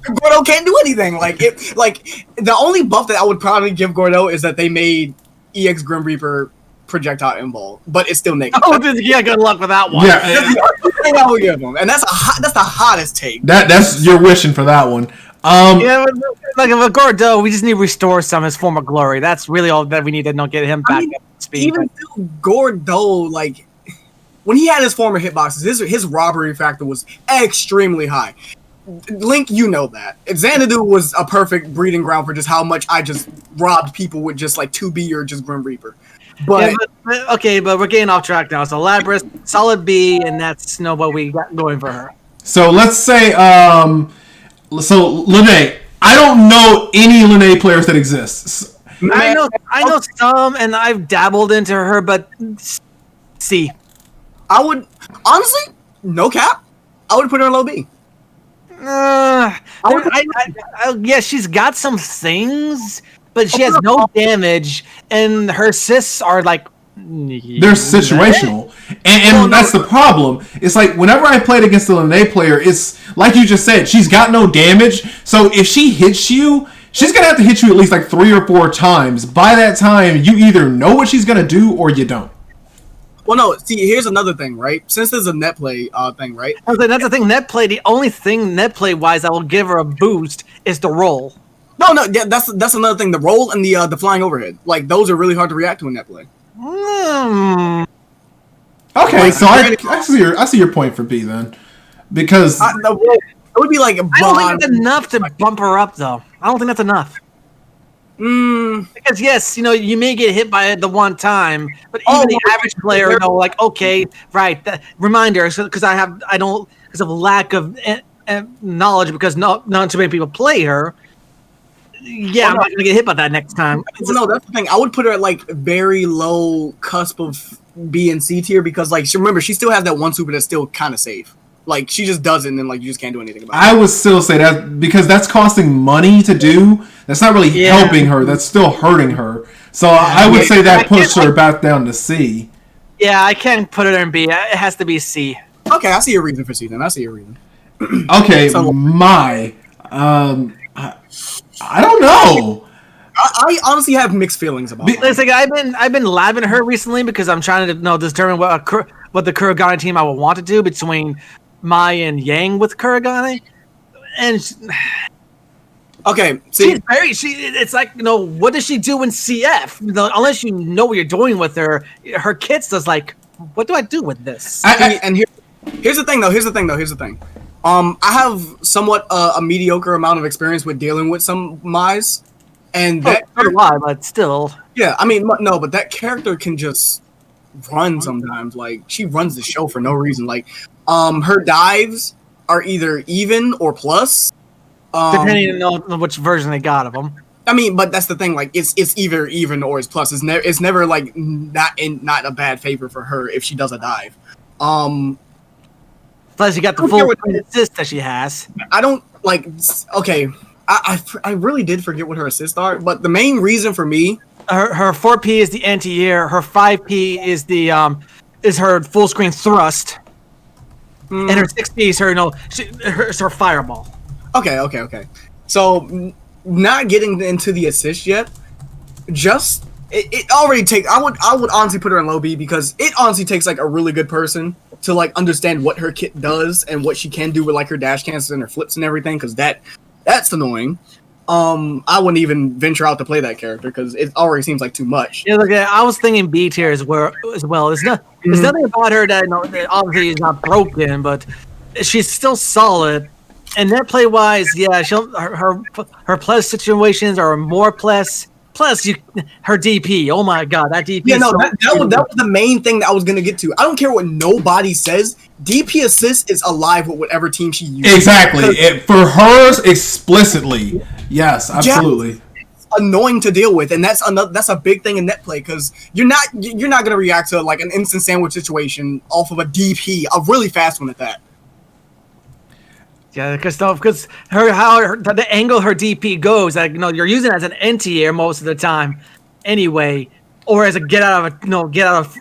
Gordell can't do anything. Like the only buff that I would probably give Gordell is that they made EX Grim Reaper projectile invul, but it's still negative. Oh, yeah, good luck with that one. Yeah, that's the only thing I would give them, and that's the hottest take. That's you're wishing for that one. Yeah, like with Gordell, we just need to restore some of his former glory. That's really all that we need to get him back up to speed. Even Gordell, like when he had his former hitboxes, his robbery factor was extremely high. Link, you know that. Xanadu was a perfect breeding ground for just how much I just robbed people with just like 2B or just Grim Reaper. But we're getting off track now. So Labrys, solid B, and that's what we got going for her. So let's say, Lene. I don't know any Lene players that exist. I know some, and I've dabbled into her, but C. I would honestly, no cap, I would put her in low B. Yeah, she's got some things. But she has no damage, and her assists are like... They're situational. And that's the problem. It's like, whenever I played against a Lene player, it's like you just said, she's got no damage. So if she hits you, she's going to have to hit you at least like 3 or 4 times. By that time, you either know what she's going to do or you don't. Well, no, see, here's another thing, right? Since there's a netplay thing, right? That's the thing, netplay, the only thing netplay-wise that will give her a boost is the roll. No, yeah, that's another thing. The roll and the flying overhead, like those are really hard to react to in netplay. Okay, so I see your point for B then, because it would be like. I don't think that's enough to bump her up, though. I don't think that's enough. Because yes, you may get hit by it the one time, but even the average player, okay, right. Reminder, because because of lack of knowledge because not too many people play her. Yeah, I'm not gonna get hit by that next time. No, that's the thing. I would put her at like very low cusp of B and C tier because like remember she still has that one super that's still kind of safe. Like she just does it and then like you just can't do anything about it. I would still say that because that's costing money to do. That's not really helping her. That's still hurting her. So I would say that pushed her back down to C. Yeah, I can't put it in B. It has to be C. Okay, I see your reason for C then. I see your reason. Okay, I don't know. I honestly have mixed feelings about it. Like, I've been laughing at her recently because I'm trying to determine what the Kurogane team I would want to do between Mai and Yang with Kurogane, and okay, see, it's like what does she do in CF? Unless you know what you're doing with her kit's just like, what do I do with this? And here's the thing though. I have somewhat a mediocre amount of experience with dealing with some Mai's, and but still. Yeah, I mean, no, but that character can just run sometimes. Like, she runs the show for no reason. Like, her dives are either even or plus. Depending on which version they got of them. I mean, but that's the thing. Like, it's either even or it's plus. It's never like not a bad favor for her if she does a dive. Plus, you got the full assist that she has. I don't like. Okay, I really did forget what her assists are, but the main reason for me, her 4P is the anti-air. Her 5P is her full screen thrust, and her 6P is her fireball. Okay. So, not getting into the assist yet, just it already takes. I would honestly put her in low B because it honestly takes like a really good person to like understand what her kit does and what she can do with like her dash cancels and her flips and everything, because that's annoying. I wouldn't even venture out to play that character because it already seems like too much. Yeah, look, I was thinking B tier as well. There's nothing about her that obviously is not broken, but she's still solid. And net play wise, yeah, her plus situations are more plus. Plus, her DP. Oh my god, that DP. Yeah, no, that was the main thing that I was gonna get to. I don't care what nobody says. DP assist is alive with whatever team she uses. Exactly. For hers explicitly. Yes, absolutely. Yeah, it's annoying to deal with, and that's a big thing in net play because you're not gonna react to like an instant sandwich situation off of a DP, a really fast one at that. Yeah, because the angle her DP goes, like you're using it as an anti-air most of the time, anyway, or as a get out of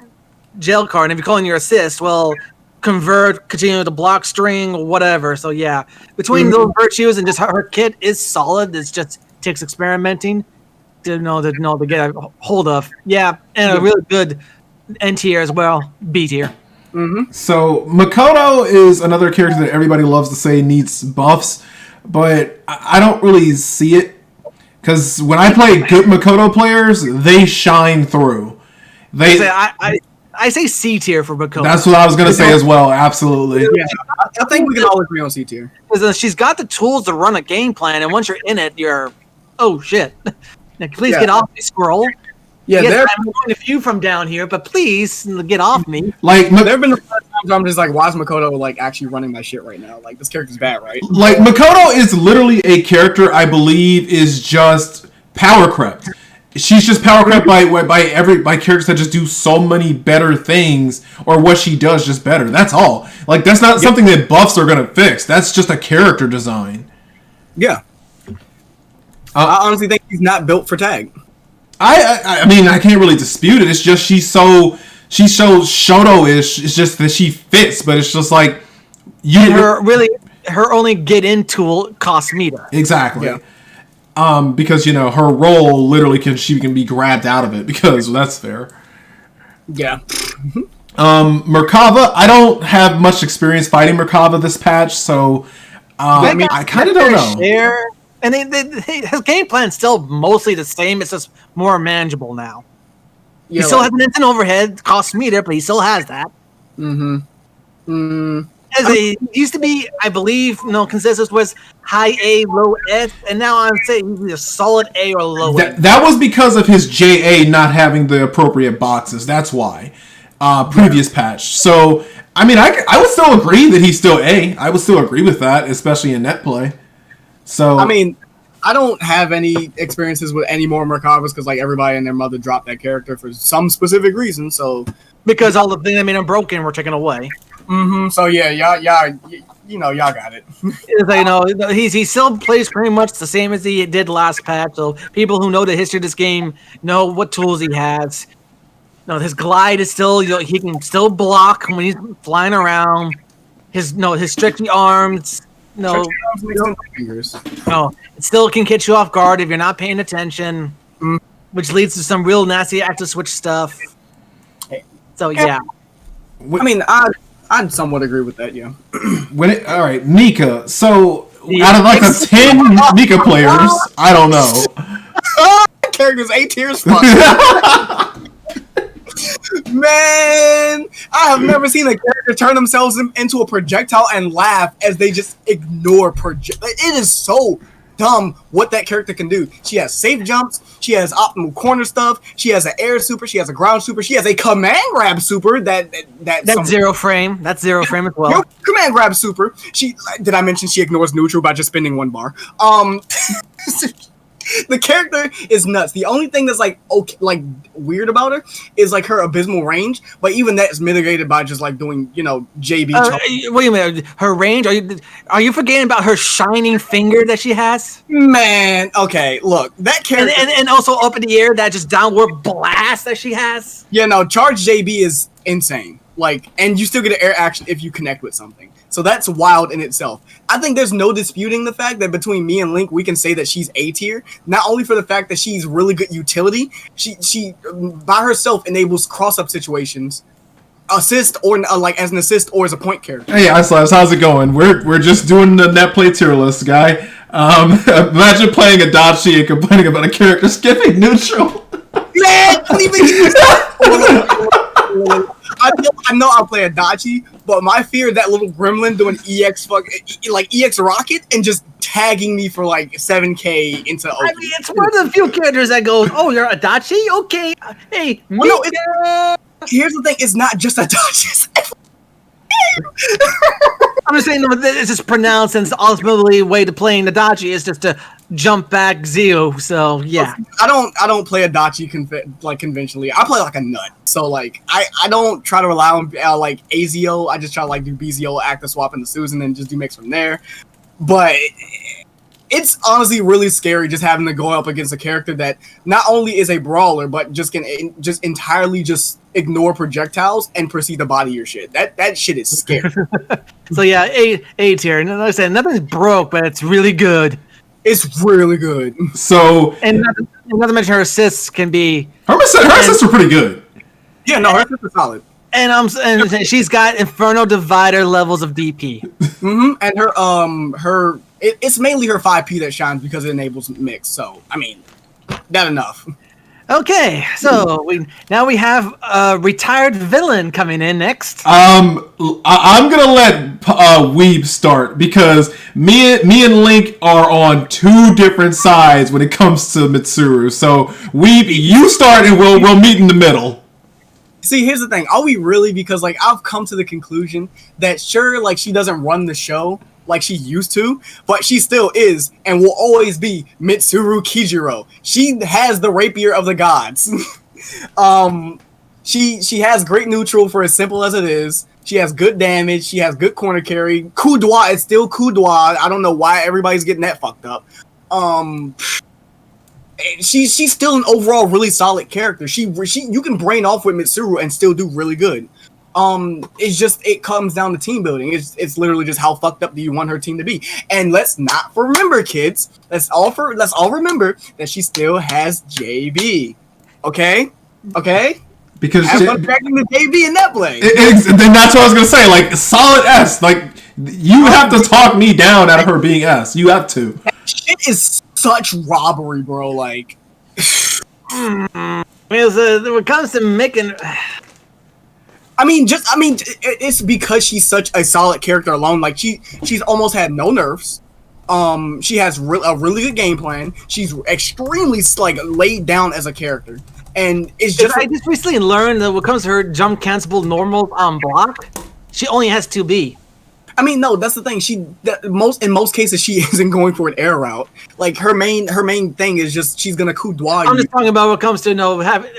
jail card. And if you're calling your assist, well, continue to block string or whatever. So yeah, between those virtues and just her kit is solid. It just takes experimenting to get a hold of. Yeah, and a really good N tier as well, B tier. So Makoto is another character that everybody loves to say needs buffs, but I don't really see it because when I play good Makoto players, they shine through. I say C tier for Makoto. That's what I was gonna say as well. Absolutely. Yeah, I think we can all agree on C tier because she's got the tools to run a game plan, and once you're in it, you're shit. Please get off me, squirrel. Yeah, yes, I'm going to view from down here, but please get off me. Like, there have been a lot of times where I'm just like, why is Makoto like actually running my shit right now? Like, this character's bad, right? Like, Makoto is literally a character I believe is just power crept. She's just power crept by characters that just do so many better things, or what she does just better. That's all. Like, that's not something that buffs are gonna fix. That's just a character design. Yeah. I honestly think she's not built for tag. I mean, I can't really dispute it. It's just she's so Shoto-ish. It's just that she fits, but it's just like her only get in tool costs meter. Exactly. Yeah. Because her role literally she can be grabbed out of it because that's fair. Yeah. Merkava, I don't have much experience fighting Merkava this patch, so I kind of don't know. And his game plan's still mostly the same. It's just more manageable now. He still has an instant overhead, cost meter, but he still has that. As it used to be, I believe, consensus was high A, low S, and now I'm saying he's a solid A or low A. That was because of his JA not having the appropriate boxes. That's why. Previous patch. So I mean, I would still agree that he's still A. I would still agree with that, especially in net play. So I mean, I don't have any experiences with any more Merkabas because like everybody and their mother dropped that character for some specific reason. So Because all the things that made him broken were taken away. So yeah, y'all, you know, y'all got it. It's like, he still plays pretty much the same as he did last patch. So people who know the history of this game know what tools he has. His glide is still, he can still block when he's flying around. His stretchy arms, it still can catch you off guard if you're not paying attention, which leads to some real nasty active switch stuff. So yeah. I mean, I'd somewhat agree with that, yeah. All right, Mika. So out of like the 10 Mika players, I don't know. That character's A tier spot. Man, I have never seen a character turn themselves into a projectile and laugh as they just ignore It is so dumb what that character can do. She has safe jumps. She has optimal corner stuff. She has an air super. She has a ground super. She has a command grab super that's zero frame. That's zero frame as well. Command grab super. Did I mention she ignores neutral by just spending one bar? The character is nuts. The only thing that's weird about her is like her abysmal range, but even that is mitigated by just like doing JB. Wait a minute, her range? Are you forgetting about her shining finger that she has? Man, okay, look, that character and also up in the air that just downward blast that she has. Yeah, no, charge JB is insane. And you still get an air action if you connect with something. So that's wild in itself. I think there's no disputing the fact that between me and Link, we can say that she's A tier. Not only for the fact that she's really good utility, she by herself enables cross-up situations, assist or as an assist or as a point character. Hey, Islash, how's it going? We're just doing the Netplay tier list, guy. Imagine playing Adachi and complaining about a character skipping neutral. Man, don't even I know I'll play Adachi, but my fear is that little gremlin doing EX rocket and just tagging me for 7K into Oki. I mean, it's one of the few characters that goes, "Oh, you're Adachi? Okay. Hey, well, no, here's the thing, it's not just Adachi. I'm just saying it's just pronounced, and ultimately way to playing Adachi is just to jump back Zio. So yeah, I don't play Adachi conventionally. I play like a nut. So I don't try to rely on AZO. I just try to do BZO, active swap into Susan, and just do mix from there. But it's honestly really scary just having to go up against a character that not only is a brawler, but just can just entirely just ignore projectiles and proceed to body your shit. That shit is scary. So yeah, A tier. And like I said, nothing's broke, but it's really good. It's really good. So and not to mention her assists can be her assists are pretty good. Yeah, no, her assists are solid. And she's got Inferno Divider levels of DP. And her it's mainly her 5P that shines because it enables mix. So I mean, that enough. Okay, so we have a retired villain coming in next. I'm gonna let Weeb start because me and Link are on two different sides when it comes to Mitsuru. So Weeb, you start and we'll meet in the middle. See, here's the thing. Are we really? Because I've come to the conclusion that sure, she doesn't run the show like she used to, but she still is and will always be Mitsuru Kijiro. She has the rapier of the gods. She has great neutral for as simple as it is. She has good damage. She has good corner carry. Coup droit is still coup droit. I don't know why everybody's getting that fucked up. She's still an overall really solid character. You can brain off with Mitsuru and still do really good. It's just it comes down to team building. It's literally just how fucked up do you want her team to be. And let's not remember, kids. Let's all remember that she still has JB. Okay. Because tracking the JB in that play. Then that's what I was gonna say. Solid S. You have to talk me down out of her being S. You have to. That shit is such robbery, bro. When it comes to making. It's because she's such a solid character alone. She's almost had no nerfs. She has a really good game plan. She's extremely laid down as a character, and it's just. I just recently learned that when it comes to her jump cancelable normals on block, She only has 2B. I mean, no, that's the thing. In most cases, she isn't going for an air route. Like her main thing is just she's gonna coup droit. I'm just talking about what comes to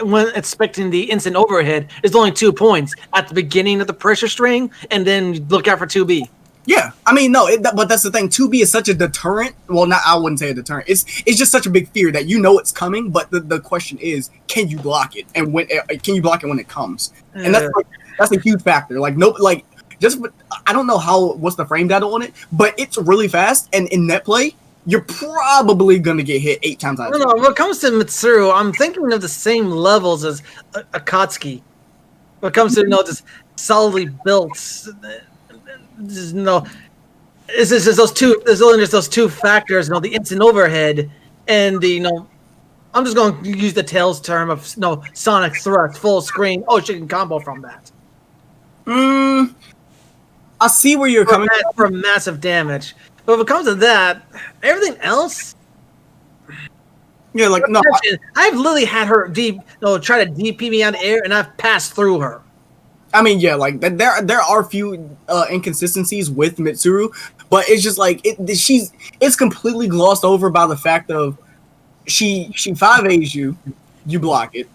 when expecting the instant overhead. It's only 2 points at the beginning of the pressure string, and then look out for 2B. Yeah, I mean, no, but that's the thing. 2B is such a deterrent. Well, I wouldn't say a deterrent. It's just such a big fear that you know it's coming, but the question is, can you block it? And can you block it when it comes? And that's a huge factor. Like I don't know what's the frame data on it, but it's really fast. And in net play, you're probably gonna get hit 8 times out of 10. No, when it comes to Mitsuru, I'm thinking of the same levels as Akatsuki. When it comes to just solidly built. It's just those two. There's only just those 2 factors. The instant overhead and the I'm just going to use the Tails term of sonic thrust, full screen. Oh, she can combo from that. I see where you're coming from. For massive damage. But if it comes to that, everything else. Yeah, like no. I've literally had her try to DP me out of the air, and I've passed through her. I mean, yeah, like there are a few inconsistencies with Mitsuru, but it's just like it's completely glossed over by the fact of she 5A's you block it,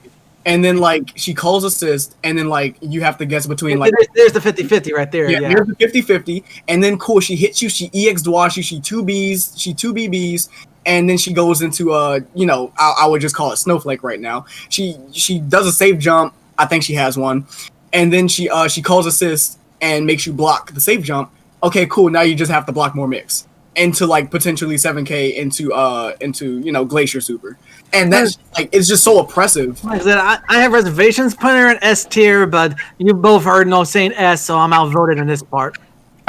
and then like she calls assist, and then like you have to guess between like there's the 50-50 right there. Yeah, there's the 50-50, and then cool, she hits you, she EX dwash you, she 2Bs, she 2BBs. And then she goes into I would just call it snowflake right now. She does a safe jump. I think she has one. And then she calls assist and makes you block the safe jump. Okay, cool. Now you just have to block more mix into like potentially 7K into Glacier Super, and that's like it's just so oppressive. Like I said, I have reservations putting her in S tier, but you both heard saying S, so I'm outvoted in this part.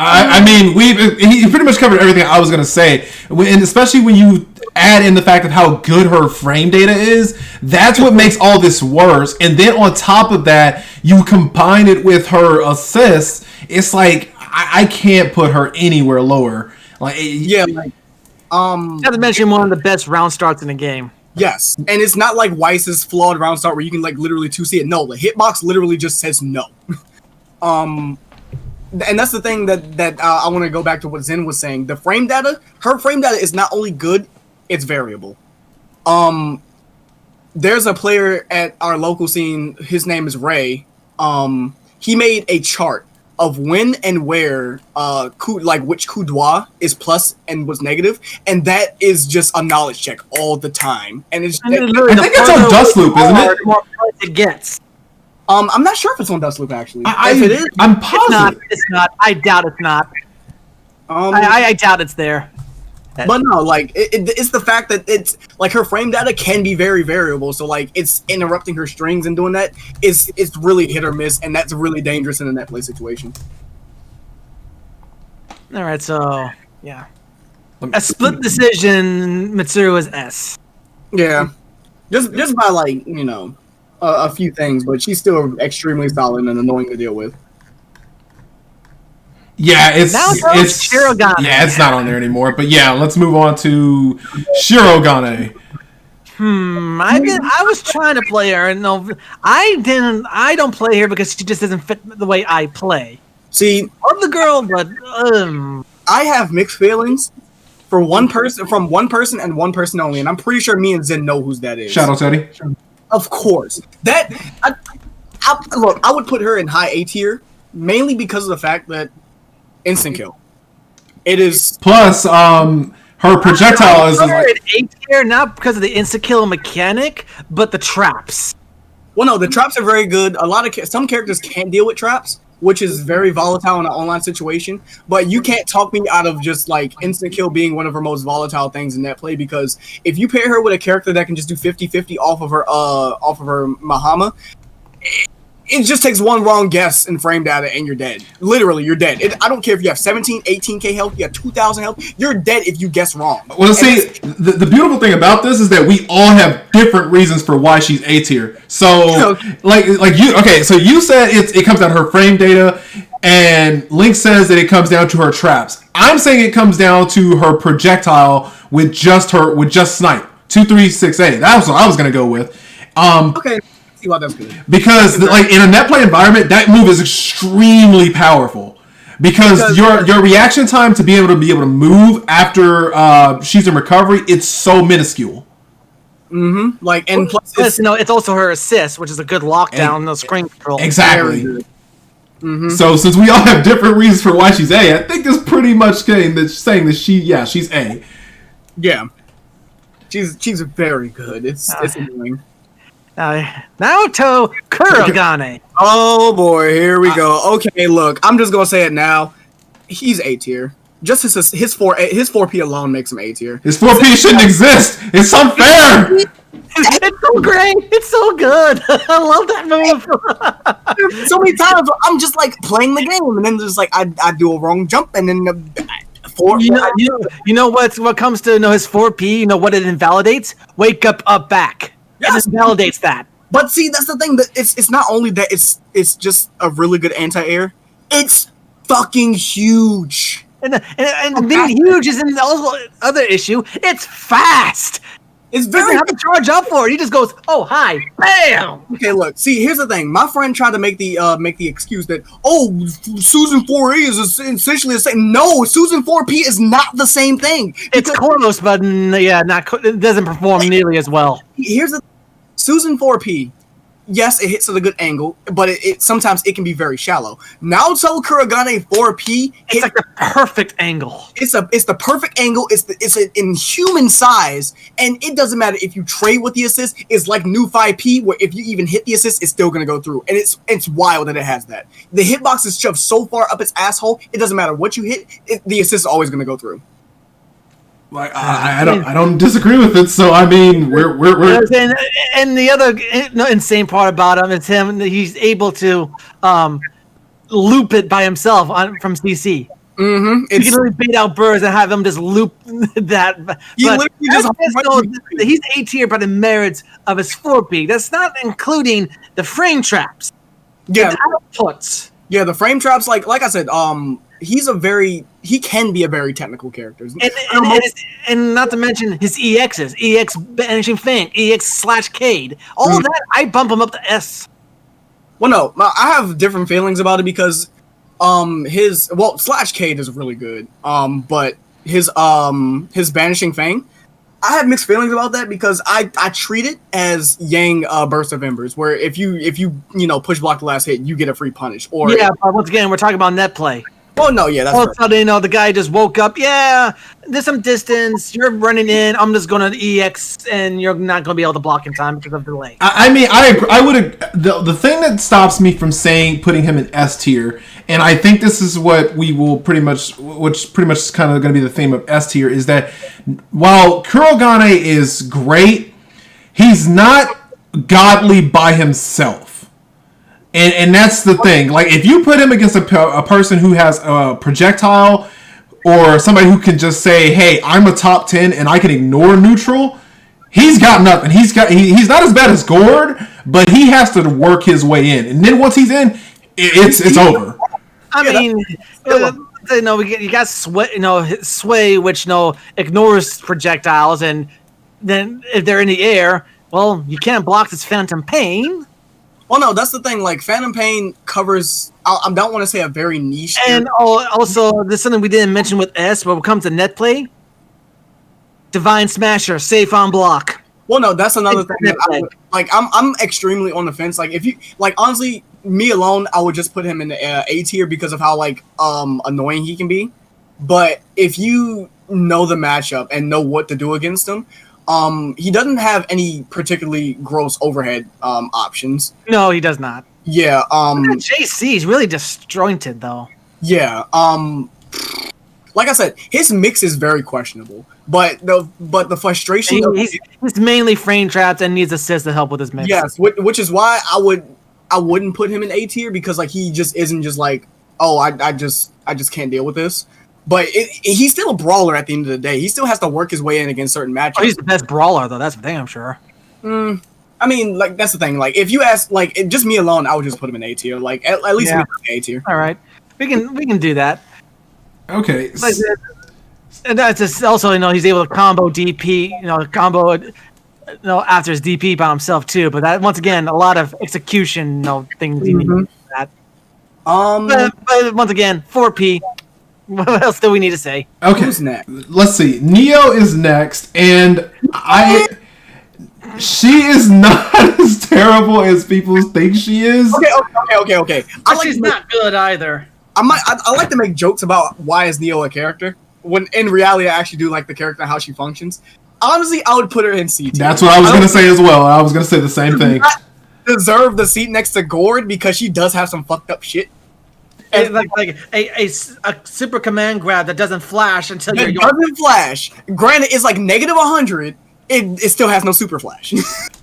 I mean, he pretty much covered everything I was gonna say, and especially when you add in the fact of how good her frame data is, that's what makes all this worse. And then on top of that, you combine it with her assists. It's like I can't put her anywhere lower. Like not to mention one of the best round starts in the game. Yes, and it's not like Weiss's flawed round start where you can like literally 2C it. No, the hitbox literally just says no. And that's the thing that I want to go back to what Zen was saying. The frame data, her frame data is not only good, it's variable. There's a player at our local scene, his name is Ray. He made a chart of when and where which coup droit is plus and was negative, and that is just a knowledge check all the time. And I think it's on Dust Loop, isn't it? The more points it gets. I'm not sure if it's on Dust Loop actually. If it is, I'm positive. It's not. I doubt it's not. I doubt it's there. But no, like it's the fact that it's like her frame data can be very variable. So like it's interrupting her strings and doing that. It's really hit or miss, and that's really dangerous in a net play situation. All right, so yeah, a split decision. Mitsuru is S. Yeah, just by like a few things, but she's still extremely solid and annoying to deal with. Yeah, it's Shirogane. Yeah, it's not on there anymore. But yeah, let's move on to Shirogane. I was trying to play her, and I don't play her because she just doesn't fit the way I play. See, love the girl, but I have mixed feelings from one person and one person only, and I'm pretty sure me and Zen know whose that is. Shadow Teddy. Of course, look, I would put her in high A tier mainly because of the fact that instant kill. It is plus her projectile is like A tier, not because of the instant kill mechanic, but the traps. Well, no, the traps are very good. Some characters can't deal with traps, which is very volatile in an online situation. But you can't talk me out of just like instant kill being one of her most volatile things in net play, because if you pair her with a character that can just do 50-50 off of her Mahama, it just takes one wrong guess in frame data and you're dead. Literally, you're dead. I don't care if you have 17, 18k health, you have 2,000 health, you're dead if you guess wrong. Well, see, the beautiful thing about this is that we all have different reasons for why she's A tier. So, so you said it comes down to her frame data, and Link says that it comes down to her traps. I'm saying it comes down to her projectile with just snipe 236A. That's what I was gonna go with. Okay. see why that's good. Because like in a net play environment, that move is extremely powerful. Because your reaction time to be able to move after she's in recovery, it's so minuscule. Mm-hmm. Like, and plus, it's also her assist, which is a good lockdown, no screen control. Exactly. Mm-hmm. So since we all have different reasons for why she's A, I think it's pretty much saying that she's A. Yeah. She's very good. It's annoying. Now to Shirogane. Oh boy, here we go. Okay, look, I'm just gonna say it now. He's A tier. Just his 4P alone makes him A tier. His 4P shouldn't exist. It's unfair. It's so great. It's so good. I love that move. So many times I'm just like playing the game, and then just like I do a wrong jump, and then you know what comes to his 4P. You know what it invalidates? Wake up back. Yes. It invalidates that. But see, that's the thing. That it's not only that it's just a really good anti-air. It's fucking huge. And being huge is also other issue. It's fast. It's very. He doesn't have to charge up for it. He just goes, "Oh, hi, bam." Okay, look. See, here's the thing. My friend tried to make the excuse that Susan 4A is essentially the same. No, Susan 4P is not the same thing. It's close, but it doesn't perform nearly as well. Here's the Susan 4P. Yes, it hits at a good angle, but it sometimes it can be very shallow. Naoto Shirogane 4P, it's like the perfect angle. It's the perfect angle. It's an inhuman size, and it doesn't matter if you trade with the assist. It's like new 5P, where if you even hit the assist, it's still gonna go through, and it's wild that it has that. The hitbox is shoved so far up its asshole, it doesn't matter what you hit, the assist is always gonna go through. Like I don't disagree with it. So I mean, we're and the other insane part about him is he's able to loop it by himself from CC. Mm-hmm. You can really bait out birds and have him just loop that. He's A tier by the merits of his 4P. That's not including the frame traps. Yeah, the outputs. Yeah, the frame traps. Like I said, he can be a very technical character. And not to mention his EXs, EX Banishing Fang, EX/Cade. All of that, I bump him up to S. Well, no, I have different feelings about it because /Cade is really good. But his Banishing Fang, I have mixed feelings about that because I treat it as Yang Burst of Embers, where if you push block the last hit, you get a free punish. Or but once again, we're talking about net play. Oh no, yeah, that's all of a sudden, the guy just woke up. Yeah, there's some distance. You're running in. I'm just gonna EX, and you're not gonna be able to block in time because of the delay. I mean, I agree. I would. The thing that stops me from putting him in S tier, and I think this is what we will pretty much is kind of going to be the theme of S tier, is that while Shirogane is great, he's not godly by himself. And that's the thing. Like, if you put him against a person who has a projectile, or somebody who can just say, "Hey, I'm a top 10 and I can ignore neutral," he's got nothing. He's not as bad as Gord, but he has to work his way in. And then once he's in, it's over. I mean, you got Sway, which ignores projectiles, and then if they're in the air, well, you can't block this Phantom Pain. Well, no, that's the thing. Like, Phantom Pain covers, I don't want to say a very niche. And also, there's something we didn't mention with S, but when it comes to net play, Divine Smasher, safe on block. Well, no, that's another thing. I'm extremely on the fence. Like, if you, honestly, me alone, I would just put him in the A tier because of how, annoying he can be. But if you know the matchup and know what to do against him, he doesn't have any particularly gross overhead options. No, he does not. Yeah. JC is really disjointed though. Yeah. Like I said, his mix is very questionable. But the frustration he's mainly frame trapped and needs assists to help with his mix. Yes, which is why I wouldn't put him in A tier because he just isn't just I just can't deal with this. But he's still a brawler at the end of the day. He still has to work his way in against certain matchups. Oh, he's the best brawler, though. That's the thing, I'm sure. I mean, that's the thing. If you ask, just me alone, I would just put him in A tier. At least A tier. All right, we can do that. Okay. And that's just also, he's able to combo DP, combo after his DP by himself too. But that once again, a lot of execution, things you need for that. But once again, 4P. What else do we need to say? Okay, Who's next? Let's see. Neo is next, and she is not as terrible as people think she is. Okay. She's not good either. I like to make jokes about why is Neo a character, when in reality I actually do like the character and how she functions. Honestly, I would put her in C tier. That's what I was going to say as well. I was going to say the same thing. Deserve the seat next to Gord because she does have some fucked up shit. And like a super command grab that doesn't flash until It doesn't flash. Granted, it's like -100. It still has no super flash.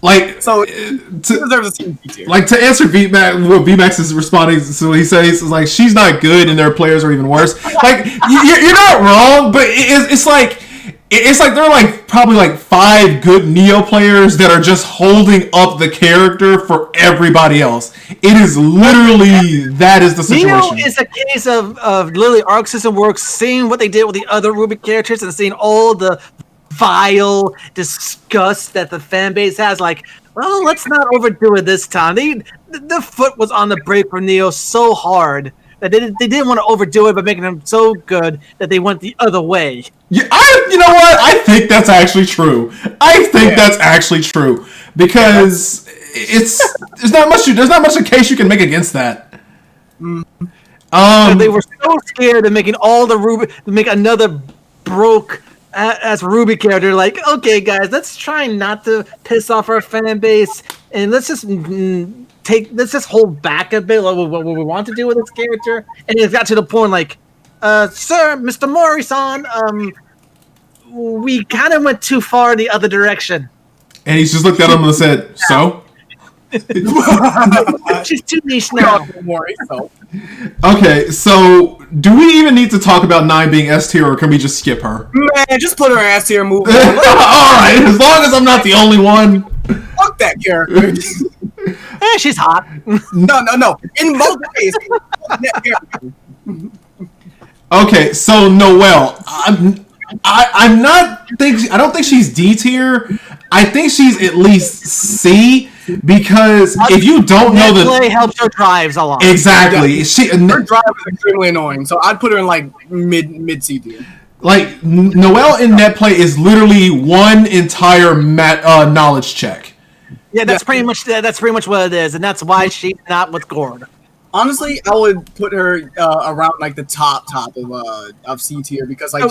Like, so it deserves a C tier. Like, to answer VMAX, what VMAX is responding to, he says, is like, she's not good and their players are even worse. Like, you're not wrong, but it's like there are like probably like 5 good Neo players that are just holding up the character for everybody else. It is literally that is the situation. Neo is a case of literally Arc System Works seeing what they did with the other Ruby characters and seeing all the vile disgust that the fan base has. Like, well, let's not overdo it this time. The foot was on the brake for Neo so hard that they didn't want to overdo it by making him so good that they went the other way. Yeah, you know what? I think that's actually true. That's actually true because there's not much a case you can make against that. They were so scared of making all the Ruby to make another broke as Ruby character. Like, okay, guys, let's try not to piss off our fan base and let's just hold back a bit, like what we want to do with this character. And it got to the point, like, sir, Mr. Morrison, we kind of went too far the other direction. And he's just looked at him and said, "So." She's too niche now. Okay, so do we even need to talk about 9 being S tier, or can we just skip her? Man, just put her in S tier and move on. Alright, as long as I'm not the only one. Fuck that character. She's hot. No. In both cases. Okay, so Noelle, I don't think she's D tier. I think she's at least C, because if you don't know play helps her drives a lot. Exactly. Her drive is extremely annoying, so I'd put her in like mid C tier. Like, Noelle in net play is literally one entire knowledge check. Yeah, that's pretty much what it is, and that's why she's not with Gord. Honestly, I would put her around like the top of C tier because like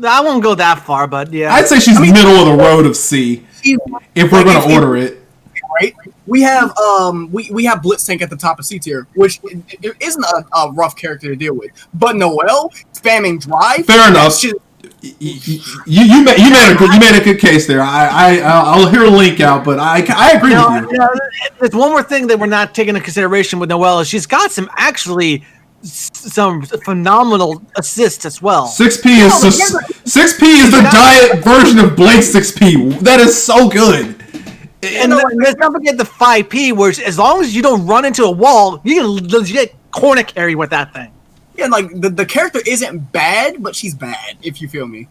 I won't go that far, but yeah, I'd say she's middle of the road of C if we're going to order it. Right? We have we have Blitztank at the top of C tier, which it isn't a rough character to deal with. But Noelle spamming drive. Fair enough. You made a good case there. I'll hear a link out, but I agree with you. There's one more thing that we're not taking into consideration with Noelle is she's got some phenomenal assists as well. 6P is the diet version of Blake's 6P. That is so good. And let's not forget the 5P, where as long as you don't run into a wall, you can legit corner carry with that thing. Yeah, like the character isn't bad, but she's bad, if you feel me.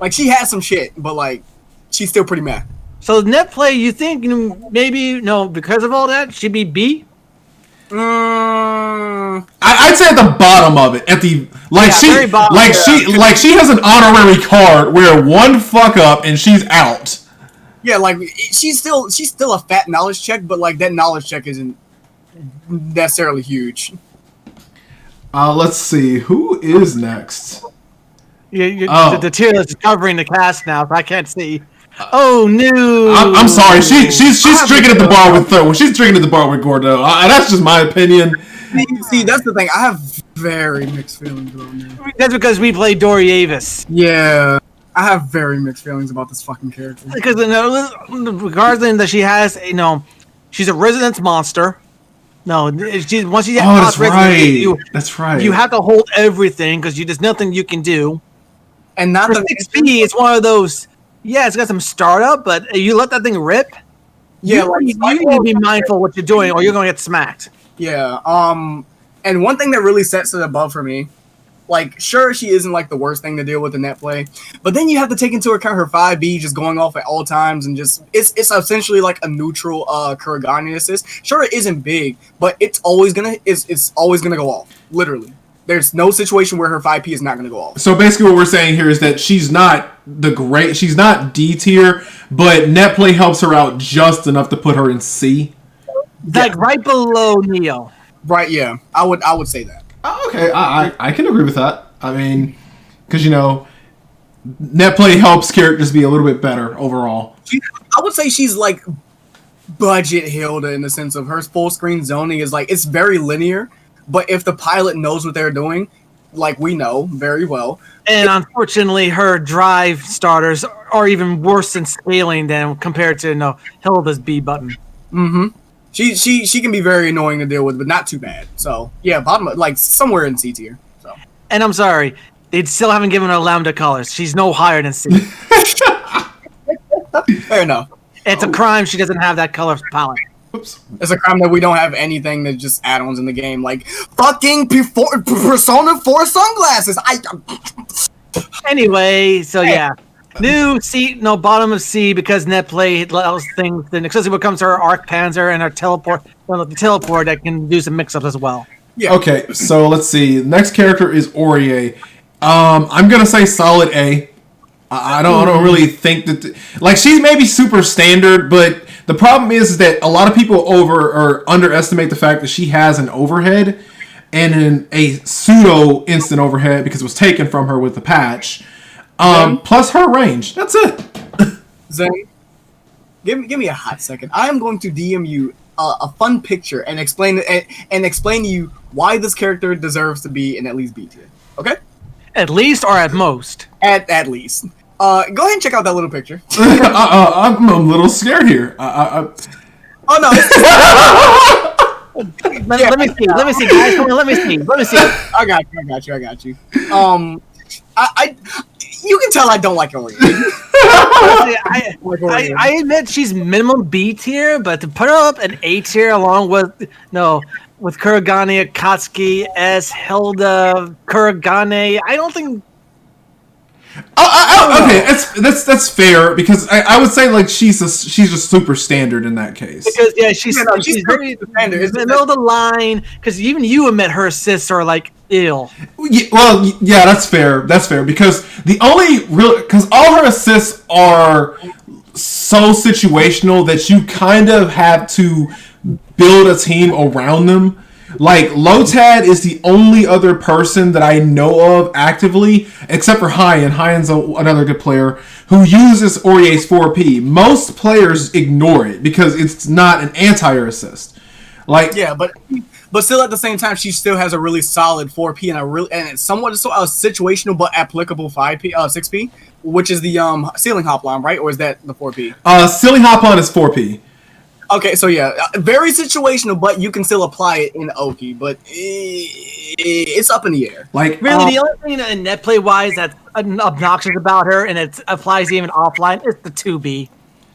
Like, she has some shit, but like she's still pretty mad. So net play, you think maybe because of all that, she'd be B? I'd say at the bottom of it, she has an honorary card where one fuck up and she's out. Yeah, like she's still a fat knowledge check, but like that knowledge check isn't necessarily huge. Let's see who is next. The tier list is covering the cast now, so I can't see. Oh no! I'm sorry. She's drinking at the bar with she's drinking at the bar with Gordell. That's just my opinion. See, that's the thing. I have very mixed feelings about her. That's because we played Dory Avis. Yeah, I have very mixed feelings about this fucking character. Because regardless that she has, she's a resonance monster. Once you get that's right. That's right. You have to hold everything because there's nothing you can do. And not for 6P, it's one of those. Yeah, it's got some startup, but you let that thing rip. Yeah, you need to be mindful of what you're doing, or you're going to get smacked. Yeah. And one thing that really sets it above for me, Like, sure, she isn't like the worst thing to deal with in net play, but then you have to take into account her 5B just going off at all times and just it's essentially like a neutral Shirogane assist. Sure, it isn't big, but it's always gonna go off. Literally, there's no situation where her 5P is not gonna go off. So basically, what we're saying here is that she's not she's not D tier, but net play helps her out just enough to put her in C. Like right below Neo. Right? Yeah, I would say that. Oh, okay, I can agree with that. I mean, because net play helps characters be a little bit better overall. I would say she's like budget Hilda in the sense of her full screen zoning is like it's very linear, but if the pilot knows what they're doing, like we know very well. And unfortunately, her drive starters are even worse in scaling than compared to Hilda's B button. Mm-hmm. She can be very annoying to deal with, but not too bad. So yeah, bottom like somewhere in C tier. So. And I'm sorry, they still haven't given her lambda colors. She's no higher than C. Fair enough. It's a crime she doesn't have that color palette. Oops. It's a crime that we don't have anything that's just add-ons in the game, like fucking Persona 4 sunglasses. Anyway, so yeah. New C, bottom of C because netplay allows things. Then especially when it comes to our Arc Panzer and our teleport, the teleport that can do some mix-ups as well. Yeah. Okay, so let's see. Next character is Orie. I'm gonna say solid A. I don't really think that like she's maybe super standard, but the problem is that a lot of people underestimate the fact that she has an overhead and a pseudo instant overhead because it was taken from her with the patch. Plus her range. That's it. Zen, give me a hot second. I am going to DM you a fun picture and explain to you why this character deserves to be in at least B tier. Okay? At least or at most? At least. Go ahead and check out that little picture. I'm a little scared here. Oh no. Let me see, guys. Let me see. I got you. You can tell I don't like Orie. I admit she's minimum B tier, but to put her up an A tier along with Kurogane, Akatsuki, S, Hilda, Kurogane, I don't think. Okay, that's fair because I would say like she's just super standard in that case. Because she's very standard. It's middle of the line. Because even you admit her assists are like ill. Well, yeah, that's fair. That's fair because all her assists are so situational that you kind of have to build a team around them. Like, Lotad is the only other person that I know of actively, except for Hyde, and Hyde's another good player, who uses Orie's 4P. Most players ignore it because it's not an anti-air assist. Like, yeah, but still at the same time, she still has a really solid 4P and it's somewhat situational but applicable 5P, 6P, which is the ceiling hop line, right? Or is that the 4P? Ceiling hop on is 4P. Okay, so yeah, very situational, but you can still apply it in Oki, but it's up in the air. Like, really, the only thing in netplay wise that's obnoxious about her, and it applies even offline, is the 2B.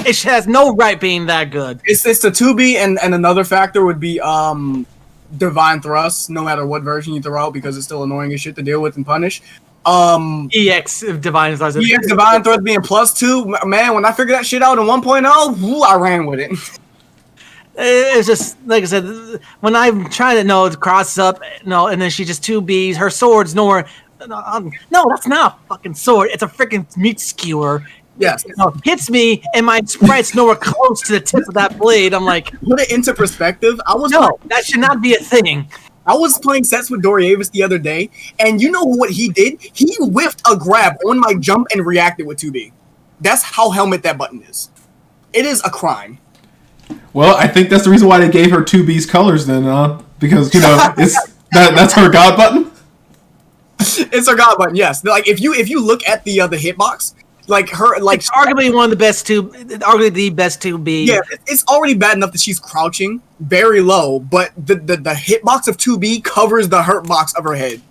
It has no right being that good. It's the 2B, and another factor would be Divine Thrust, no matter what version you throw out, because it's still annoying as shit to deal with and punish. EX Divine Thrust. EX Divine Thrust being +2, man, when I figured that shit out in 1.0, I ran with it. It's just like I said when I'm trying to cross up and then she just 2Bs. Her sword's nowhere. No, that's not a fucking sword. It's a freaking meat skewer. Yes, hits me and my sprite's nowhere close to the tip of that blade. I'm like, put it into perspective. That should not be a thing. I was playing sets with Dorievis the other day, and you know what he did? He whiffed a grab on my jump and reacted with 2B. That's how helmet that button is. It is a crime. Well, I think that's the reason why they gave her 2B's colors then, because it's that's her god button. It's her god button, yes. Like if you look at the hitbox, like her, like it's arguably one of the best arguably the best 2B. Yeah, it's already bad enough that she's crouching very low, but the hitbox of 2B covers the hurt box of her head,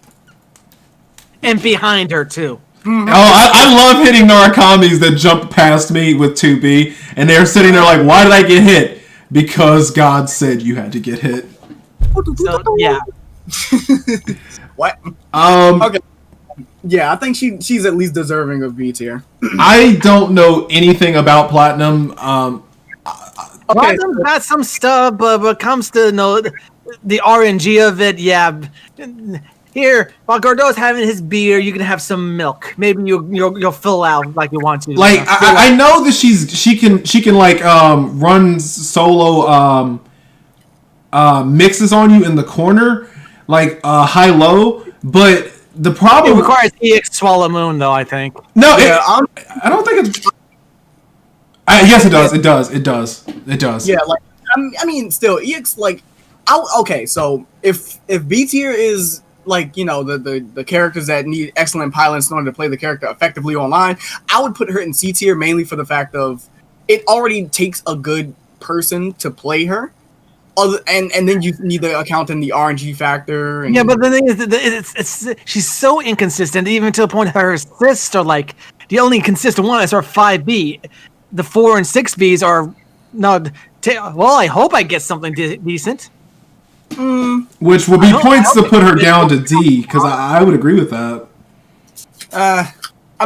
and behind her too. Mm-hmm. Oh, I love hitting Narakamis that jump past me with 2B, and they're sitting there like, why did I get hit? Because God said you had to get hit. So, yeah. What? Okay. Yeah, I think she's at least deserving of B tier. I don't know anything about Platinum. Okay, Platinum's got some stuff, but when it comes to the RNG of it, yeah. Here, while Gordell's having his beer, you can have some milk. Maybe you'll fill out like you want to. Like I know that she can like run solo mixes on you in the corner, like high low, but the problem it requires EX Swallow Moon though, I think. No, yeah, I don't think it's. Yes, it does. It does. It does. It does. Yeah, like I mean, still EX like, okay. So if B tier is like the characters that need excellent pilots in order to play the character effectively online, I would put her in C tier mainly for the fact of it already takes a good person to play her. And then you need to account in the RNG factor. And, yeah, but the thing is, she's so inconsistent, even to the point her assists are like the only consistent one is her 5B. The 4 and 6Bs are well, I hope I get something decent. Which would be points to put her down to D, because I would agree with that. I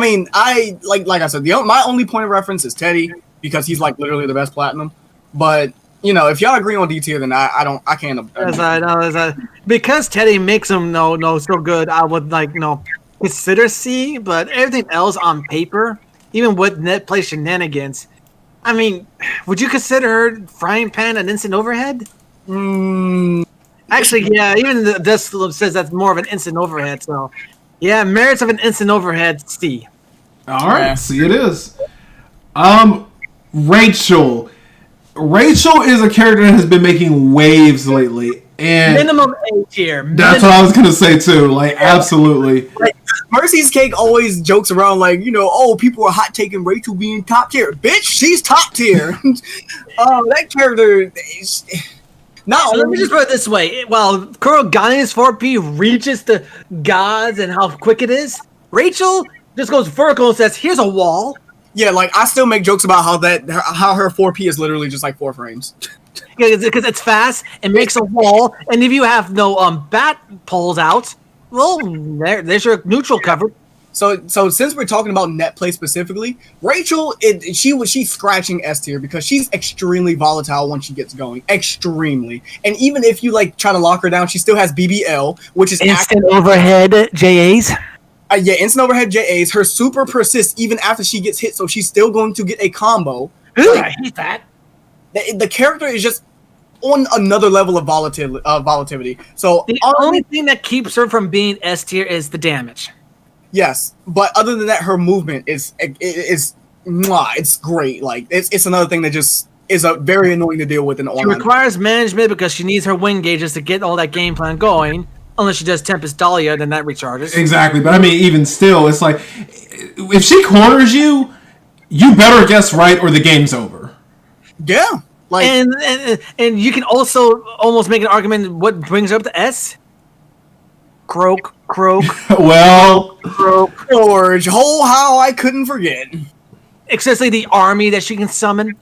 mean, I like I said, my only point of reference is Teddy because he's like literally the best Platinum. But if y'all agree on D tier, then I can't. Because Teddy makes him so good, I would consider C. But everything else on paper, even with Netplay shenanigans, I mean, would you consider her Frying Pan an instant overhead? Actually, yeah. Even this says that's more of an instant overhead. So, yeah, merits of an instant overhead C. All right, C it is. Rachel is a character that has been making waves lately, and minimum A tier. That's what I was gonna say too. Like, absolutely. Like, Mercy's Cake always jokes around like, people are hot taking Rachel being top tier. Bitch, she's top tier. That character. Let me just put it this way: while Kurogane's 4P reaches the gods and how quick it is, Rachel just goes vertical and says, "Here's a wall." Yeah, like I still make jokes about how her 4P is literally just like 4 frames. Because it's fast, it makes a wall, and if you have no bat poles out, well, there's your neutral cover. So since we're talking about Netplay specifically, Rachel, she's scratching S tier because she's extremely volatile once she gets going, extremely. And even if you try to lock her down, she still has BBL, which is instant overhead JAs. Yeah, instant overhead JAs. Her super persists even after she gets hit, so she's still going to get a combo. I hate that. The character is just on another level of volatility. So the only thing that keeps her from being S tier is the damage. Yes, but other than that, her movement is it's great. Like it's another thing that just is very annoying to deal with in online. She requires management because she needs her wing gauges to get all that game plan going. Unless she does Tempest Dahlia, then that recharges. Exactly, but I mean, even still, it's like if she corners you, you better guess right or the game's over. Yeah, like and you can also almost make an argument. What brings her up to S? Croak. Well, George, how I couldn't forget. Especially the army that she can summon.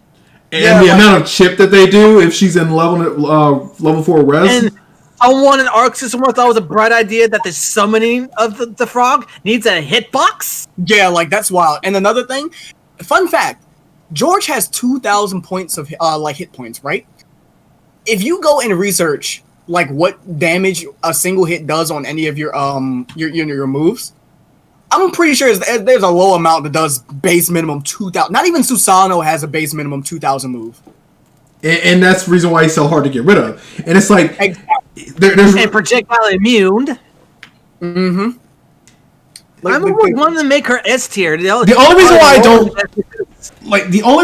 And the amount of chip that they do if she's in level 4 res. And someone in Arc System thought it was a bright idea that the summoning of the frog needs a hitbox. Yeah, like that's wild. And another thing, fun fact, George has 2,000 points of hit points, right? If you go and research what damage a single hit does on any of your moves, I'm pretty sure there's a low amount that does base minimum 2,000. Not even Susanoo has a base minimum 2,000 move. And that's the reason why he's so hard to get rid of. And it's like there's and projectile immune. Mm-hmm. I'm almost wanting to make her S tier. The only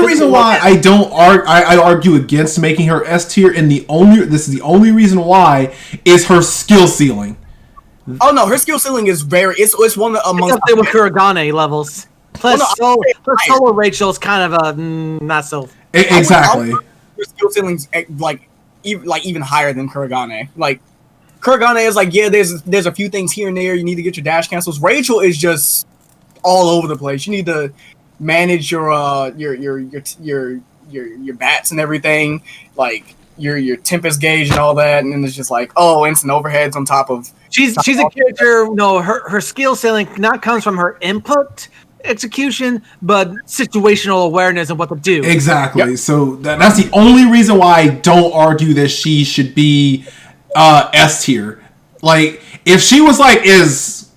reason why I don't I argue against making her S tier, and this is the only reason why is her skill ceiling. Oh no, her skill ceiling is it's one amongst up there with Kurogane levels. Plus, solo Rachel's kind of a not so. Exactly. Her skill ceiling's even higher than Kurogane. Like Kurogane is there's a few things here and there you need to get your dash cancels. Rachel is just all over the place. You need to manage your bats and everything. Like your tempest gauge and all that, and then it's just like, oh, instant overheads on top of. She's a character. No, her skill ceiling not comes from her input execution, but situational awareness of what to do. Exactly. Yep. So that's the only reason why I don't argue that she should be S tier. Like, if she was like as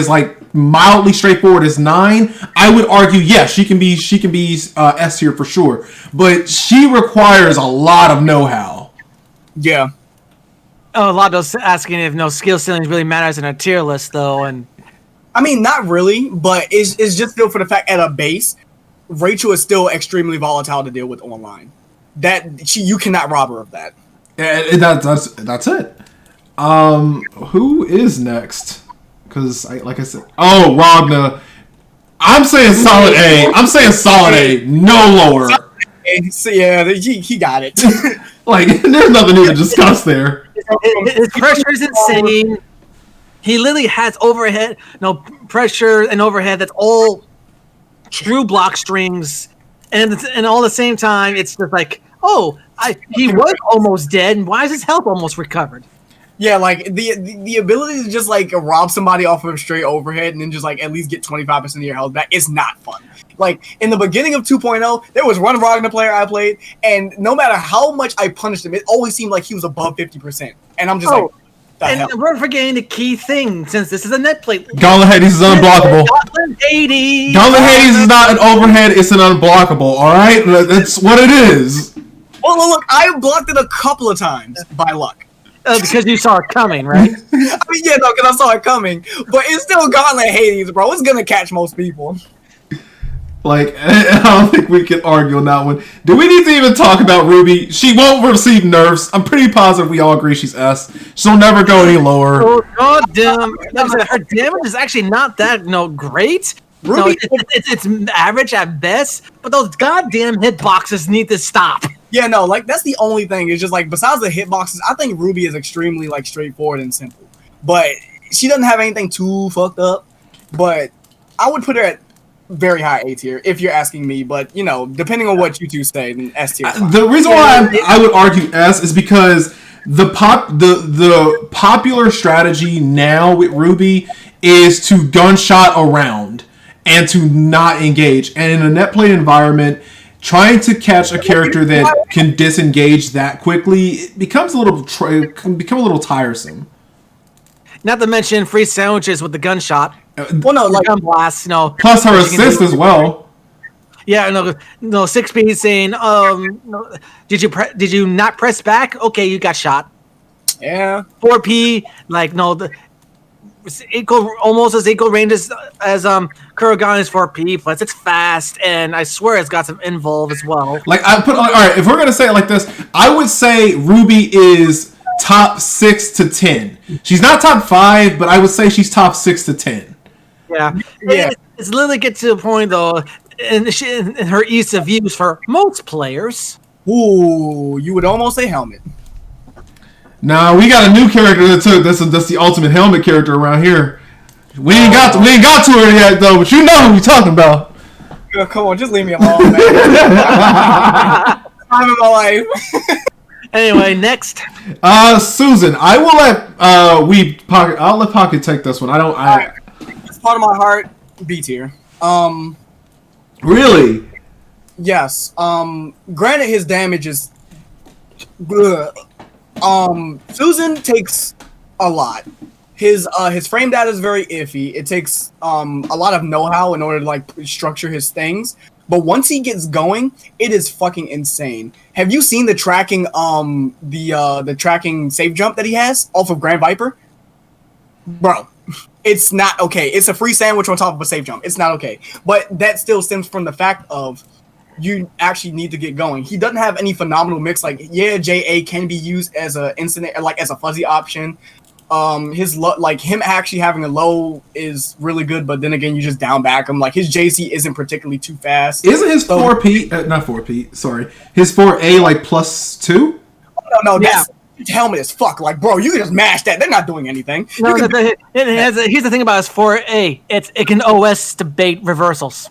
like mildly straightforward as 9, I would argue she can be S tier for sure. But she requires a lot of know-how. Yeah. Oh, a lot of those asking if no skill ceilings really matters in a tier list, though, and I mean, not really, but it's just still for the fact at a base, Rachel is still extremely volatile to deal with online. You cannot rob her of that. That's it. Who is next? Because like I said, Ragna. I'm saying solid A. I'm saying solid A. No lower. So yeah, he got it. Like, there's nothing even to discuss there. His pressure is insane. He literally has pressure and overhead that's all true block strings, and all at the same time, it's just like, he was almost dead, and why is his health almost recovered? Yeah, like the ability to just like rob somebody off of a straight overhead and then just like at least get 25% of your health back is not fun. Like in the beginning of 2.0, there was one Ragnar player I played, and no matter how much I punished him, it always seemed like he was above 50%, and I'm just like. And we're forgetting the key thing, since this is a Netplay. Gauntlet Hades is unblockable. Gauntlet Hades is not an overhead, it's an unblockable, alright? That's what it is. Well, look, I blocked it a couple of times, by luck. Because you saw it coming, right? I mean, yeah, no, because I saw it coming. But it's still Gauntlet Hades, bro. It's gonna catch most people. Like, I don't think we can argue on that one. Do we need to even talk about Ruby? She won't receive nerfs. I'm pretty positive we all agree she's S. She'll never go any lower. Oh, goddamn. Her damage is actually not that great. Ruby, it's average at best, but those goddamn hitboxes need to stop. Yeah, no, like, that's the only thing. It's just, like, besides the hitboxes, I think Ruby is extremely, like, straightforward and simple. But she doesn't have anything too fucked up. But I would put her at very high A tier, if you're asking me, but depending on what you two say, then S tier. The reason why I would argue S is because the popular strategy now with Ruby is to gunshot around and to not engage. And in a Netplay environment, trying to catch a character that can disengage that quickly, it becomes a little tiresome. Not to mention free sandwiches with the gunshot. Well, no, like gun blast, plus her assist as well. Yeah, no. 6P saying, did you not press back? Okay, you got shot. Yeah. 4P, like almost as equal range as Shirogane's 4P, plus it's fast, and I swear it's got some involve as well. Like all right, if we're gonna say it like this, I would say Ruby is top 6 to 10. She's not top 5, but I would say she's top 6 to 10. Yeah. It's literally get to the point though, and her ease of use for most players. Ooh, you would almost say helmet. Nah, we got a new character that's the ultimate helmet character around here. We ain't got to her yet though, but you know who we talking about. Yo, come on, just leave me alone, man. I'm in my life. Anyway, next. Susan, I will I'll let Pocket take this one. It's part of my heart, B tier. Really? Yes. Granted, his damage is. Susan takes a lot. His frame data is very iffy. It takes a lot of know-how in order to like structure his things. But once he gets going, it is fucking insane. Have you seen the tracking the tracking safe jump that he has off of Grand Viper? Bro, it's not okay. It's a free sandwich on top of a safe jump. It's not okay. But that still stems from the fact of you actually need to get going. He doesn't have any phenomenal mix. Like, yeah, JA can be used as a incident, like as a fuzzy option. His him actually having a low is really good, but then again, you just down back him. Like, his JC isn't particularly too fast. Isn't his 4P not 4P? Sorry, his 4A like +2? No, that's helmet as fuck. Like, bro, you can just mash that. They're not doing anything. No, here's the thing about his 4A. It can OS to bait reversals.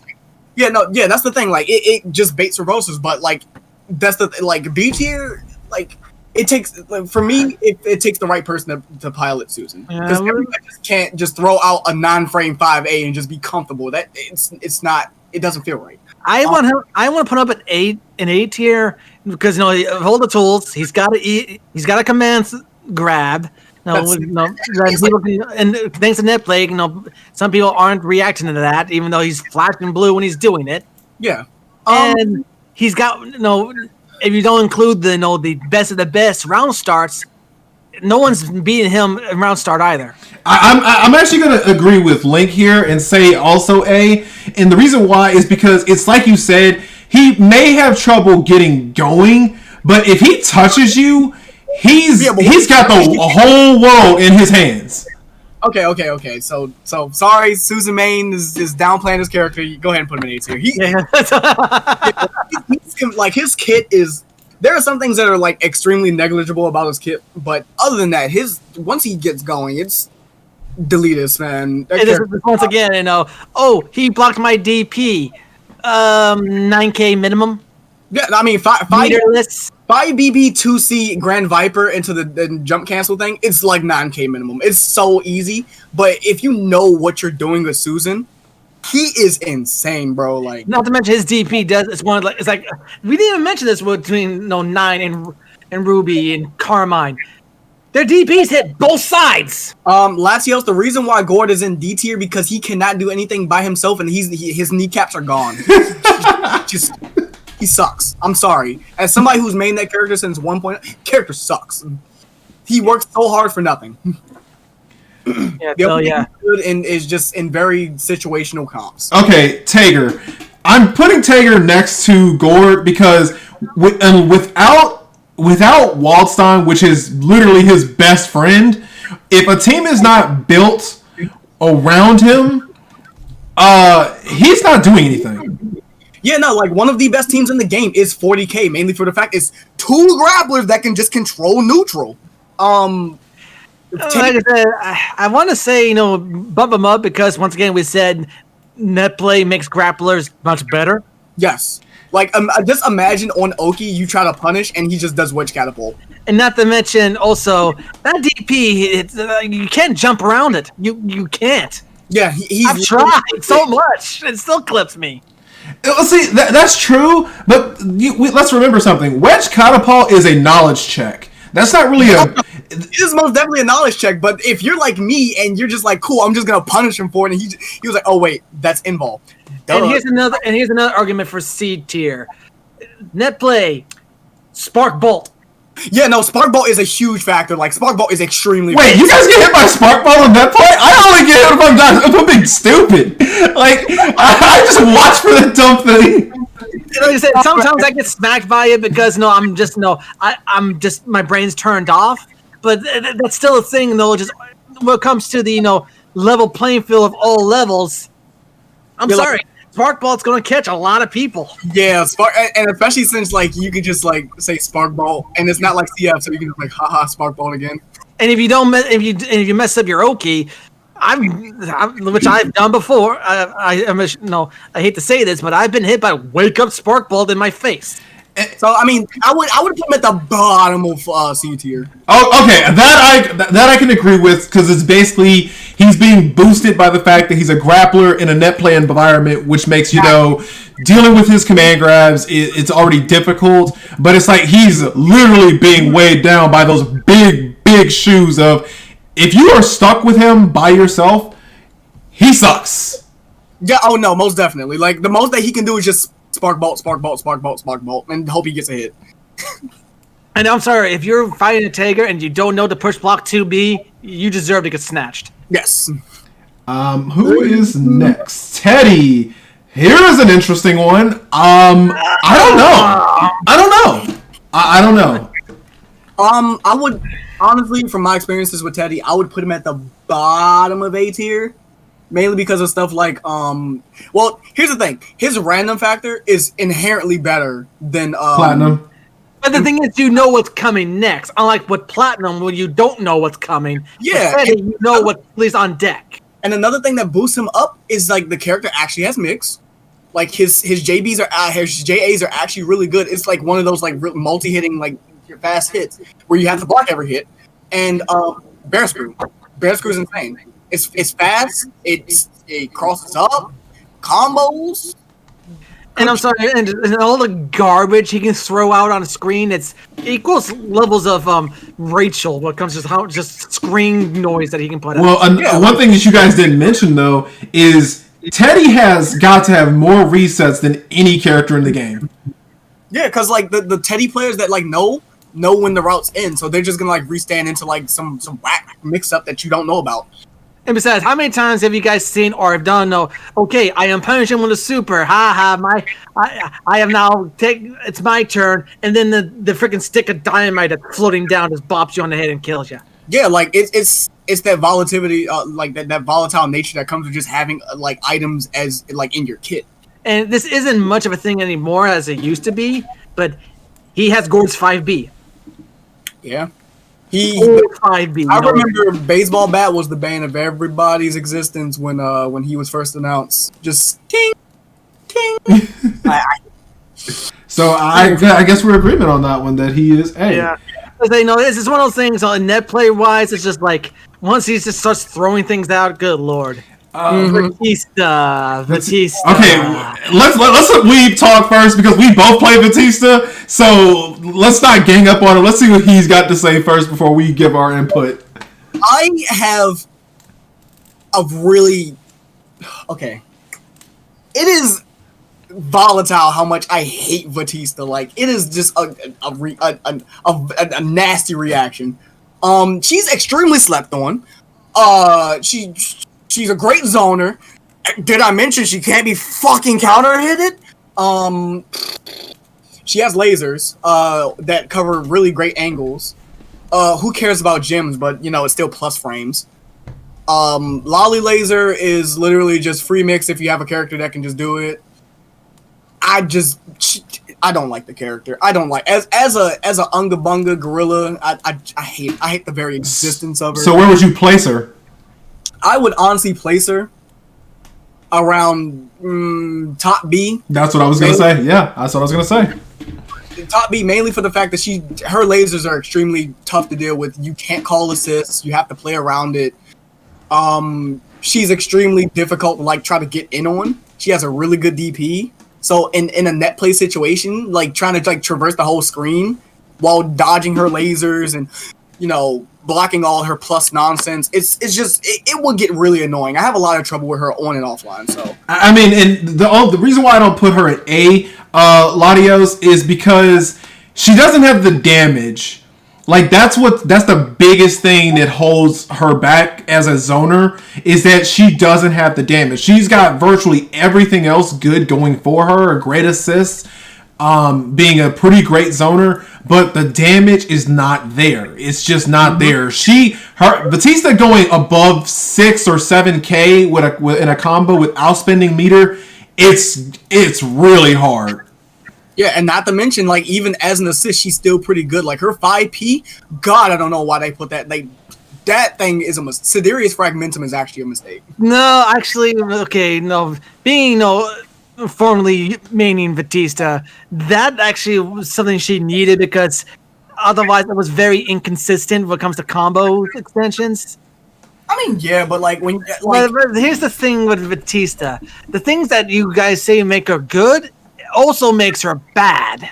Yeah, that's the thing. Like, it just baits reversals, but like that's the B tier. like it takes for me. It takes the right person to pilot Susan because everybody just can't just throw out a non-frame 5A and just be comfortable. That it's not. It doesn't feel right. I want to put up an A tier because hold the tools. He's got to eat. He's got a command grab. And thanks to Netplay, some people aren't reacting to that, even though he's flashing blue when he's doing it. Yeah, and he's got if you don't include the best of the best round starts, no one's beating him in round start either. I'm actually going to agree with Link here and say also A. And the reason why is because it's like you said, he may have trouble getting going, but if he touches you, he's got the whole world in his hands. Okay. So sorry, Susan Main is downplaying his character. Go ahead and put him in A tier. His kit is. There are some things that are like extremely negligible about his kit, but other than that, once he gets going, it's Deletus, man. It is once again, he blocked my DP. 9K minimum. Yeah, I mean, 5 BB2C Grand Viper into the jump cancel thing, it's like 9K minimum. It's so easy, but if you know what you're doing with Susan, he is insane, bro. Like, not to mention his DP does. It's like we didn't even mention this between 9 and Ruby and Carmine. Their DPs hit both sides. Latios, the reason why Gord is in D tier because he cannot do anything by himself and his kneecaps are gone. He sucks. I'm sorry. As somebody who's made that character since 1.0, character sucks. He works so hard for nothing. Yeah. Good and is just in very situational comps. Okay, Tager. I'm putting Tager next to Gord because without Waldstein, which is literally his best friend, if a team is not built around him, he's not doing anything. Yeah, no, like one of the best teams in the game is 40K, mainly for the fact it's 2 grapplers that can just control neutral. Like I said, I want to say, bump him up because once again we said Netplay makes grapplers much better. Yes. Like, just imagine on Oki, you try to punish, and he just does Wedge Catapult. And not to mention, also, that DP, you can't jump around it. You can't. Yeah, I've tried so much. It still clips me. See, that's true, but let's remember something. Wedge Catapult is a knowledge check. That's not really It is most definitely a knowledge check, but if you're like me, and you're just like, cool, I'm just going to punish him for it, and he was like, oh, wait, that's invul. And here's another argument for C tier. Netplay, Spark Bolt. Yeah, no, Spark Bolt is a huge factor. Like, Spark Bolt is extremely. Wait, you guys get hit by Spark Bolt in Netplay? I only get hit if I'm being stupid. Like, I just watch for the dumb thing. Like I said, sometimes I get smacked by it because I'm just my brain's turned off. But that's still a thing, though. Just when it comes to the level playing field of all levels, I'm sorry. Spark Bolt's going to catch a lot of people. Yeah, and especially since you could just say Spark Bolt, and it's not like CF, so you can just haha Spark Bolt again. And if you mess up your Oki, which I've done before, I hate to say this, but I've been hit by Wake Up Spark Bolt in my face. So I mean, I would put him at the bottom of C tier. Oh, okay, that I can agree with because it's basically he's being boosted by the fact that he's a grappler in a Netplay environment, which makes dealing with his command grabs it's already difficult. But it's like he's literally being weighed down by those big shoes of if you are stuck with him by yourself, he sucks. Yeah. Oh no, most definitely. Like the most that he can do is just Spark Bolt, Spark Bolt, Spark Bolt, Spark Bolt, and hope he gets a hit. And I'm sorry, if you're fighting a Tager and you don't know to push block 2B, you deserve to get snatched. Yes. Who is next? Teddy. Here is an interesting one. I don't know. I would honestly, from my experiences with Teddy, I would put him at the bottom of A tier. Mainly because of stuff like, well, here's the thing. His random factor is inherently better than Platinum. But the thing is, you know what's coming next. Unlike with Platinum, when you don't know what's coming. Yeah. Teddy, you know what's on deck. And another thing that boosts him up is, the character actually has mix. Like, his JAs are actually really good. It's, one of those, multi-hitting, your fast hits where you have to block every hit, and Bear Screw. Bear Screw is insane. It's fast. It crosses up, combos. And I'm sorry, and all the garbage he can throw out on a screen, it's equals levels of Rachel when it comes to just screen noise that he can put out. Well, one thing that you guys didn't mention though is Teddy has got to have more resets than any character in the game. Yeah, because like the Teddy players that like know when the route's in, so they're just gonna like restand into like some whack mix up that you don't know about. And besides, how many times have you guys seen or have done? No, okay, I am punishing with a super. I have now it's my turn, and then the freaking stick of dynamite that's floating down just bops you on the head and kills you. Yeah, like it's that volatility, like that volatile nature that comes with just having like items as like in your kit. And this isn't much of a thing anymore as it used to be, but he has Gord's 5B. Yeah. 5B. I remember baseball bat was the bane of everybody's existence when he was first announced. Just ting, ting. So I guess we're in agreement on that one that he is A. Yeah. They know this is one of those things on net play wise. It's just like once he just starts throwing things out, good lord. Batista. Okay, let's we talk first because we both play Batista. So let's not gang up on him. Let's see what he's got to say first before we give our input. I have a really It is volatile how much I hate Batista. Like it is just a nasty reaction. She's extremely slept on. She's a great zoner. Did I mention she can't be fucking counter-hitted? She has lasers that cover really great angles. Who cares about gems, but, it's still plus frames. Lolly Laser is literally just free mix if you have a character that can just do it. I don't like the character. I don't like as a Unga Bunga gorilla. I hate the very existence of her. So where would you place her? I would honestly place her around top B. That's what I was gonna say. Yeah, that's what I was gonna say. Top B mainly for the fact that her lasers are extremely tough to deal with. You can't call assists. You have to play around it. She's extremely difficult to like try to get in on. She has a really good DP. So in a net play situation, like trying to like traverse the whole screen while dodging her lasers and blocking all her plus nonsense, it will get really annoying. I have a lot of trouble with her on and offline. So I mean, and the reason why I don't put her at A, Latios, is because she doesn't have the damage. Like that's the biggest thing that holds her back as a zoner is that she doesn't have the damage. She's got virtually everything else good going for her, a great assist, being a pretty great zoner, but the damage is not there. It's just not there. Batista going above 6 or 7K in a combo with outspending meter, it's really hard. Yeah, and not to mention, like, even as an assist, she's still pretty good. Like, her 5P, God, I don't know why they put that. Like, that thing is a mistake. Siderius Fragmentum is actually a mistake. No, actually, okay, no. Being, formerly maining Batista, that actually was something she needed because otherwise it was very inconsistent when it comes to combo extensions. I mean, yeah, but, like, when... But here's the thing with Batista. The things that you guys say make her good also makes her bad.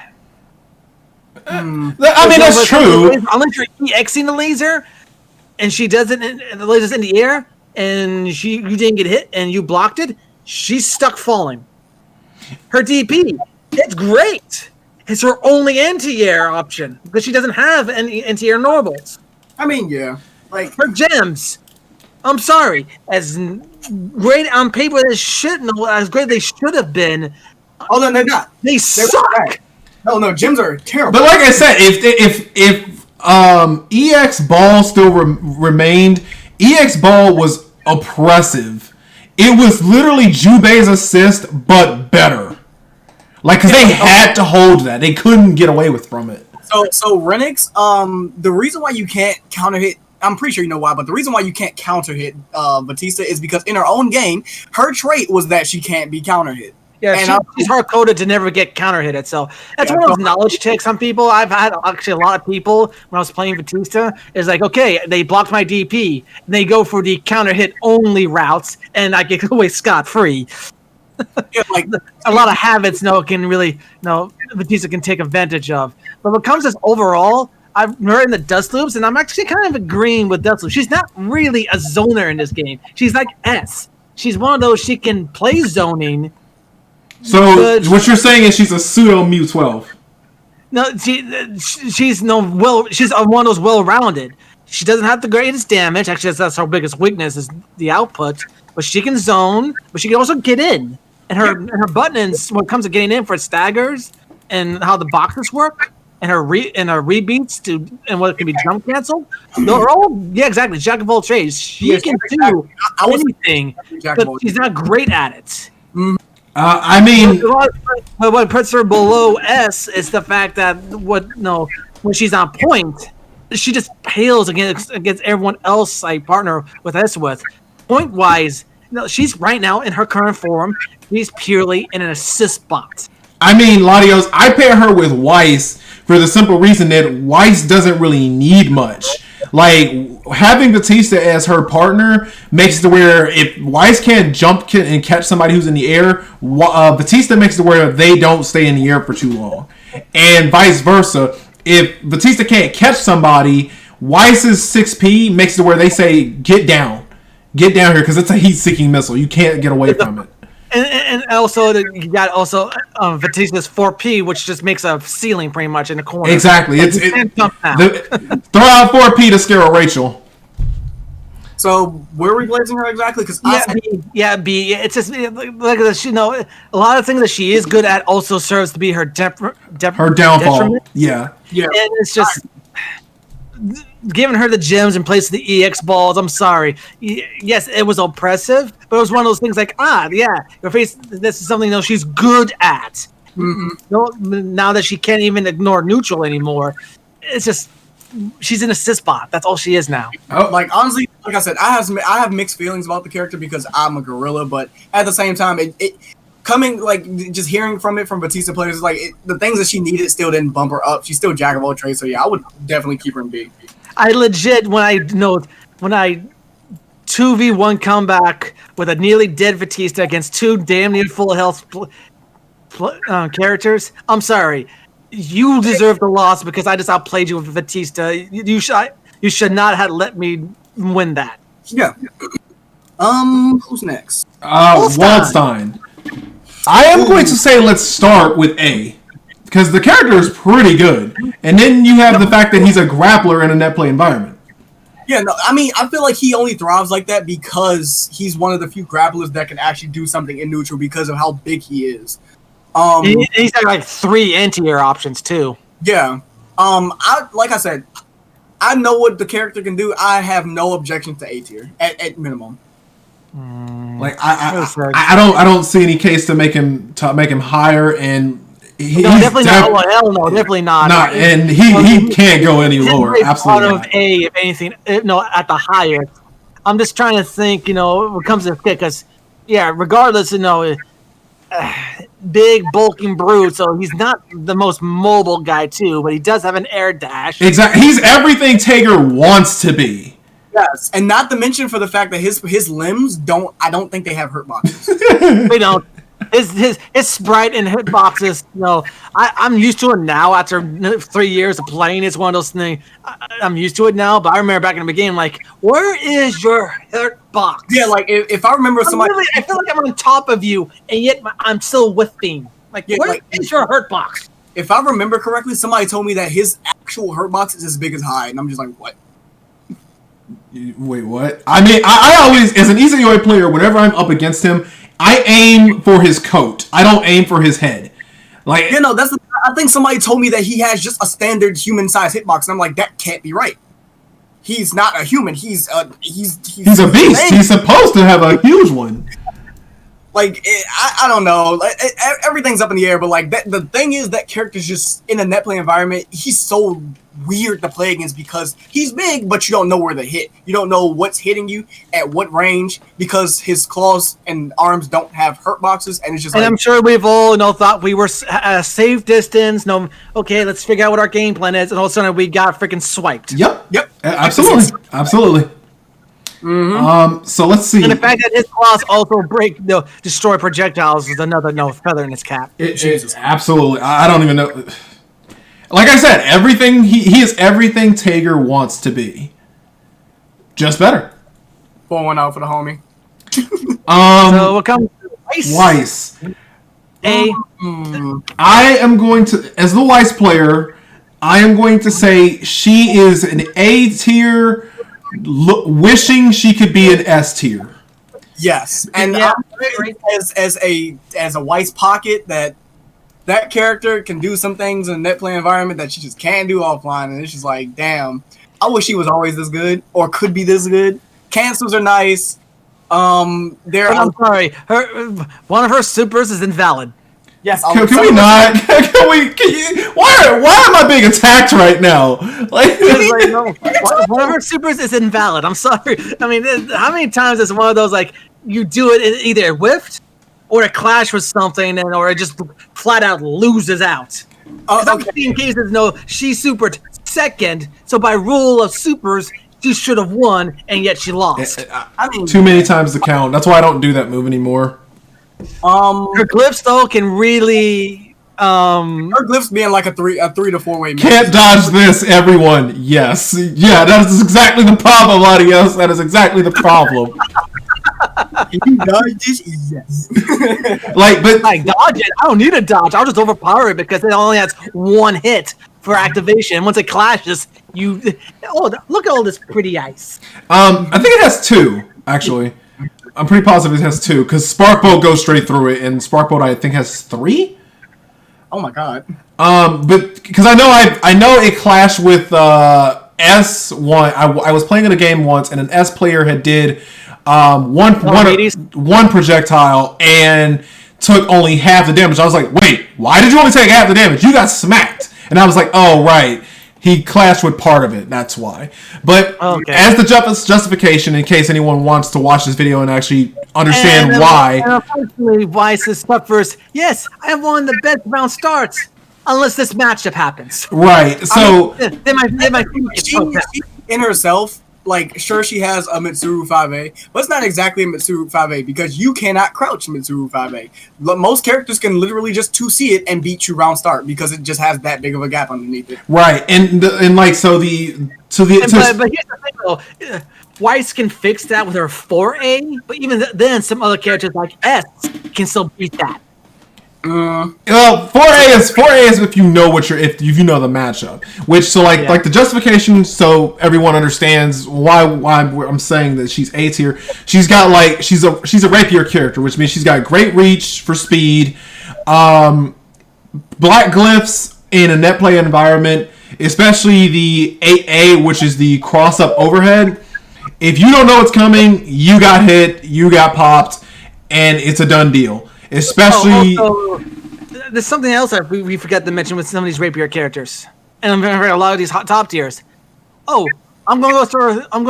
I mean, that's true. Unless you're EXing the laser, and she does it, and the laser's in the air, and you didn't get hit, and you blocked it, she's stuck falling. Her DP, it's great. It's her only anti-air option, because she doesn't have any anti-air normals. I mean, yeah. Like her gems, I'm sorry, as great on paper as great they should have been. Oh, no, they're not. They suck. No, gems are terrible. But like I said, if EX Ball still remained, EX Ball was oppressive. It was literally Jubei's assist, but better. Like, because they had to hold that. They couldn't get away from it. So Renix, the reason why you can't counter hit, I'm pretty sure you know why, but the reason why you can't counter hit Batista is because in her own game, her trait was that she can't be counter hit. Yeah, And she's hard coded to never get counter hit it. So that's one of those knowledge checks on people. I've had actually a lot of people when I was playing Batista is like, okay, they blocked my DP, and they go for the counter hit only routes, and I get away scot free. yeah, like A lot of habits, can really, Batista can take advantage of. But when it comes to overall, I'm in the dust loops, and I'm actually kind of agreeing with dust loops. She's not really a zoner in this game. She's like S. She's one of those she can play zoning. So what you're saying is she's a pseudo Mew 12. No, she's one of those well-rounded. She doesn't have the greatest damage. Actually, that's her biggest weakness is the output. But she can zone, but she can also get in. And her buttons, when it comes to getting in for staggers and how the boxes work, and her rebeats and what can be jump canceled, they're all exactly jack of all trades. She can do anything, but she's not great at it. I mean, what puts her below S is the fact that when she's on point, she just pales against everyone else I partner with S with. Point wise, she's right now in her current form. She's purely in an assist box. I mean, Latios, I pair her with Weiss for the simple reason that Weiss doesn't really need much. Like, having Batista as her partner makes it to where if Weiss can't jump and catch somebody who's in the air, Batista makes it to where they don't stay in the air for too long. And vice versa. If Batista can't catch somebody, Weiss's 6P makes it to where they say, get down here, because it's a heat-seeking missile. You can't get away from it. And also, you got Batista's 4P, which just makes a ceiling pretty much in the corner. Exactly. Throw out 4P to scare a Rachel. So where are we placing her exactly? Because B. It's just like a lot of things that she is good at also serves to be her downfall. Detriment. Yeah. And it's just giving her the gems in place of the EX balls. I'm sorry. Yes, it was oppressive, but it was one of those things like, your face. This is something she's good at. Mm-hmm. Now that she can't even ignore neutral anymore, it's just she's an assist bot. That's all she is now. Like honestly, like I said, I have mixed feelings about the character because I'm a gorilla, but at the same time, it coming just hearing from Batista players, the things that she needed still didn't bump her up. She's still jack of all trades, so yeah, I would definitely keep her in B. I legit when I 2v1 comeback with a nearly dead Batista against two damn near full health characters. I'm sorry, you deserve the loss because I just outplayed you with Batista. You should not have let me win that. Yeah. Who's next? Waldstein. I am going to say let's start with A. Because the character is pretty good. And then you have the fact that he's a grappler in a net play environment. Yeah, no, I mean, I feel like he only thrives like that because he's one of the few grapplers that can actually do something in neutral because of how big he is. He's got 3 anti-air options too. Yeah. Like I said, I know what the character can do. I have no objection to A tier at minimum. I don't see any case to make him higher, and definitely not. Well, hell no, definitely not. And he can't go any lower. Absolutely. Part of A, if anything, at the highest. I'm just trying to think. When it comes to because regardless, big bulking brute, so he's not the most mobile guy too, but he does have an air dash. Exactly, he's everything Tager wants to be. Yes, and not to mention for the fact that his limbs I don't think they have hurt boxes. They don't. His sprite and hitboxes, I'm used to it now after 3 years of playing. It's one of those things. I'm used to it now, but I remember back in the beginning, where is your hitbox? Yeah, if I remember somebody... I feel like I'm on top of you, and yet I'm still whiffing. Where is your hitbox? If I remember correctly, somebody told me that his actual hitbox is as big as Hyde, and I'm just like, what? Wait, what? I mean, I always, as an EZOA player, whenever I'm up against him, I aim for his coat. I don't aim for his head. I think somebody told me that he has just a standard human-sized hitbox, and I'm like, that can't be right. He's not a human. He's a beast. He's supposed to have a huge one. I don't know. Everything's up in the air, but the thing is that character's just in a net play environment. He's so weird to play against because he's big, but you don't know where to hit. You don't know what's hitting you at what range because his claws and arms don't have hurt boxes, and it's just. And I'm sure we've all thought we were at a safe distance. No, okay, let's figure out what our game plan is, and all of a sudden we got freaking swiped. Yep. Absolutely. Mm-hmm. So let's see. And the fact that his claws also destroy projectiles is another feather in his cap. Absolutely. I don't even know. Like I said, everything he is everything Tager wants to be. Just better. 4-1 out for the homie. So what comes to Weiss. I am going to, as the Weiss player, I am going to say she is an A tier, wishing she could be an S tier. Yes, and as a Weiss pocket, that character can do some things in a netplay environment that she just can't do offline, and it's just like, damn, I wish she was always this good or could be this good. Cancels are nice. I'm sorry, one of her supers is invalid. Yes, can we not? Why am I being attacked right now? One of her supers is invalid. I'm sorry. I mean, how many times is one of those you do it either it whiffed or it clashed with something or it just flat out loses out? I'm seeing cases she supered second, so by rule of supers she should have won and yet she lost. Too many times to count. That's why I don't do that move anymore. Her glyphs though can really her glyphs being like a 3 to 4 way. Can't dodge this, everyone. Yes, yeah, that is exactly the problem, Adios. That is exactly the problem. Can you dodge this? Yes. Dodge it. I don't need a dodge. I'll just overpower it because it only has one hit for activation. Once it clashes, look at all this pretty ice. I think it has 2 actually. I'm pretty positive it has 2 because Sparkbolt goes straight through it, and Sparkbolt I think has 3. Oh my god. But because I know it clashed with S1. I was playing in a game once, and an S player had did one projectile and took only half the damage. I was like, wait, why did you only take half the damage? You got smacked. And I was like, oh right. He clashed with part of it, that's why. But as the justification, in case anyone wants to watch this video and actually understand why. And unfortunately, Weiss is stuck first. Yes, I have one of the best round starts, unless this matchup happens. Right, so... She in herself, sure she has a Mitsuru 5A, but it's not exactly a Mitsuru 5A because you cannot crouch Mitsuru 5A. Most characters can literally just 2C it and beat you round start because it just has that big of a gap underneath it. Right, but here's the thing though, Weiss can fix that with her 4A, but even then, some other characters like S can still beat that. Well, 4A is if you know if you know the matchup. Which like the justification, so everyone understands why I'm saying that she's A tier. She's got she's a rapier character, which means she's got great reach for speed, black glyphs in a netplay environment, especially the 8A, which is the cross up overhead. If you don't know what's coming, you got hit, you got popped, and it's a done deal. Especially, there's something else that we forgot to mention with some of these rapier characters, and I'm going to a lot of these top tiers. Oh, I'm going to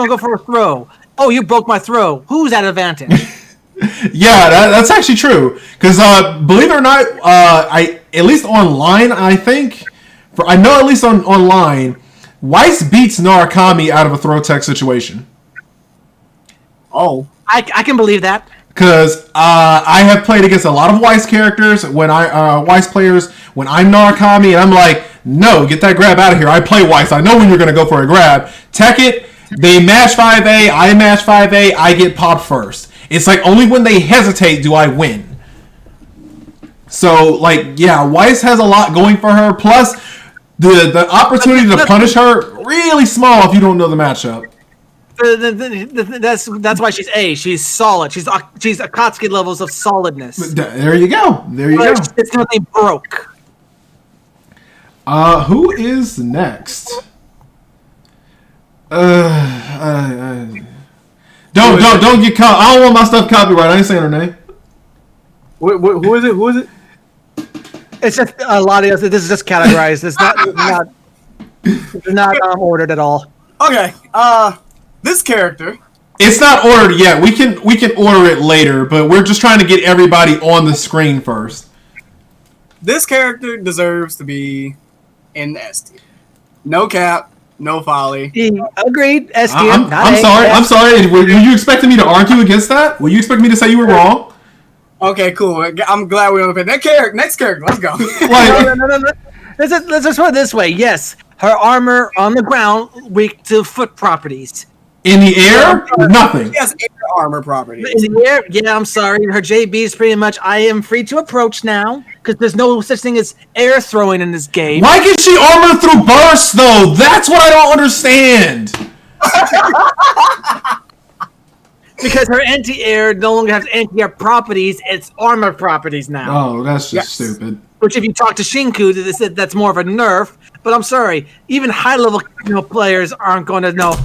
go for a throw. Oh, you broke my throw. Who's at advantage? Yeah, that's actually true. Because believe it or not, at least online, I know at least online, Weiss beats Narukami out of a throw tech situation. Oh, I can believe that. Because I have played against a lot of Weiss characters Weiss players when I'm Narukami, and I'm like, no, get that grab out of here. I play Weiss. I know when you're going to go for a grab. Tech it. They match 5A. I match 5A. I get popped first. It's only when they hesitate do I win. So Weiss has a lot going for her. Plus, the opportunity to punish her really small if you don't know the matchup. That's why she's A. She's solid. She's Akatsuki levels of solidness. There you go. It's nothing broke. Who is next? Don't get caught. I don't want my stuff copyrighted. I ain't saying her name. Who is it? It's just a lot of this is just categorized. It's not. They're not ordered at all. Okay. This character. It's not ordered yet. We can order it later, but we're just trying to get everybody on the screen first. This character deserves to be in the S tier. No cap, no folly. Agreed. S tier. I'm sorry. Were you expecting me to argue against that? Were you expecting me to say you were wrong? Okay, cool. I'm glad we're on the page. Next character. Let's go. No. Let's just put it this way. Yes, her armor on the ground weak to foot properties. In the air, nothing. She has air armor properties. In the air, yeah, I'm sorry. Her JB is pretty much I am free to approach now because there's no such thing as air throwing in this game. Why can she armor through bursts though? That's what I don't understand. Because her anti-air no longer has anti-air properties; it's armor properties now. Oh, that's just stupid. Which, if you talk to Shinku, they said that's more of a nerf. But I'm sorry, even high-level players aren't going to know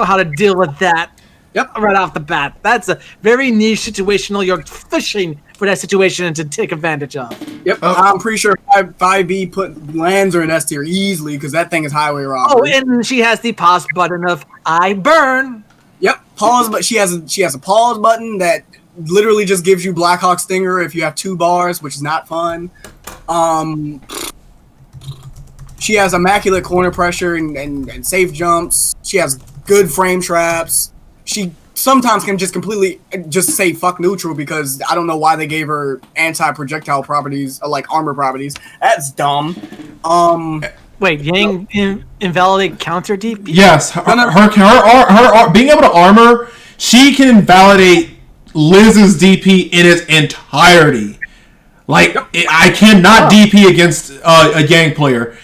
how to deal with that. Yep. Right off the bat, that's a very niche situational. You're fishing for that situation to take advantage of. Yep. I'm pretty sure 5B lands her in S tier easily because that thing is highway robbery. Oh, and she has the pause button of I burn. Yep. Pause, but she has a pause button that literally just gives you Blackhawk Stinger if you have 2 bars, which is not fun. She has immaculate corner pressure and safe jumps. She has good frame traps. She sometimes can just completely just say fuck neutral because I don't know why they gave her anti-projectile properties, like armor properties. That's dumb. Wait, Yang invalidate counter DP? Yes, her being able to armor, she can invalidate Liz's DP in its entirety. Like, I cannot DP against a Yang player.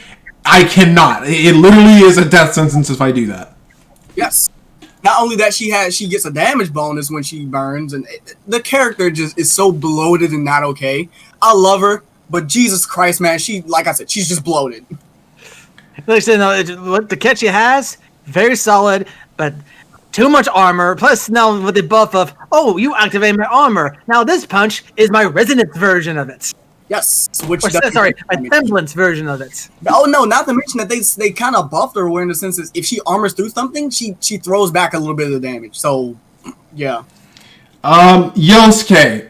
I cannot. It literally is a death sentence if I do that. Yes. Not only that, she gets a damage bonus when she burns, and the character just is so bloated and not okay. I love her, but Jesus Christ, man, like I said, she's just bloated. Like I said, no, what the catch she has, very solid, but too much armor. Plus, now with the buff of, oh, you activate my armor. Now this punch is my resonance version of it. Yes, a semblance version of it. Oh no, not to mention that they kind of buffed her in the sense that if she armors through something, she throws back a little bit of the damage. So, yeah. Yosuke.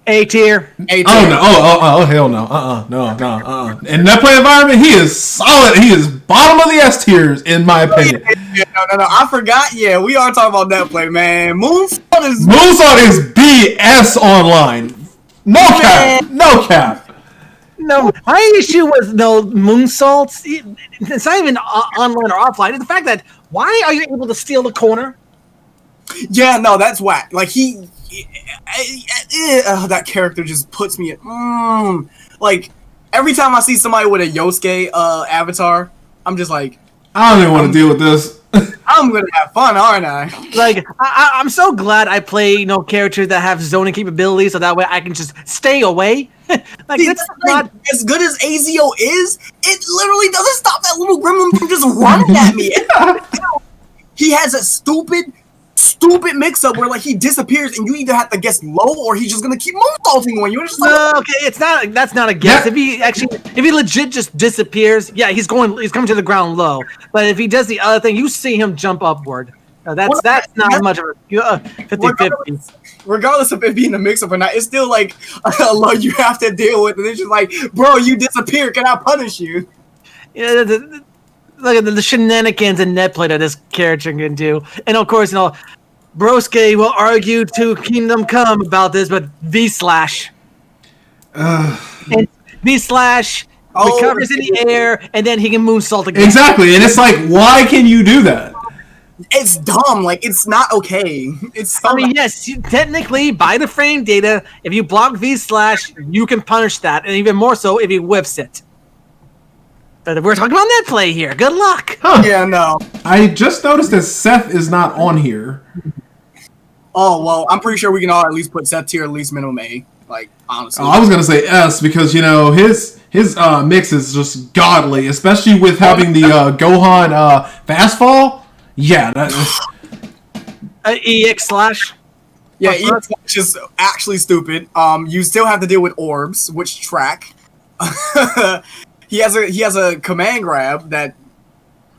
A tier. Oh no! Oh hell no! No! In that play environment, he is solid. He is bottom of the S tiers in my opinion. No! I forgot. Yeah, we are talking about that play, man. Moonsault is BS online. No cap. No, my issue with no moonsaults. It's not even online or offline. It's the fact that why are you able to steal the corner? Yeah, no, that's whack. Like that character just puts me at like every time I see somebody with a Yosuke avatar, I'm just like, I don't even want to deal with this. I'm gonna have fun, aren't I? Like, I'm so glad I play characters that have zoning capabilities, so that way I can just stay away. Like, that's not as good as Azio is. It literally doesn't stop that little gremlin from just running at me. He has a stupid mix-up where like he disappears and you either have to guess low or he's just gonna keep moonsaulting on you. Just like, okay, it's not. That's not a guess. If he legit just disappears, yeah, he's coming to the ground low. But if he does the other thing, you see him jump upward. That's not much of a 50-50. Regardless of it being a mix-up or not, it's still like a low you have to deal with. And it's just like, bro, you disappear. Can I punish you? Yeah, look at the shenanigans and netplay that this character can do. And of course, Broske will argue to Kingdom Come about this, but V/. And V/ recovers in the air, and then he can moonsault again. Exactly, and it's like, why can you do that? It's dumb. Like, it's not okay. Yes, technically, by the frame data, if you block V/, you can punish that, and even more so if he whiffs it. But we're talking about netplay here. Good luck. Huh. Yeah, no. I just noticed that Seth is not on here. Oh, well, I'm pretty sure we can all at least put Seth tier at least minimum A. Like, honestly. I was going to say S because, his mix is just godly, especially with having the Gohan fastfall. Yeah. EX/. Yeah, EX/ is actually stupid. You still have to deal with orbs, which track. He has a command grab that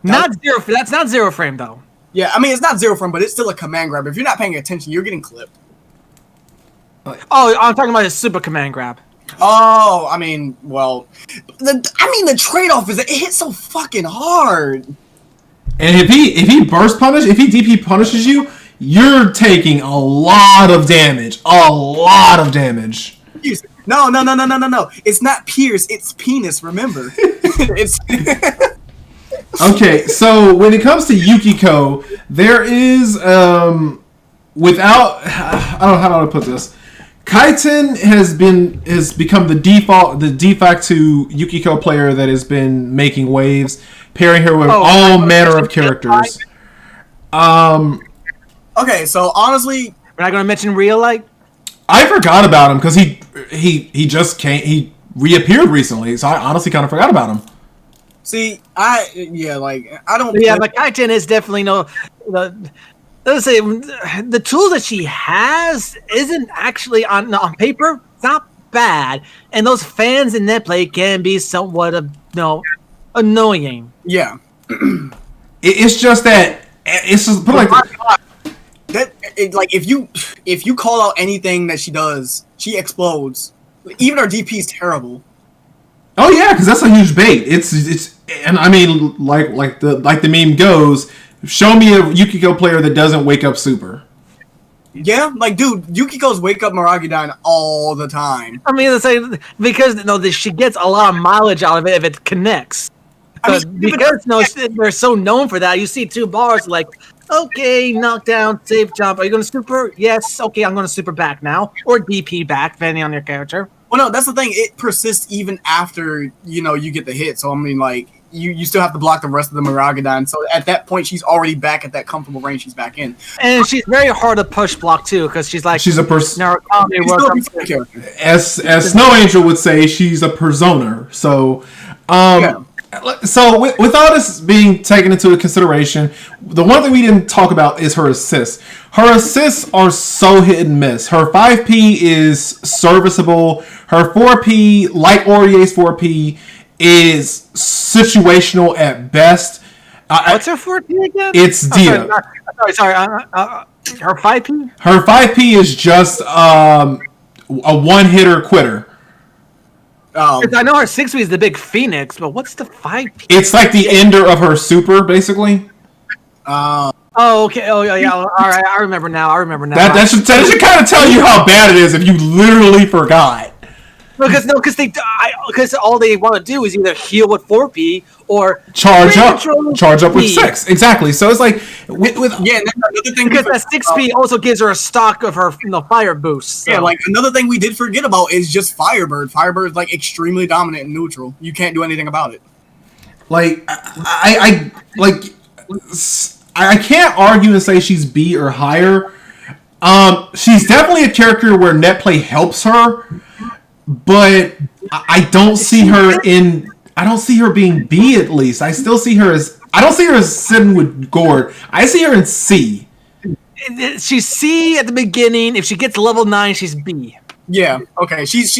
Not zero. That's not zero frame though. Yeah, I mean it's not zero frame, but it's still a command grab. If you're not paying attention, you're getting clipped. Oh, I'm talking about a super command grab. Oh, I mean, well, the trade-off is that it hits so fucking hard. And if he burst punish, if he DP punishes you, you're taking a lot of damage. A lot of damage. No. It's not Pierce, it's penis, remember. It's Okay, so when it comes to Yukiko, there is without I don't know how to put this. Kaiten has become the de facto Yukiko player that has been making waves, pairing her with all manner of characters. Okay, so honestly, we're not going to mention Real Light. I forgot about him because he just came. He reappeared recently, so I honestly kind of forgot about him. See, I don't. Yeah, but Kaiten is definitely let's say the tool that she has isn't actually on paper. It's not bad, and those fans in Netplay can be somewhat annoying. Yeah, it's just that it's just put like if you call out anything that she does, she explodes. Even our DP is terrible. Oh yeah, because that's a huge bait. It's and I mean like the meme goes. Show me a Yukiko player that doesn't wake up super. Yeah, like dude, Yukiko's wake up Miragidan all the time. I mean, let's say because she gets a lot of mileage out of it if it connects. Because they're so known for that. You see two bars like, okay, knockdown, safe jump. Are you going to super? Yes. Okay, I'm going to super back now or DP back, depending on your character. Well, no, that's the thing. It persists even after you get the hit. So I mean, like. You still have to block the rest of the Miragidan. So at that point, she's already back at that comfortable range. She's back in. And she's very hard to push block, too, because she's like... She's a person. As Snow Angel would say, she's a persona. So, So with all this being taken into consideration, the one thing we didn't talk about is her assists. Her assists are so hit and miss. Her 5P is serviceable. Her 4P, like Aurier's 4P, is situational at best. What's her 4P again? It's Dia. Sorry. Her 5P? Her 5P is just a one-hitter quitter. I know her 6P is the big Phoenix, but what's the 5P? It's like the ender of her super, basically. Okay. Oh, yeah. All right, I remember now. That should kind of tell you how bad it is if you literally forgot. Because all they want to do is either heal with 4P or charge up with 6. Exactly. So it's like with another thing because that 6P also gives her a stock of her fire boost. So. Yeah, like another thing we did forget about is just Firebird. Firebird's like extremely dominant in neutral. You can't do anything about it. Like I can't argue and say she's B or higher. She's definitely a character where Netplay helps her. But I don't see her being B at least. I don't see her as sitting with Gord. I see her in C. She's C at the beginning. If she gets to level 9, she's B. Yeah. Okay. She's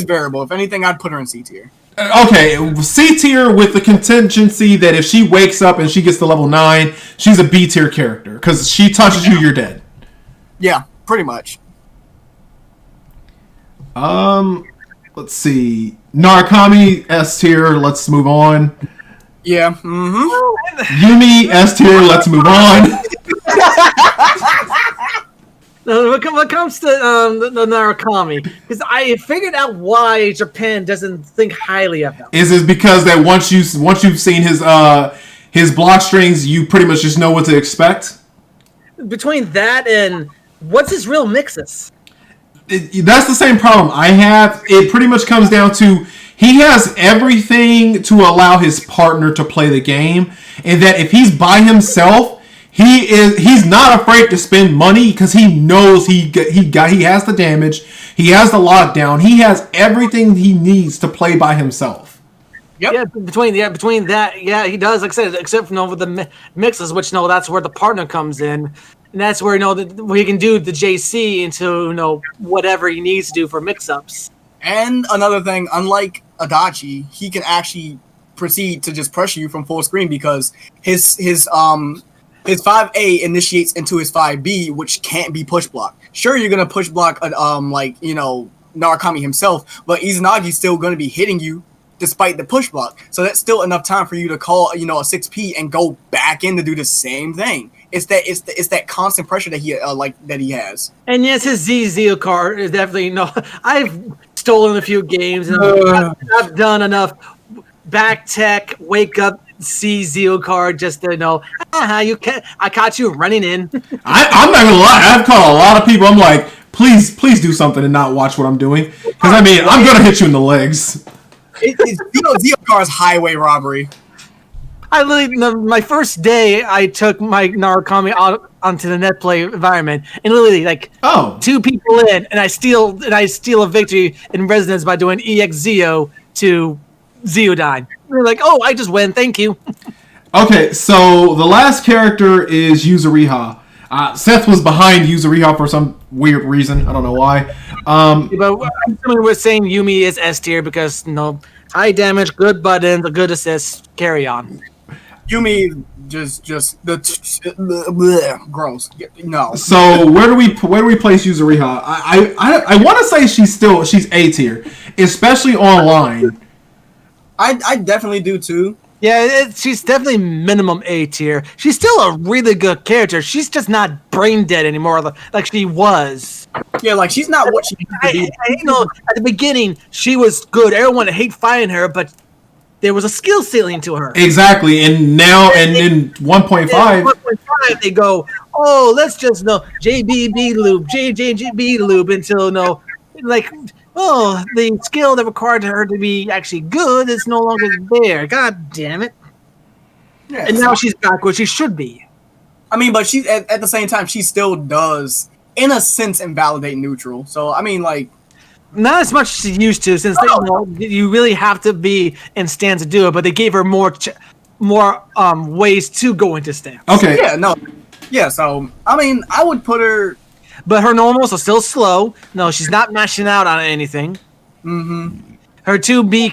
variable. If anything, I'd put her in C tier. Okay, C tier with the contingency that if she wakes up and she gets to level 9, she's a B tier character because she touches you, you're dead. Yeah, pretty much. Let's see. Narukami, S tier, let's move on. Yeah. Mm-hmm. Yumi, S tier, let's move on. What comes to the Narukami, because I figured out why Japan doesn't think highly of him. Is it because that once you've seen his block strings, you pretty much just know what to expect? Between that and what's his real mixes? That's the same problem I have. It pretty much comes down to he has everything to allow his partner to play the game, and that if he's by himself, he's not afraid to spend money because he knows he has the damage, he has the lockdown, he has everything he needs to play by himself. Yep. Yeah, between that, yeah, he does. Like I said, except for with the mixes, which that's where the partner comes in. And that's where where he can do the JC into whatever he needs to do for mix-ups. And another thing, unlike Adachi, he can actually proceed to just pressure you from full screen because his 5A initiates into his 5B, which can't be push blocked. Sure, you're gonna push block Narukami himself, but Izanagi's still gonna be hitting you despite the push block. So that's still enough time for you to call, a 6P and go back in to do the same thing. It's that constant pressure that he has. And yes, his ZZ card is definitely I've stolen a few games and I've done enough back tech, wake up, see Zeo card just to know. I caught you running in. I'm not gonna lie. I've caught a lot of people. I'm like, please do something and not watch what I'm doing, because I'm gonna hit you in the legs. It's Zeo card's highway robbery. I literally, my first day, I took my Narukami out onto the Netplay environment, and literally, two people in, and I steal a victory in Resonance by doing EX Zeo to Zeodine. They're like, oh, I just win, thank you. Okay, so the last character is Yuzuriha. Seth was behind Yuzuriha for some weird reason. I don't know why. But we're saying Yumi is S tier because high damage, good buttons, a good assist, carry on. Yumi just the gross. No. So where do we place Yuzuriha? I want to say she's A tier, especially online. I definitely do too. Yeah, she's definitely minimum A tier. She's still a really good character. She's just not brain dead anymore like she was. Yeah, like she's not what she used to be. At the beginning, she was good. Everyone hate fighting her, but there was a skill ceiling to her. Exactly, and now in 1.5, they go, oh, let's just JBB loop, JJB loop until the skill that required her to be actually good is no longer there. God damn it. Yeah, and now she's back where she should be. I mean, but she at the same time, she still does, in a sense, invalidate neutral. So, I mean, not as much as she used to, since you really have to be in stance to do it, but they gave her more ways to go into stance. Okay. Yeah, no. Yeah, so, I mean, I would put her... But her normals are still slow. No, she's not mashing out on anything. Mm-hmm. Her 2B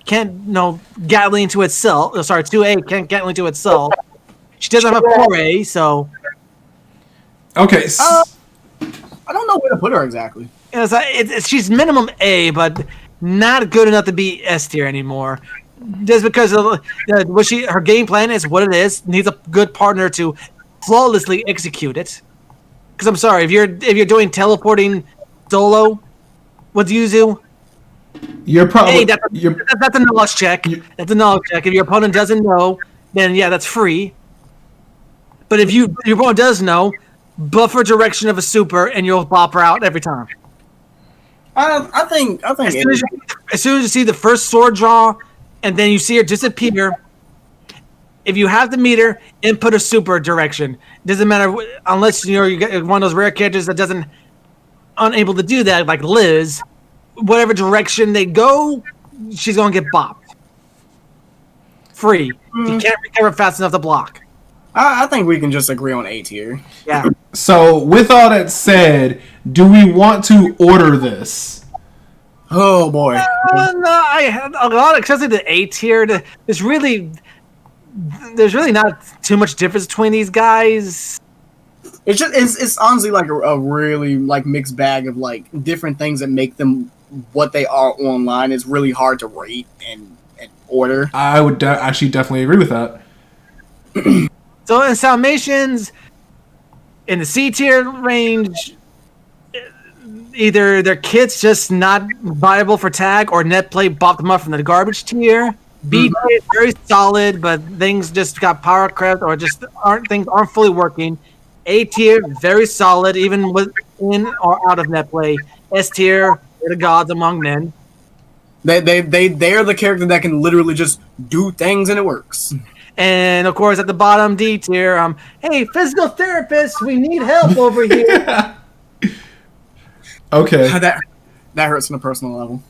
can't gatling into itself. Sorry, 2A can't gatling into itself. She doesn't have a 4A, so... Okay. I don't know where to put her exactly. She's minimum A, but not good enough to be S tier anymore. Just because of her game plan is what it is. Needs a good partner to flawlessly execute it. Because I'm sorry, if you're doing teleporting solo with Yuzu, you're probably that's a knowledge check. That's a knowledge check. If your opponent doesn't know, then yeah, that's free. But if your opponent does know, buffer direction of a super, and you'll bop her out every time. I think as soon as you see the first sword draw, and then you see her disappear. If you have to meet her, input a super direction. Doesn't matter unless you get one of those rare characters that doesn't unable to do that, like Liz. Whatever direction they go, she's gonna get bopped. Free. You can't recover fast enough to block. I think we can just agree on A tier. Yeah. So with all that said, do we want to order this? Oh boy. No, I have a lot, especially the A tier. There's really not too much difference between these guys. It's honestly like a really mixed bag of different things that make them what they are online. It's really hard to rate and order. I would actually definitely agree with that. So in Salmations, in the C tier range, either their kit's just not viable for tag, or Netplay bopped them up from the garbage tier. B tier is very solid, but things just got power crept or just aren't fully working. A tier, very solid, even within or out of Netplay. S tier, they're the gods among men. They're the character that can literally just do things and it works. And of course, at the bottom, D tier, hey, physical therapist, we need help over here. Okay. That hurts on a personal level.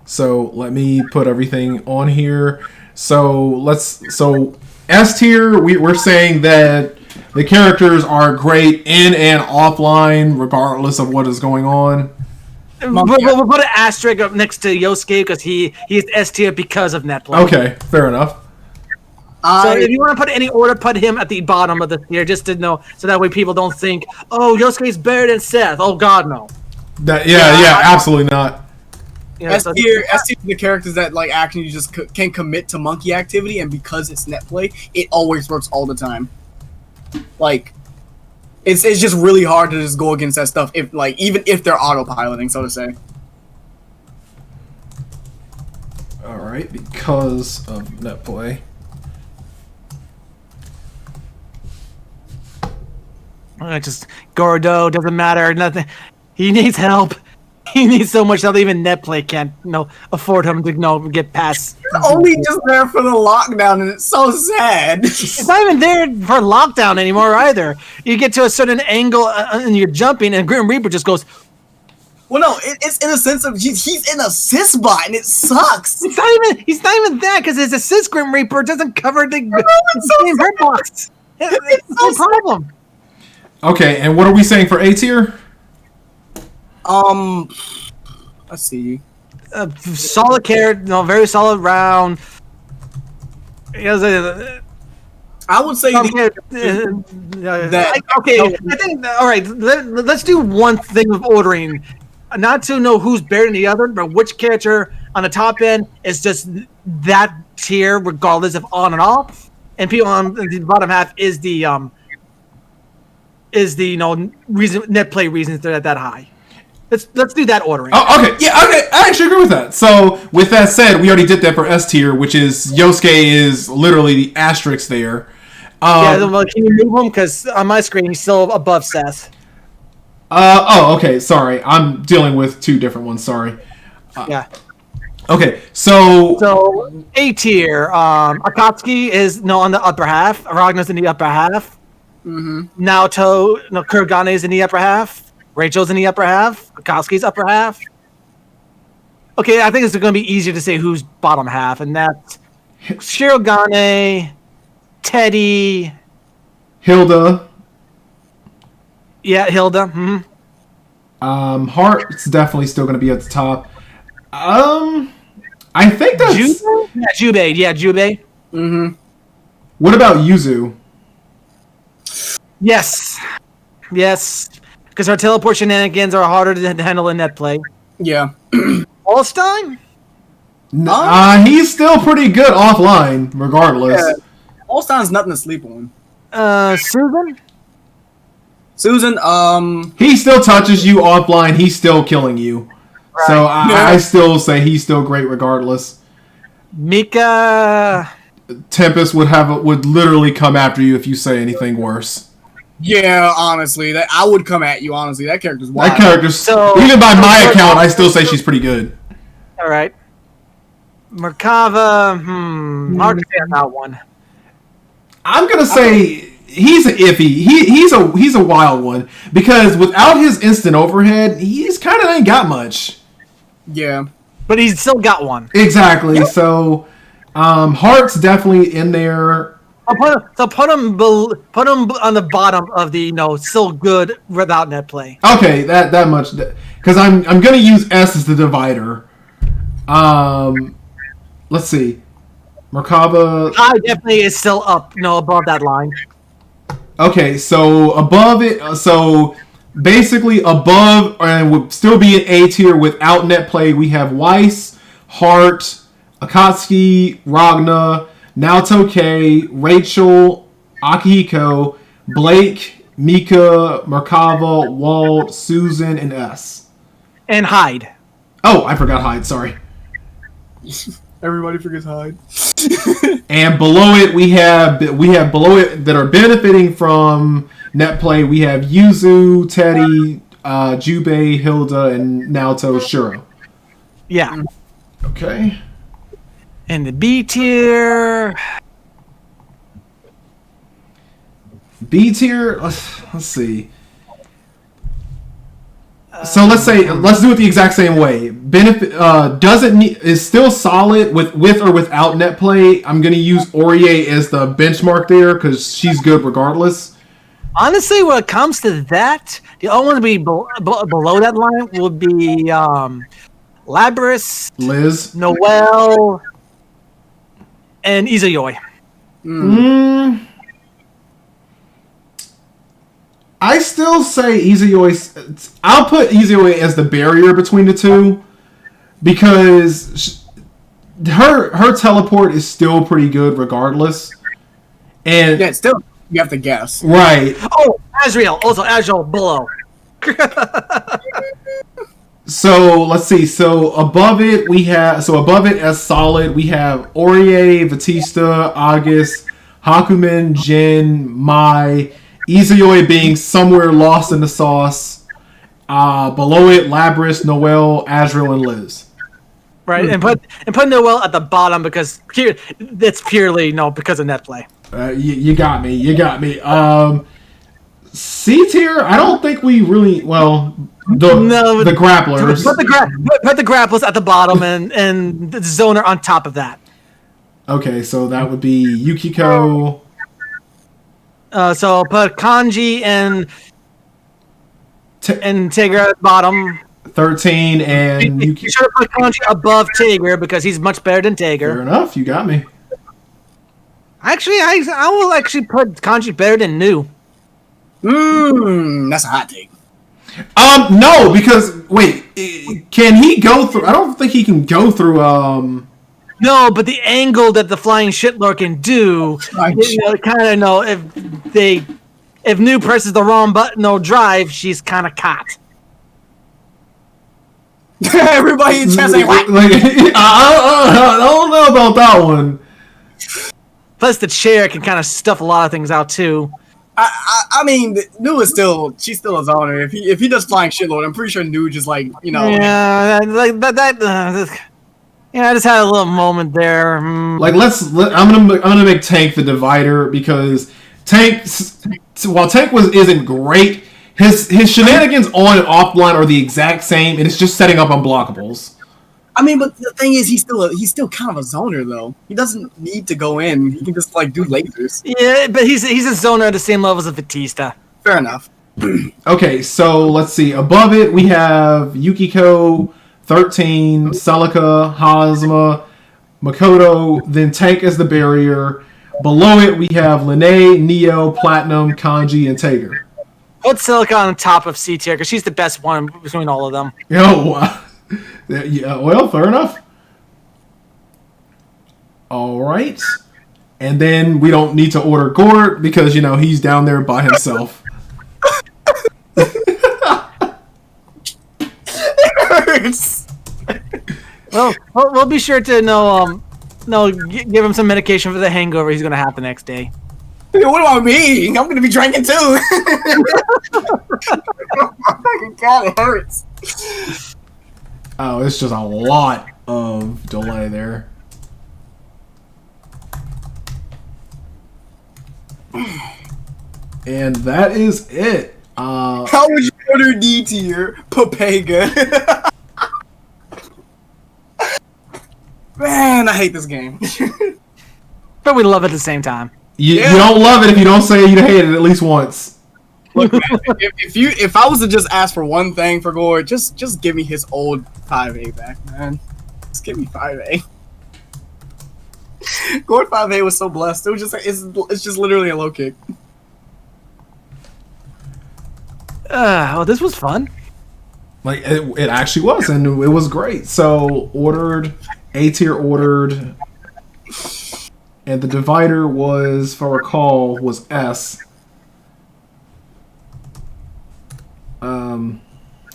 So let me put everything on here. So S tier, we're saying that the characters are great in and offline, regardless of what is going on. We'll put an asterisk up next to Yosuke because he's S tier because of Netplay. Okay, fair enough. So if you want to put any order, put him at the bottom of the tier just to know, so that way people don't think, oh, Yosuke's better than Seth. Oh God, no. Absolutely not. S tier is the characters that like actually just can commit to monkey activity, and because it's Netplay, it always works all the time. Like, it's just really hard to just go against that stuff if even if they're autopiloting, so to say. All right, because of Netplay. Just Gordell, doesn't matter, nothing. He needs help. He needs so much help even Netplay can't afford him to get past. You're only just there for the lockdown, and it's so sad. It's not even there for lockdown anymore either. You get to a certain angle and you're jumping, and Grim Reaper just goes. Well, no, it's in a sense of he's in a assist bot, and it sucks. He's not even that, because his assist Grim Reaper doesn't cover the same hurt box. It's no problem. Okay, and what are we saying for A tier? Let's see. Solid character, very solid round. I would say okay. I think all right. Let's do one thing with ordering, not to know who's better than the other, but which character on the top end is just that tier, regardless of on and off, and people on the bottom half is the reason Netplay reasons they're at that high. Let's do that ordering. Oh, okay. Yeah, okay. I actually agree with that. So, with that said, we already did that for S tier, which is Yosuke is literally the asterisk there. Can you move him? Because on my screen, he's still above Seth. Okay. Sorry. I'm dealing with two different ones. Sorry. Yeah. Okay, so A tier. Akatsuki is on the upper half. Ragna's in the upper half. Mm-hmm. Naoto, Shirogane is in the upper half. Rachel's in the upper half. Akatsuki's upper half. Okay, I think it's going to be easier to say who's bottom half, and that's Shirogane, Teddy, Hilda. Yeah, Hilda. Mm-hmm. Heart's definitely still going to be at the top. I think that's Jubei. Yeah, Jubei. Mm-hmm. What about Yuzu? Yes. Because our teleport shenanigans are harder to handle in Netplay. Yeah. Allstein? He's still pretty good offline, regardless. Yeah. Allstein's nothing to sleep on. Susan? He still touches you offline. He's still killing you. Right. So I still say he's still great regardless. Mika. Tempest would literally come after you if you say anything worse. Yeah, honestly, that I would come at you. Honestly, that character's wild. That character's even by my account, I still say she's pretty good. All right. Merkava. Hard to say on that one. I'm gonna say he's an iffy. He's a wild one because without his instant overhead, he's kind of ain't got much. Yeah, but he's still got one. Exactly. Yep. So, Heart's definitely in there. Put him on the bottom of the still good without Netplay. Okay, that much because I'm gonna use S as the divider. Let's see, Merkava. Hyde definitely is still up, above that line. Okay, so above it, so basically above and would still be an A tier without Netplay. We have Weiss, Heart, Akatsuki, Ragna, Naoto K, Rachel, Akihiko, Blake, Mika, Merkava, Walt, Susan, and S. And Hyde. Oh, I forgot Hyde, sorry. Everybody forgets Hyde. And below it, we have below it that are benefiting from Netplay. We have Yuzu, Teddy, Jubei, Hilda, and Naoto Shiro. Yeah. Okay. And the B tier. B tier. Let's see. So let's do it the exact same way. Benefit is still solid with or without Netplay. I'm gonna use Orie as the benchmark there because she's good regardless. Honestly, when it comes to that, the only one to be below that line would be Labris, Liz. Noelle, and Izayoi. I still say Izayoi. I'll put Izayoi as the barrier between the two because her teleport is still pretty good regardless. And Yeah, still you have to guess. right. Oh, Azrael. Also, Azrael below. So let's see. So above it as solid we have Aurier, Batista, August, Hakuman, Jin, Mai, Izayoi being somewhere lost in the sauce. Below it, Labris, Noelle, Azrael, and Liz. Right, and put Noelle at the bottom because it's purely because of Netplay. You got me. You got me. C tier. I don't think we really. Well, the grapplers. Put the grapplers at the bottom and the zoner on top of that. Okay, so that would be Yukiko. So put Kanji and Tiger at the bottom. 13 and You should have put Kanji above Tiger because he's much better than Tiger. Fair enough, you got me. Actually, I will actually put Kanji better than New. That's a hot take. No, because wait, can he go through? I don't think he can go through. No, but the angle that the flying shitlord can do, kind of if New presses the wrong button or drive, she's kind of caught. Everybody in chat saying, what? I don't know about that one. Plus, the chair can kind of stuff a lot of things out too. I mean, New is she's still a zoner. If he does flying shitlord, I'm pretty sure New just Yeah, like that. Yeah, I just had a little moment there. Like I'm gonna make Tank the divider because while Tank isn't great, his shenanigans on and offline are the exact same, and it's just setting up unblockables. I mean, but the thing is, he's still kind of a zoner though. He doesn't need to go in. He can just do lasers. Yeah, but he's a zoner at the same level as Batista. Fair enough. Okay, so let's see. Above it, we have Yukiko, 13, Celica, Hazma, Makoto, then Tank as the barrier. Below it, we have Lene, Neo, Platinum, Kanji, and Tager. Put Celica on top of C tier because she's the best one between all of them. Yeah, well, fair enough. All right. And then we don't need to order Gord because, he's down there by himself. It hurts. Well, we'll be sure to give him some medication for the hangover he's going to have the next day. What about me? I'm going to be drinking too. God, it hurts. Oh, it's just a lot of delay there. And that is it. How would you order D tier, Papega? Man, I hate this game. But we love it at the same time. You don't love it if you don't say you hate it at least once. Look, man, if I was to just ask for one thing for Gord, just give me his old 5A back, man. Just give me 5A. Gord 5A was so blessed. It was just it's just literally a low kick. Well, this was fun. Like it actually was, and it was great. So ordered, A tier ordered, and the divider was, if I recall, was S.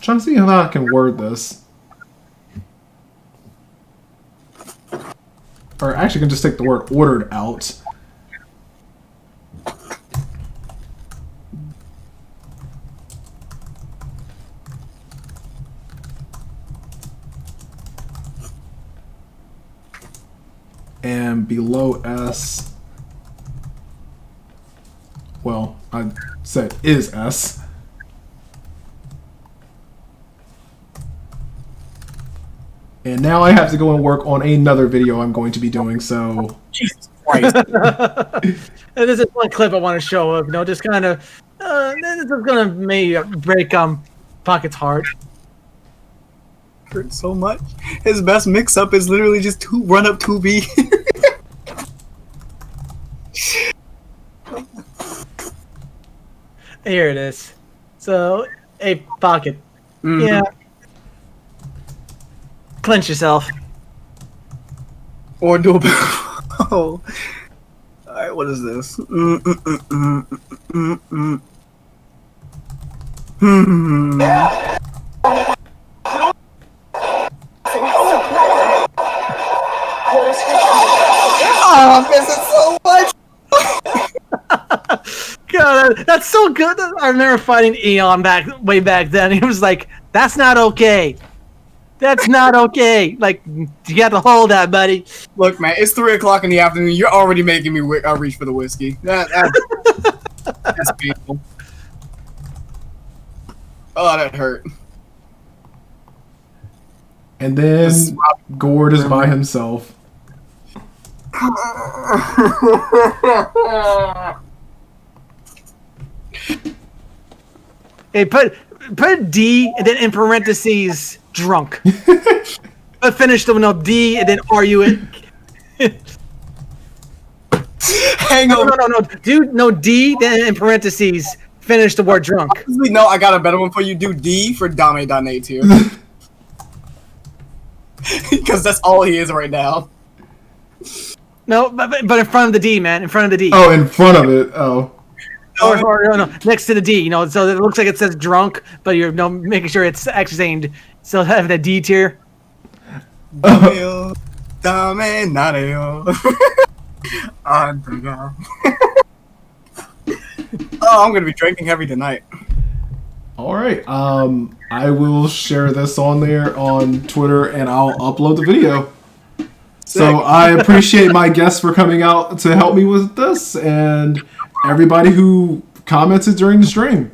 Trying to see how I can word this. Or actually, I can just take the word ordered out. And below S, well, I said is S. And now I have to go and work on another video I'm going to be doing, so... Jesus Christ. This is one clip I want to show of, just kind of, this is gonna maybe break Pocket's heart. Hurt so much. His best mix-up is literally just run up 2B. Here it is. So, hey, Pocket. Mm-hmm. Yeah. Clench yourself. Or do a oh. Alright, what is this? Oh, this is so much! God, that's so good. I remember fighting Eon way back then. He was like, "That's not okay. That's not okay." Like, you got to hold that, buddy. Look, man, it's 3 o'clock in the afternoon. You're already making me reach for the whiskey. That's painful. Oh, that hurt. And then Gord is by himself. Hey, put D and then in parentheses drunk. But finish the D and then RU it. Hangover. No. Dude, no D then in parentheses finish the word drunk. No, I got a better one for you. Do D for Dame Tier. Because that's all he is right now. No, but in front of the D, man. In front of the D. Oh, in front of it. Oh. Or no, next to the D. So it looks like it says drunk, but you're making sure it's actually saying still have the D tier. Dame Nareo. Oh, I'm gonna be drinking heavy tonight. All right. I will share this on there on Twitter, and I'll upload the video. So I appreciate my guests for coming out to help me with this, and everybody who commented during the stream.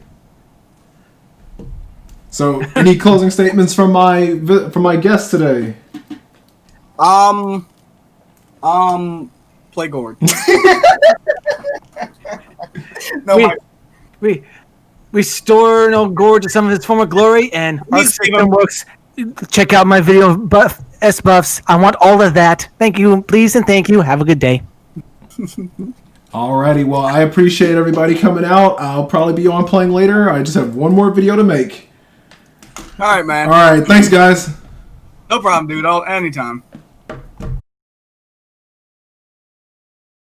So, any closing statements from my guests today? Play Gord. Restore Gord to some of his former glory, and our system works. Check out my video, S-Buffs. I want all of that. Thank you, please, and thank you. Have a good day. Alrighty, well, I appreciate everybody coming out. I'll probably be on playing later. I just have one more video to make. Alright, man. Alright, thanks, guys. No problem, dude. Anytime.